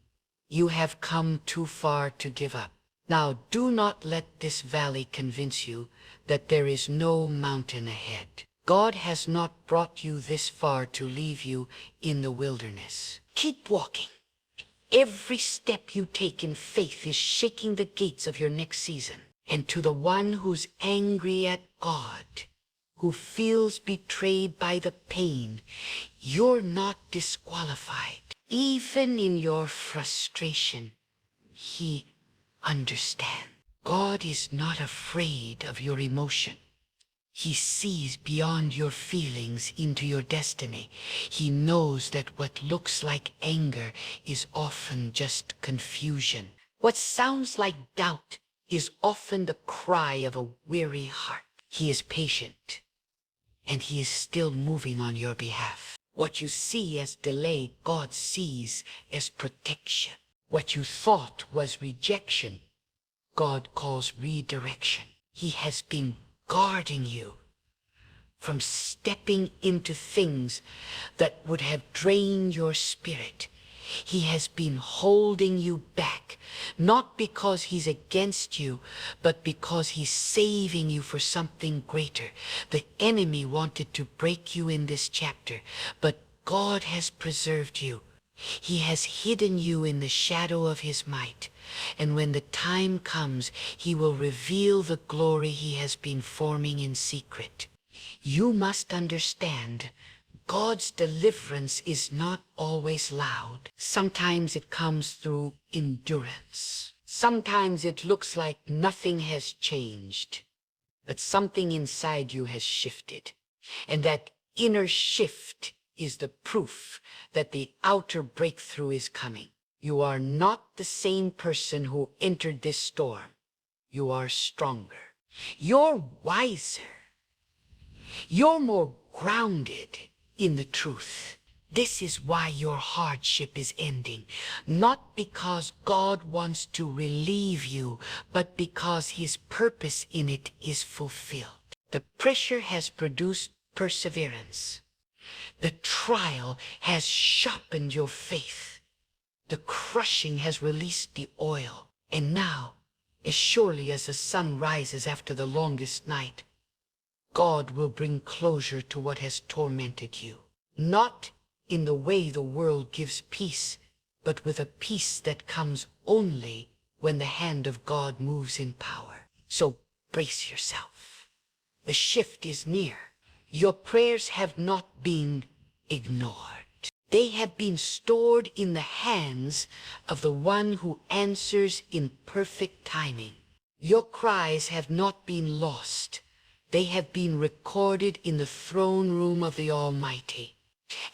You have come too far to give up. Now do not let this valley convince you that there is no mountain ahead. God has not brought you this far to leave you in the wilderness. Keep walking. Every step you take in faith is shaking the gates of your next season. And to the one who's angry at God, who feels betrayed by the pain, you're not disqualified. Even in your frustration, He understands. God is not afraid of your emotion. He sees beyond your feelings into your destiny. He knows that what looks like anger is often just confusion. What sounds like doubt is often the cry of a weary heart. He is patient, and He is still moving on your behalf. What you see as delay, God sees as protection. What you thought was rejection, God calls redirection. He has been guarding you from stepping into things that would have drained your spirit. He has been holding you back, not because He's against you, but because He's saving you for something greater. The enemy wanted to break you in this chapter, but God has preserved you. He has hidden you in the shadow of His might, and when the time comes, He will reveal the glory He has been forming in secret. You must understand, God's deliverance is not always loud. Sometimes it comes through endurance. Sometimes it looks like nothing has changed, but something inside you has shifted, and that inner shift is the proof that the outer breakthrough is coming. You are not the same person who entered this storm. You are stronger. You're wiser. You're more grounded in the truth. This is why your hardship is ending, not because God wants to relieve you, but because His purpose in it is fulfilled. The pressure has produced perseverance. The trial has sharpened your faith. The crushing has released the oil. And now, as surely as the sun rises after the longest night, God will bring closure to what has tormented you. Not in the way the world gives peace, but with a peace that comes only when the hand of God moves in power. So brace yourself. The shift is near. Your prayers have not been ignored. They have been stored in the hands of the one who answers in perfect timing. Your cries have not been lost. They have been recorded in the throne room of the Almighty.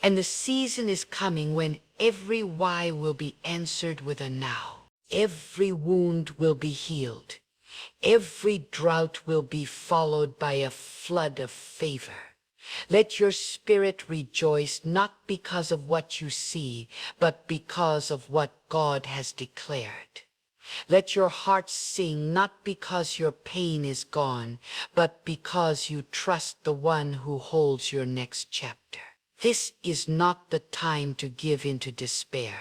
And the season is coming when every why will be answered with a now. Every wound will be healed. Every drought will be followed by a flood of favor. Let your spirit rejoice not because of what you see, but because of what God has declared. Let your heart sing not because your pain is gone, but because you trust the one who holds your next chapter. This is not the time to give into despair.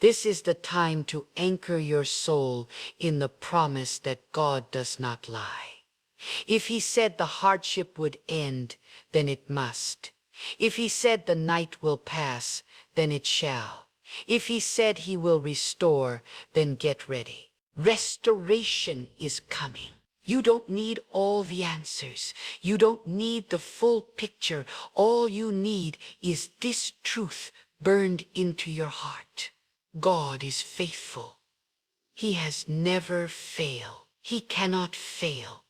This is the time to anchor your soul in the promise that God does not lie. If He said the hardship would end, then it must. If He said the night will pass, then it shall. If He said He will restore, then get ready. Restoration is coming. You don't need all the answers. You don't need the full picture. All you need is this truth burned into your heart. God is faithful. He has never failed. He cannot fail,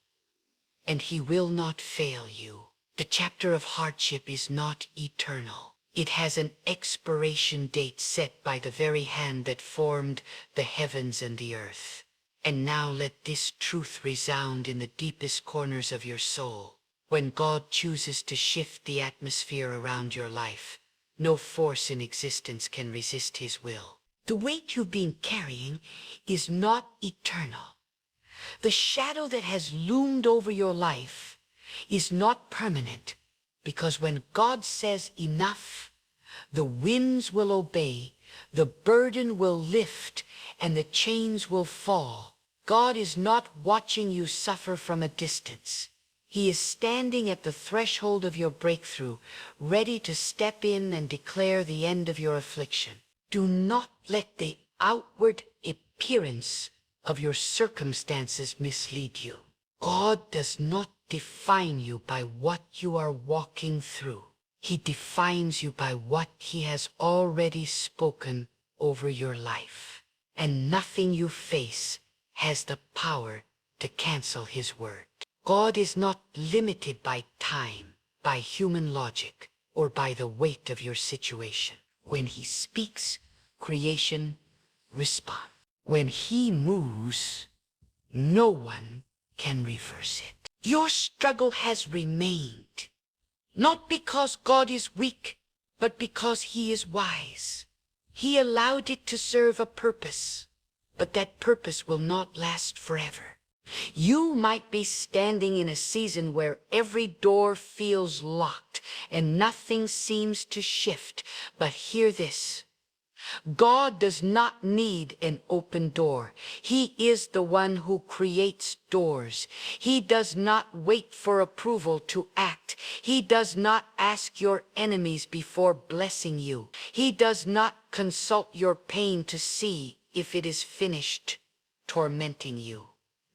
and He will not fail you. The chapter of hardship is not eternal. It has an expiration date set by the very hand that formed the heavens and the earth. And now let this truth resound in the deepest corners of your soul. When God chooses to shift the atmosphere around your life, no force in existence can resist His will. The weight you've been carrying is not eternal. The shadow that has loomed over your life is not permanent, because when God says enough, the winds will obey, the burden will lift, and the chains will fall. God is not watching you suffer from a distance. He is standing at the threshold of your breakthrough, ready to step in and declare the end of your affliction. Do not let the outward appearance of your circumstances mislead you. God does not define you by what you are walking through. He defines you by what He has already spoken over your life. And nothing you face has the power to cancel His word. God is not limited by time, by human logic, or by the weight of your situation. When He speaks, creation responds. When He moves, no one can reverse it. Your struggle has remained, not because God is weak, but because He is wise. He allowed it to serve a purpose, but that purpose will not last forever. You might be standing in a season where every door feels locked and nothing seems to shift, but hear this. God does not need an open door. He is the one who creates doors. He does not wait for approval to act. He does not ask your enemies before blessing you. He does not consult your pain to see if it is finished tormenting you.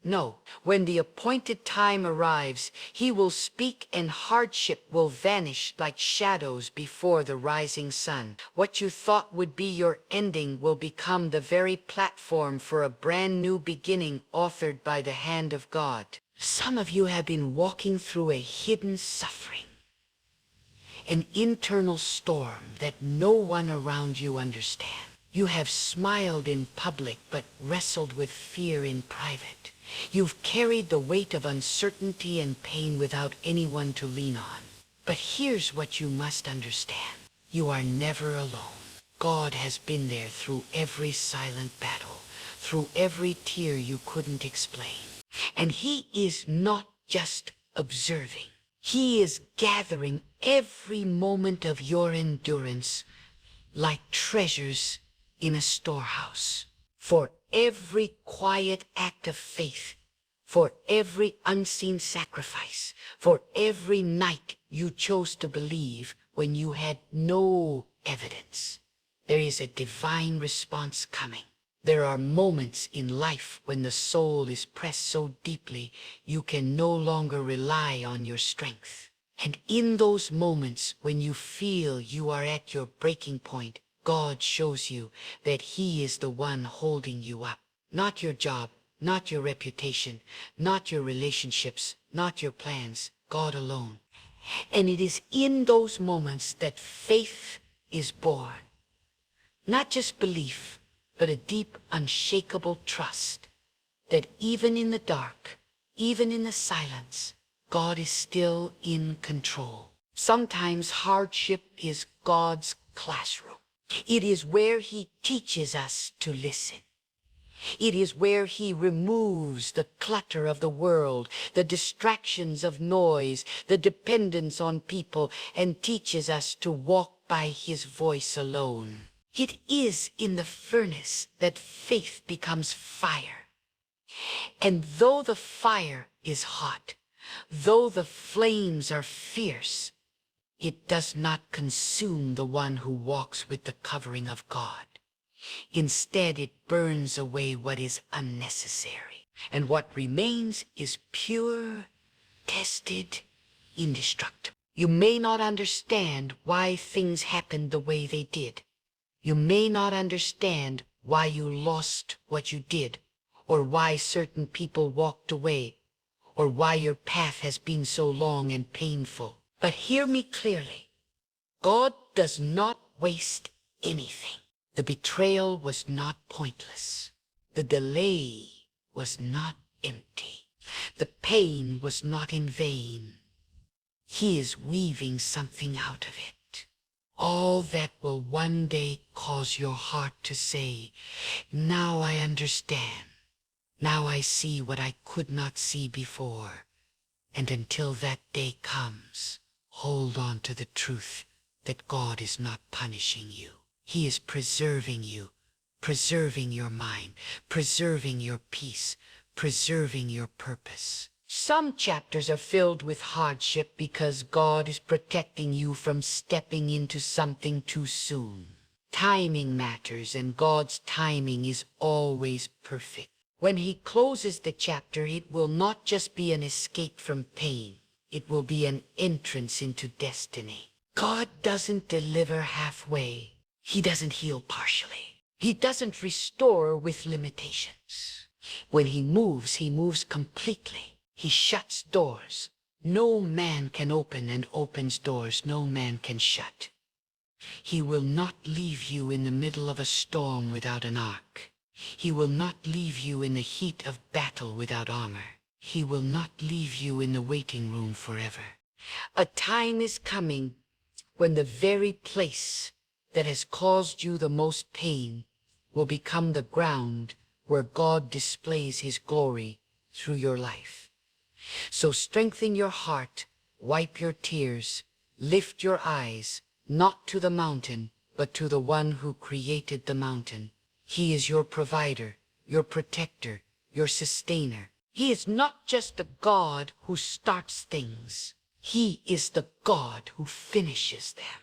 No, when the appointed time arrives, He will speak and hardship will vanish like shadows before the rising sun. What you thought would be your ending will become the very platform for a brand new beginning authored by the hand of God. Some of you have been walking through a hidden suffering, an internal storm that no one around you understands. You have smiled in public but wrestled with fear in private. You've carried the weight of uncertainty and pain without anyone to lean on. But here's what you must understand. You are never alone. God has been there through every silent battle, through every tear you couldn't explain. And He is not just observing. He is gathering every moment of your endurance like treasures in a storehouse. For every quiet act of faith, for every unseen sacrifice, for every night you chose to believe when you had no evidence, there is a divine response coming. There are moments in life when the soul is pressed so deeply you can no longer rely on your strength. And in those moments when you feel you are at your breaking point, God shows you that He is the one holding you up. Not your job, not your reputation, not your relationships, not your plans, God alone. And it is in those moments that faith is born. Not just belief, but a deep, unshakable trust that even in the dark, even in the silence, God is still in control. Sometimes hardship is God's classroom. It is where He teaches us to listen. It is where He removes the clutter of the world, the distractions of noise, the dependence on people, and teaches us to walk by His voice alone. It is in the furnace that faith becomes fire. And though the fire is hot, though the flames are fierce, it does not consume the one who walks with the covering of God. Instead, it burns away what is unnecessary. And what remains is pure, tested, indestructible. You may not understand why things happened the way they did. You may not understand why you lost what you did, or why certain people walked away, or why your path has been so long and painful. But hear me clearly. God does not waste anything. The betrayal was not pointless. The delay was not empty. The pain was not in vain. He is weaving something out of it. All that will one day cause your heart to say, "Now I understand. Now I see what I could not see before." And until that day comes, hold on to the truth that God is not punishing you. He is preserving you, preserving your mind, preserving your peace, preserving your purpose. Some chapters are filled with hardship because God is protecting you from stepping into something too soon. Timing matters, and God's timing is always perfect. When He closes the chapter, it will not just be an escape from pain. It will be an entrance into destiny. God doesn't deliver halfway. He doesn't heal partially. He doesn't restore with limitations. When He moves completely. He shuts doors no man can open, and opens doors no man can shut. He will not leave you in the middle of a storm without an ark. He will not leave you in the heat of battle without armor. He will not leave you in the waiting room forever. A time is coming when the very place that has caused you the most pain will become the ground where God displays His glory through your life. So strengthen your heart, wipe your tears, lift your eyes, not to the mountain, but to the one who created the mountain. He is your provider, your protector, your sustainer. He is not just the God who starts things. He is the God who finishes them.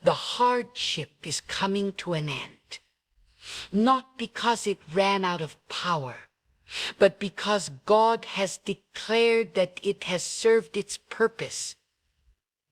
The hardship is coming to an end, not because it ran out of power, but because God has declared that it has served its purpose.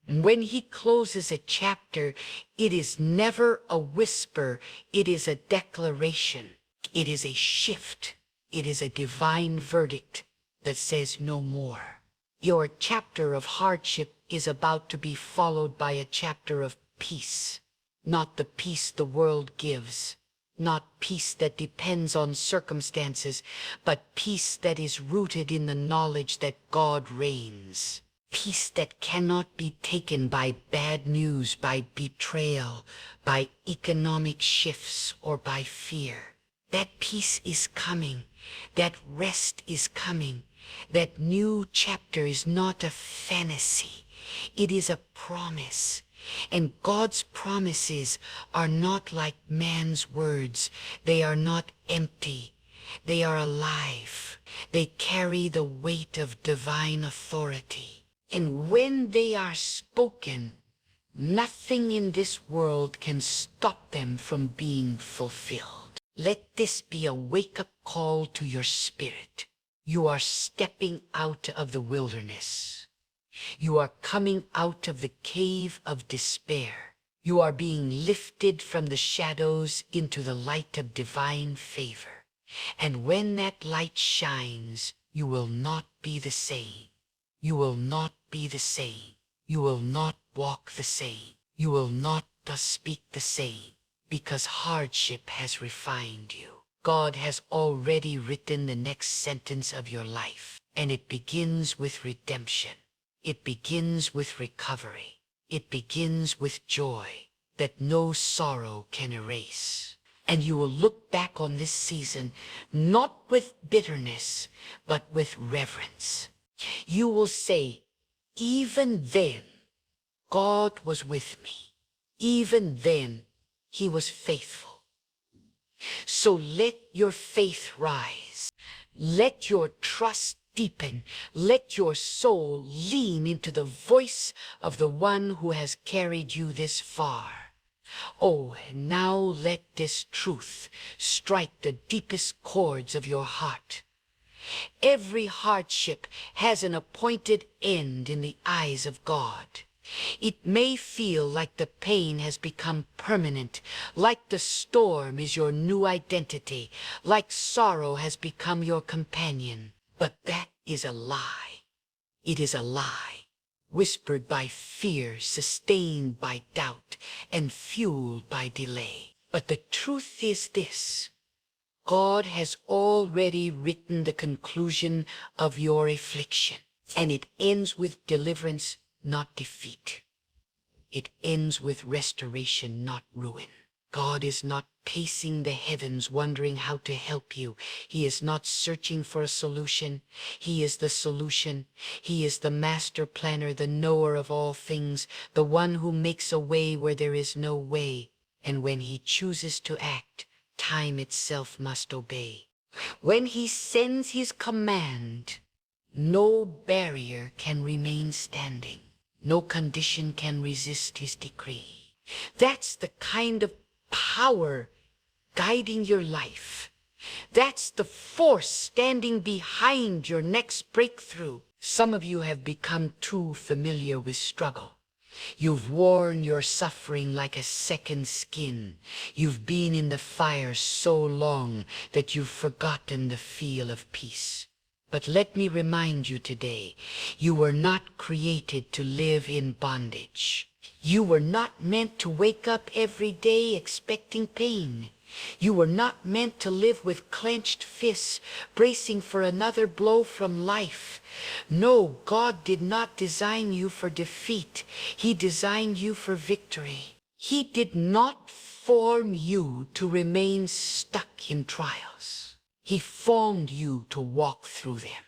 When He closes a chapter, it is never a whisper, it is a declaration. It is a shift. It is a divine verdict that says no more. Your chapter of hardship is about to be followed by a chapter of peace. Not the peace the world gives, not peace that depends on circumstances, but peace that is rooted in the knowledge that God reigns. Peace that cannot be taken by bad news, by betrayal, by economic shifts, or by fear. That peace is coming. That rest is coming. That new chapter is not a fantasy. It is a promise. And God's promises are not like man's words. They are not empty. They are alive. They carry the weight of divine authority. And when they are spoken, nothing in this world can stop them from being fulfilled. Let this be a wake-up call to your spirit. You are stepping out of the wilderness. You are coming out of the cave of despair. You are being lifted from the shadows into the light of divine favor. And when that light shines, you will not be the same. You will not be the same. You will not walk the same. You will not speak the same, because hardship has refined you. God has already written the next sentence of your life, and it begins with redemption. It begins with recovery. It begins with joy that no sorrow can erase. And you will look back on this season not with bitterness, but with reverence. You will say, even then, God was with me. Even then, He was faithful. So let your faith rise. Let your trust deepen. Let your soul lean into the voice of the one who has carried you this far. Oh, and now let this truth strike the deepest chords of your heart. Every hardship has an appointed end in the eyes of God. It may feel like the pain has become permanent, like the storm is your new identity, like sorrow has become your companion. But that is a lie. It is a lie, whispered by fear, sustained by doubt, and fueled by delay. But the truth is this: God has already written the conclusion of your affliction, and it ends with deliverance, not defeat. It ends with restoration, not ruin. God is not pacing the heavens wondering how to help you. He is not searching for a solution. He is the solution. He is the master planner, the knower of all things, the one who makes a way where there is no way. And when He chooses to act, time itself must obey. When he sends his command, no barrier can remain standing. No condition can resist his decree. That's the kind of power guiding your life. That's the force standing behind your next breakthrough. Some of you have become too familiar with struggle. You've worn your suffering like a second skin. You've been in the fire so long that you've forgotten the feel of peace. But let me remind you today, you were not created to live in bondage. You were not meant to wake up every day expecting pain. You were not meant to live with clenched fists, bracing for another blow from life. No, God did not design you for defeat. He designed you for victory. He did not form you to remain stuck in trials. He formed you to walk through them.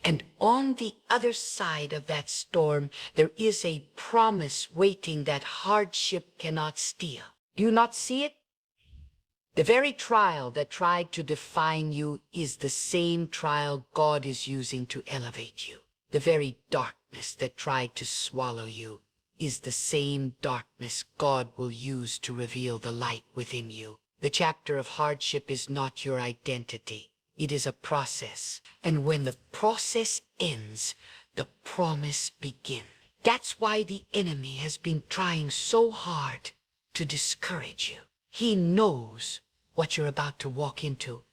And on the other side of that storm, there is a promise waiting that hardship cannot steal. Do you not see it? The very trial that tried to define you is the same trial God is using to elevate you. The very darkness that tried to swallow you is the same darkness God will use to reveal the light within you. The chapter of hardship is not your identity. It is a process. And when the process ends, the promise begins. That's why the enemy has been trying so hard to discourage you. He knows what you're about to walk into.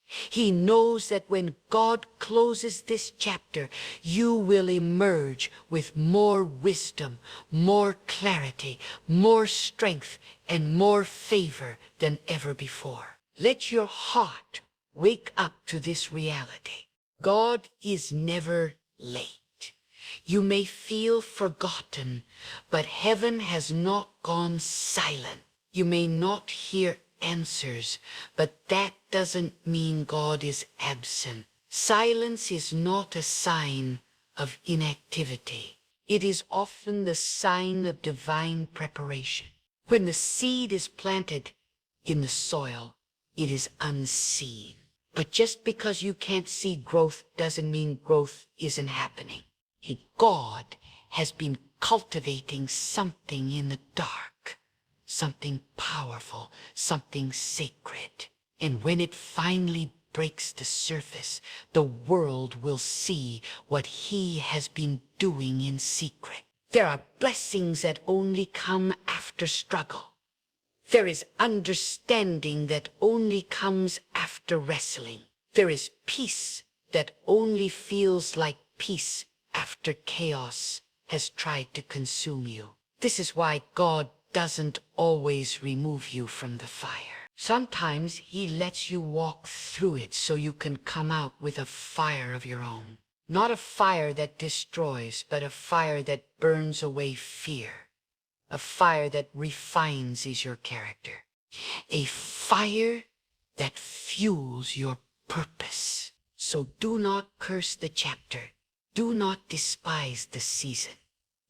He knows that when God closes this chapter, you will emerge with more wisdom, more clarity, more strength, and more favor than ever before. Let your heart wake up to this reality. God is never late. You may feel forgotten, but heaven has not gone silent. You may not hear answers, but that doesn't mean God is absent. Silence is not a sign of inactivity. It is often the sign of divine preparation. When the seed is planted in the soil, it is unseen. But just because you can't see growth doesn't mean growth isn't happening. God has been cultivating something in the dark, something powerful, something sacred. And when it finally breaks the surface, the world will see what He has been doing in secret. There are blessings that only come after struggle. There is understanding that only comes after wrestling. There is peace that only feels like peace after chaos has tried to consume you. This is why God doesn't always remove you from the fire. Sometimes He lets you walk through it so you can come out with a fire of your own. Not a fire that destroys, but a fire that burns away fear. A fire that refines your character. A fire that fuels your purpose. So do not curse the chapter. Do not despise the season.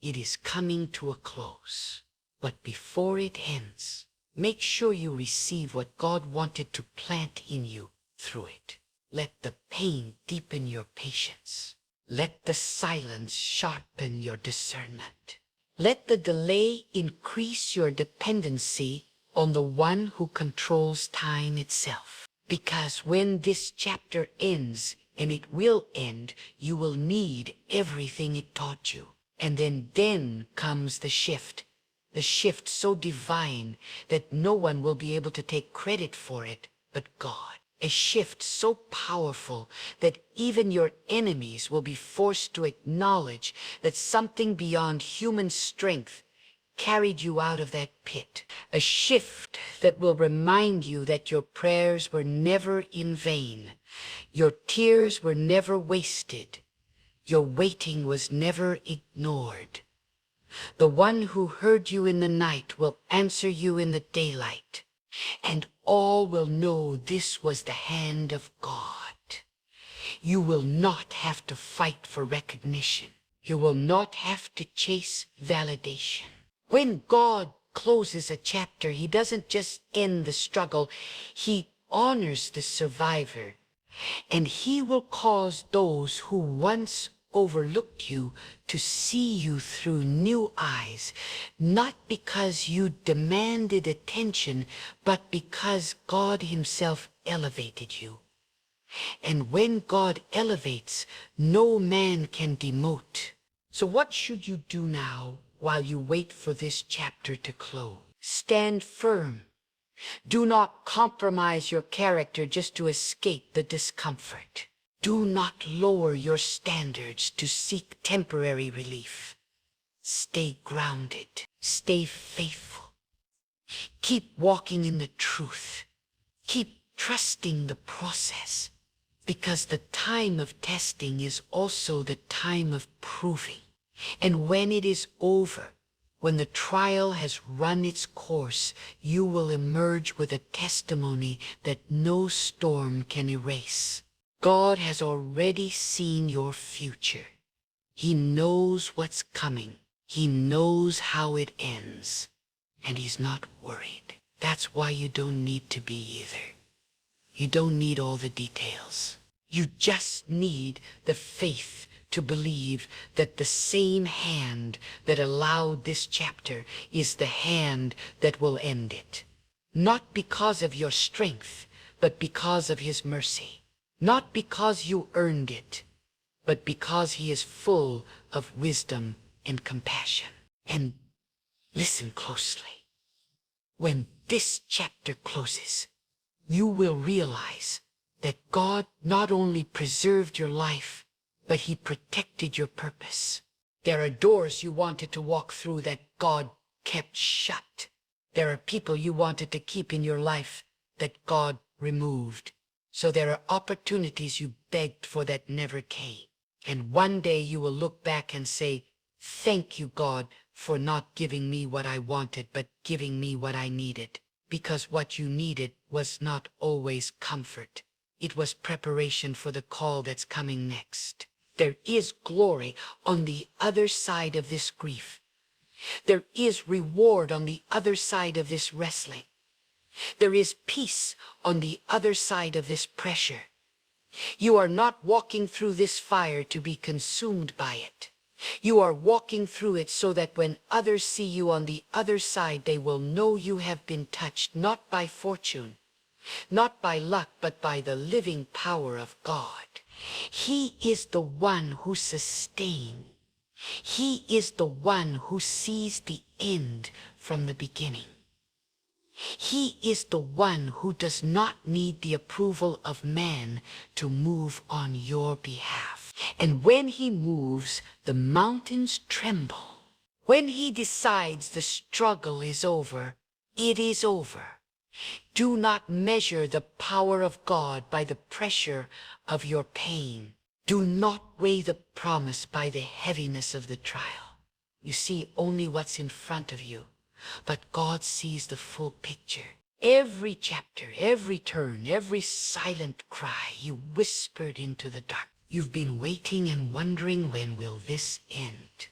It is coming to a close. But before it ends, make sure you receive what God wanted to plant in you through it. Let the pain deepen your patience. Let the silence sharpen your discernment. Let the delay increase your dependency on the one who controls time itself. Because when this chapter ends, and it will end, you will need everything it taught you. And then comes the shift so divine that no one will be able to take credit for it but God. A shift so powerful that even your enemies will be forced to acknowledge that something beyond human strength carried you out of that pit. A shift that will remind you that your prayers were never in vain. Your tears were never wasted. Your waiting was never ignored. The one who heard you in the night will answer you in the daylight. And all will know this was the hand of God. You will not have to fight for recognition. You will not have to chase validation. When God closes a chapter, He doesn't just end the struggle. He honors the survivor And he will cause those who once overlooked you to see you through new eyes, not because you demanded attention, but because God himself elevated you. And when God elevates, no man can demote. So what should you do now while you wait for this chapter to close? Stand firm. Do not compromise your character just to escape the discomfort. Do not lower your standards to seek temporary relief. Stay grounded. Stay faithful. Keep walking in the truth. Keep trusting the process, because the time of testing is also the time of proving. And when it is over, when the trial has run its course, you will emerge with a testimony that no storm can erase. God has already seen your future. He knows what's coming. He knows how it ends. And he's not worried. That's why you don't need to be either. You don't need all the details. You just need the faith to believe that the same hand that allowed this chapter is the hand that will end it. Not because of your strength, but because of his mercy. Not because you earned it, but because he is full of wisdom and compassion. And listen closely. When this chapter closes, you will realize that God not only preserved your life, but he protected your purpose. There are doors you wanted to walk through that God kept shut. There are people you wanted to keep in your life that God removed. So there are opportunities you begged for that never came. And one day you will look back and say, "Thank you, God, for not giving me what I wanted, but giving me what I needed." Because what you needed was not always comfort. It was preparation for the call that's coming next. There is glory on the other side of this grief. There is reward on the other side of this wrestling. There is peace on the other side of this pressure. You are not walking through this fire to be consumed by it. You are walking through it so that when others see you on the other side, they will know you have been touched not by fortune, not by luck, but by the living power of God. He is the one who sustains. He is the one who sees the end from the beginning. He is the one who does not need the approval of man to move on your behalf. And when he moves, the mountains tremble. When he decides the struggle is over, it is over. Do not measure the power of God by the pressure of your pain. Do not weigh the promise by the heaviness of the trial. You see only what's in front of you. But God sees the full picture. Every chapter, every turn, every silent cry you whispered into the dark. You've been waiting and wondering, when will this end?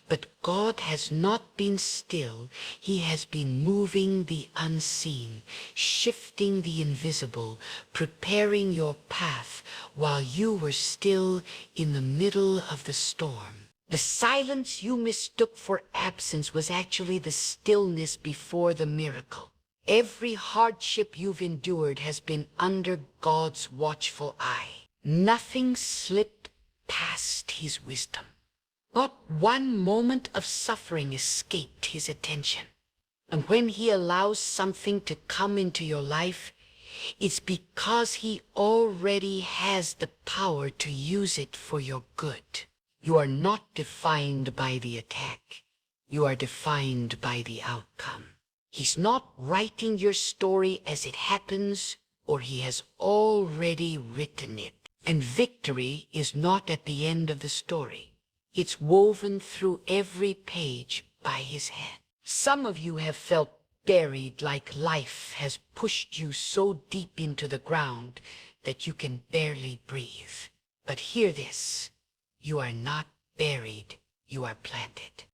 But God has not been still. He has been moving the unseen, shifting the invisible, preparing your path while you were still in the middle of the storm. The silence you mistook for absence was actually the stillness before the miracle. Every hardship you've endured has been under God's watchful eye. Nothing slipped past his wisdom. Not one moment of suffering escaped his attention. And when he allows something to come into your life, it's because he already has the power to use it for your good. You are not defined by the attack. You are defined by the outcome. He's not writing your story as it happens, or he has already written it. And victory is not at the end of the story. It's woven through every page by his hand. Some of you have felt buried, like life has pushed you so deep into the ground that you can barely breathe. But hear this. You are not buried, you are planted.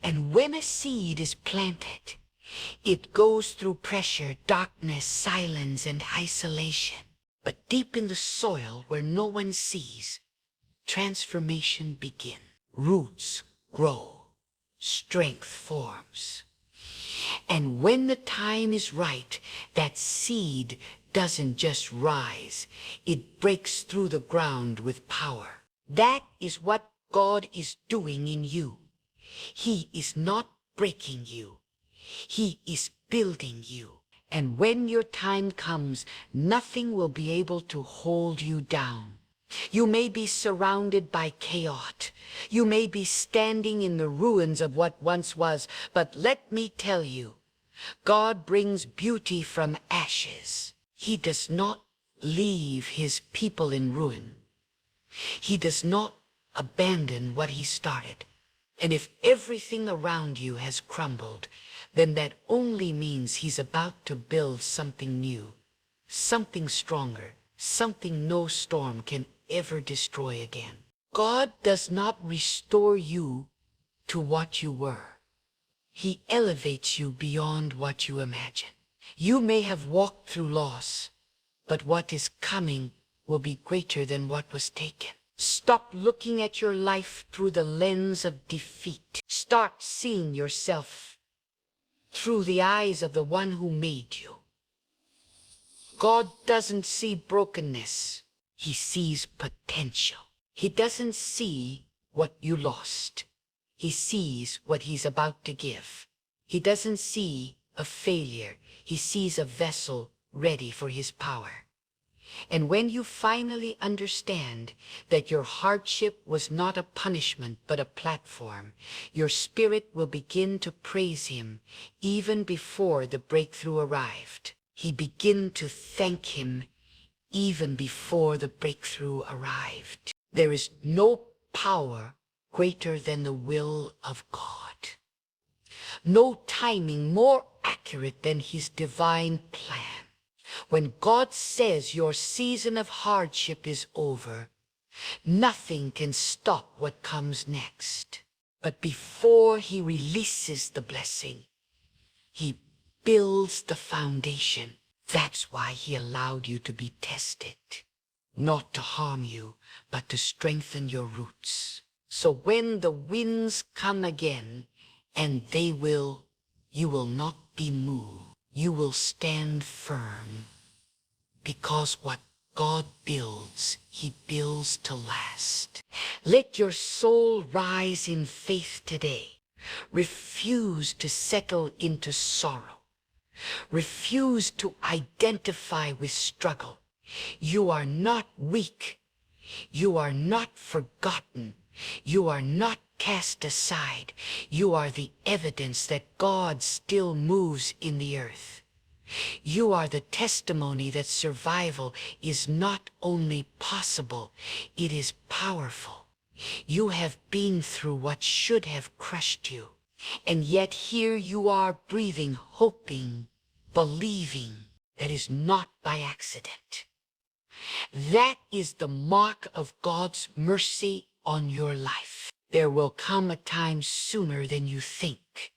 And when a seed is planted, it goes through pressure, darkness, silence, and isolation. But deep in the soil where no one sees, transformation begins. Roots grow, strength forms. And when the time is right, that seed doesn't just rise, it breaks through the ground with power. That is what God is doing in you. He is not breaking you. He is building you. And when your time comes, nothing will be able to hold you down. You may be surrounded by chaos. You may be standing in the ruins of what once was, but let me tell you, God brings beauty from ashes. He does not leave his people in ruin. He does not abandon what he started. And if everything around you has crumbled, then that only means he's about to build something new, something stronger, something no storm can ever destroy again. God does not restore you to what you were. He elevates you beyond what you imagine. You may have walked through loss, but what is coming will be greater than what was taken. Stop looking at your life through the lens of defeat. Start seeing yourself through the eyes of the one who made you. God doesn't see brokenness. He sees potential. He doesn't see what you lost. He sees what he's about to give. He doesn't see a failure. He sees a vessel ready for his power. And when you finally understand that your hardship was not a punishment but a platform, your spirit will begin to praise him even before the breakthrough arrived. He began to thank him even before the breakthrough arrived. There is no power greater than the will of God. No timing more accurate than his divine plan. When God says your season of hardship is over, nothing can stop what comes next. But before he releases the blessing, he builds the foundation. That's why he allowed you to be tested. Not to harm you, but to strengthen your roots. So when the winds come again, and they will, you will not be moved. You will stand firm, because what God builds, he builds to last. Let your soul rise in faith today. Refuse to settle into sorrow. Refuse to identify with struggle. You are not weak. You are not forgotten. You are not cast aside. You are the evidence that God still moves in the earth. You are the testimony that survival is not only possible, it is powerful. You have been through what should have crushed you, and yet here you are breathing, hoping, believing. That is not by accident. That is the mark of God's mercy on your life. There will come a time sooner than you think,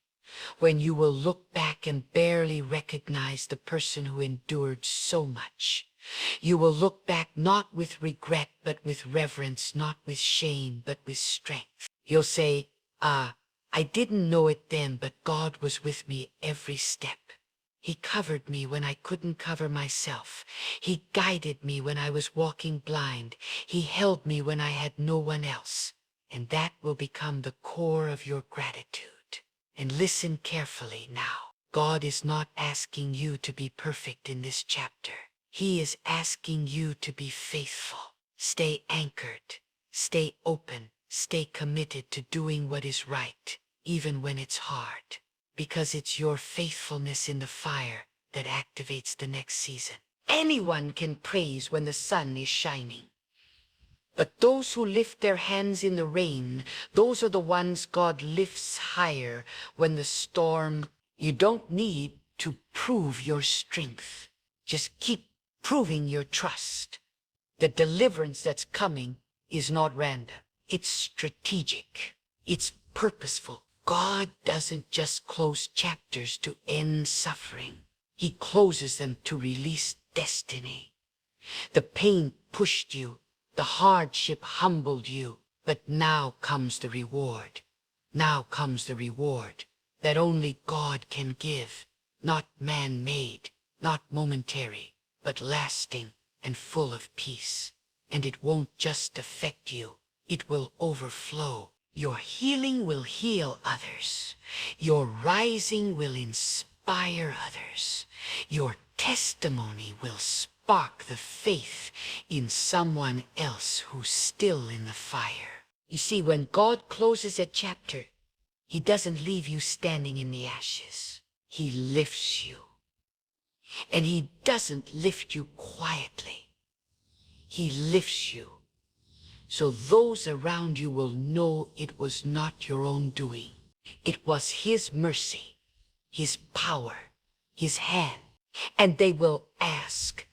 when you will look back and barely recognize the person who endured so much. You will look back not with regret, but with reverence, not with shame, but with strength. You'll say, I didn't know it then, but God was with me every step. He covered me when I couldn't cover myself. He guided me when I was walking blind. He held me when I had no one else. And that will become the core of your gratitude. And listen carefully now. God is not asking you to be perfect in this chapter. He is asking you to be faithful. Stay anchored. Stay open. Stay committed to doing what is right, even when it's hard. Because it's your faithfulness in the fire that activates the next season. Anyone can praise when the sun is shining. But those who lift their hands in the rain, those are the ones God lifts higher when the storm. You don't need to prove your strength. Just keep proving your trust. The deliverance that's coming is not random. It's strategic. It's purposeful. God doesn't just close chapters to end suffering. He closes them to release destiny. The pain pushed you, the hardship humbled you, but now comes the reward. Now comes the reward that only God can give, not man-made, not momentary, but lasting and full of peace. And it won't just affect you, it will overflow. Your healing will heal others. Your rising will inspire others. Your testimony will spark the faith in someone else who's still in the fire. You see, when God closes a chapter, He doesn't leave you standing in the ashes. He lifts you. And He doesn't lift you quietly. He lifts you so those around you will know it was not your own doing. It was His mercy, His power, His hand. And they will ask,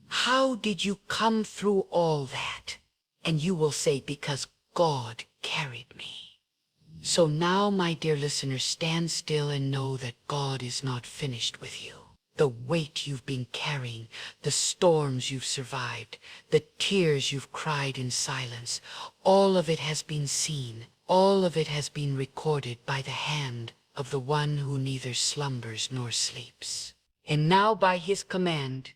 how did you come through all that? And you will say, because God carried me. So now, my dear listener, stand still and know that God is not finished with you. The weight you've been carrying, the storms you've survived, the tears you've cried in silence, all of it has been seen. All of it has been recorded by the hand of the one who neither slumbers nor sleeps. And now by His command,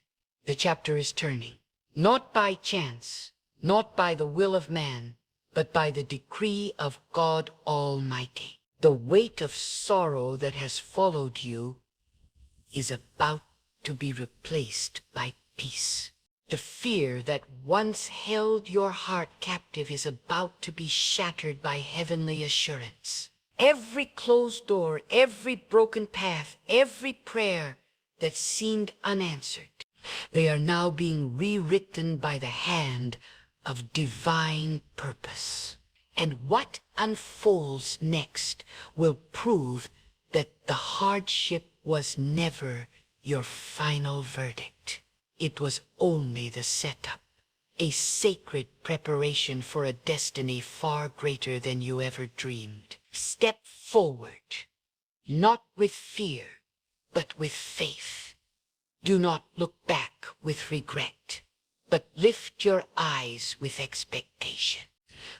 the chapter is turning. Not by chance, not by the will of man, but by the decree of God Almighty. The weight of sorrow that has followed you is about to be replaced by peace. The fear that once held your heart captive is about to be shattered by heavenly assurance. Every closed door, every broken path, every prayer that seemed unanswered, they are now being rewritten by the hand of divine purpose. And what unfolds next will prove that the hardship was never your final verdict. It was only the setup, a sacred preparation for a destiny far greater than you ever dreamed. Step forward, not with fear, but with faith. Do not look back with regret, but lift your eyes with expectation.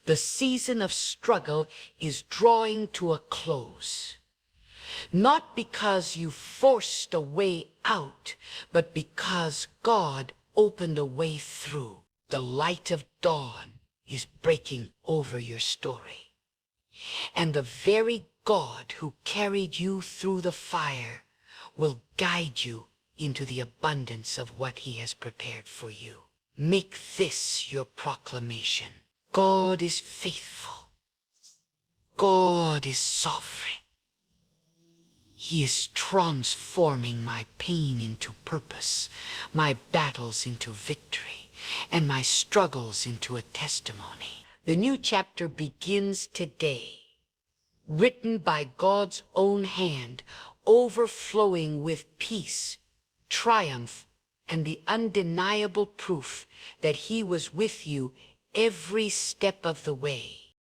The season of struggle is drawing to a close. Not because you forced a way out, but because God opened a way through. The light of dawn is breaking over your story. And the very God who carried you through the fire will guide you into the abundance of what He has prepared for you. Make this your proclamation. God is faithful. God is sovereign. He is transforming my pain into purpose, my battles into victory, and my struggles into a testimony. The new chapter begins today, written by God's own hand, overflowing with peace, triumph, and the undeniable proof that He was with you every step of the way.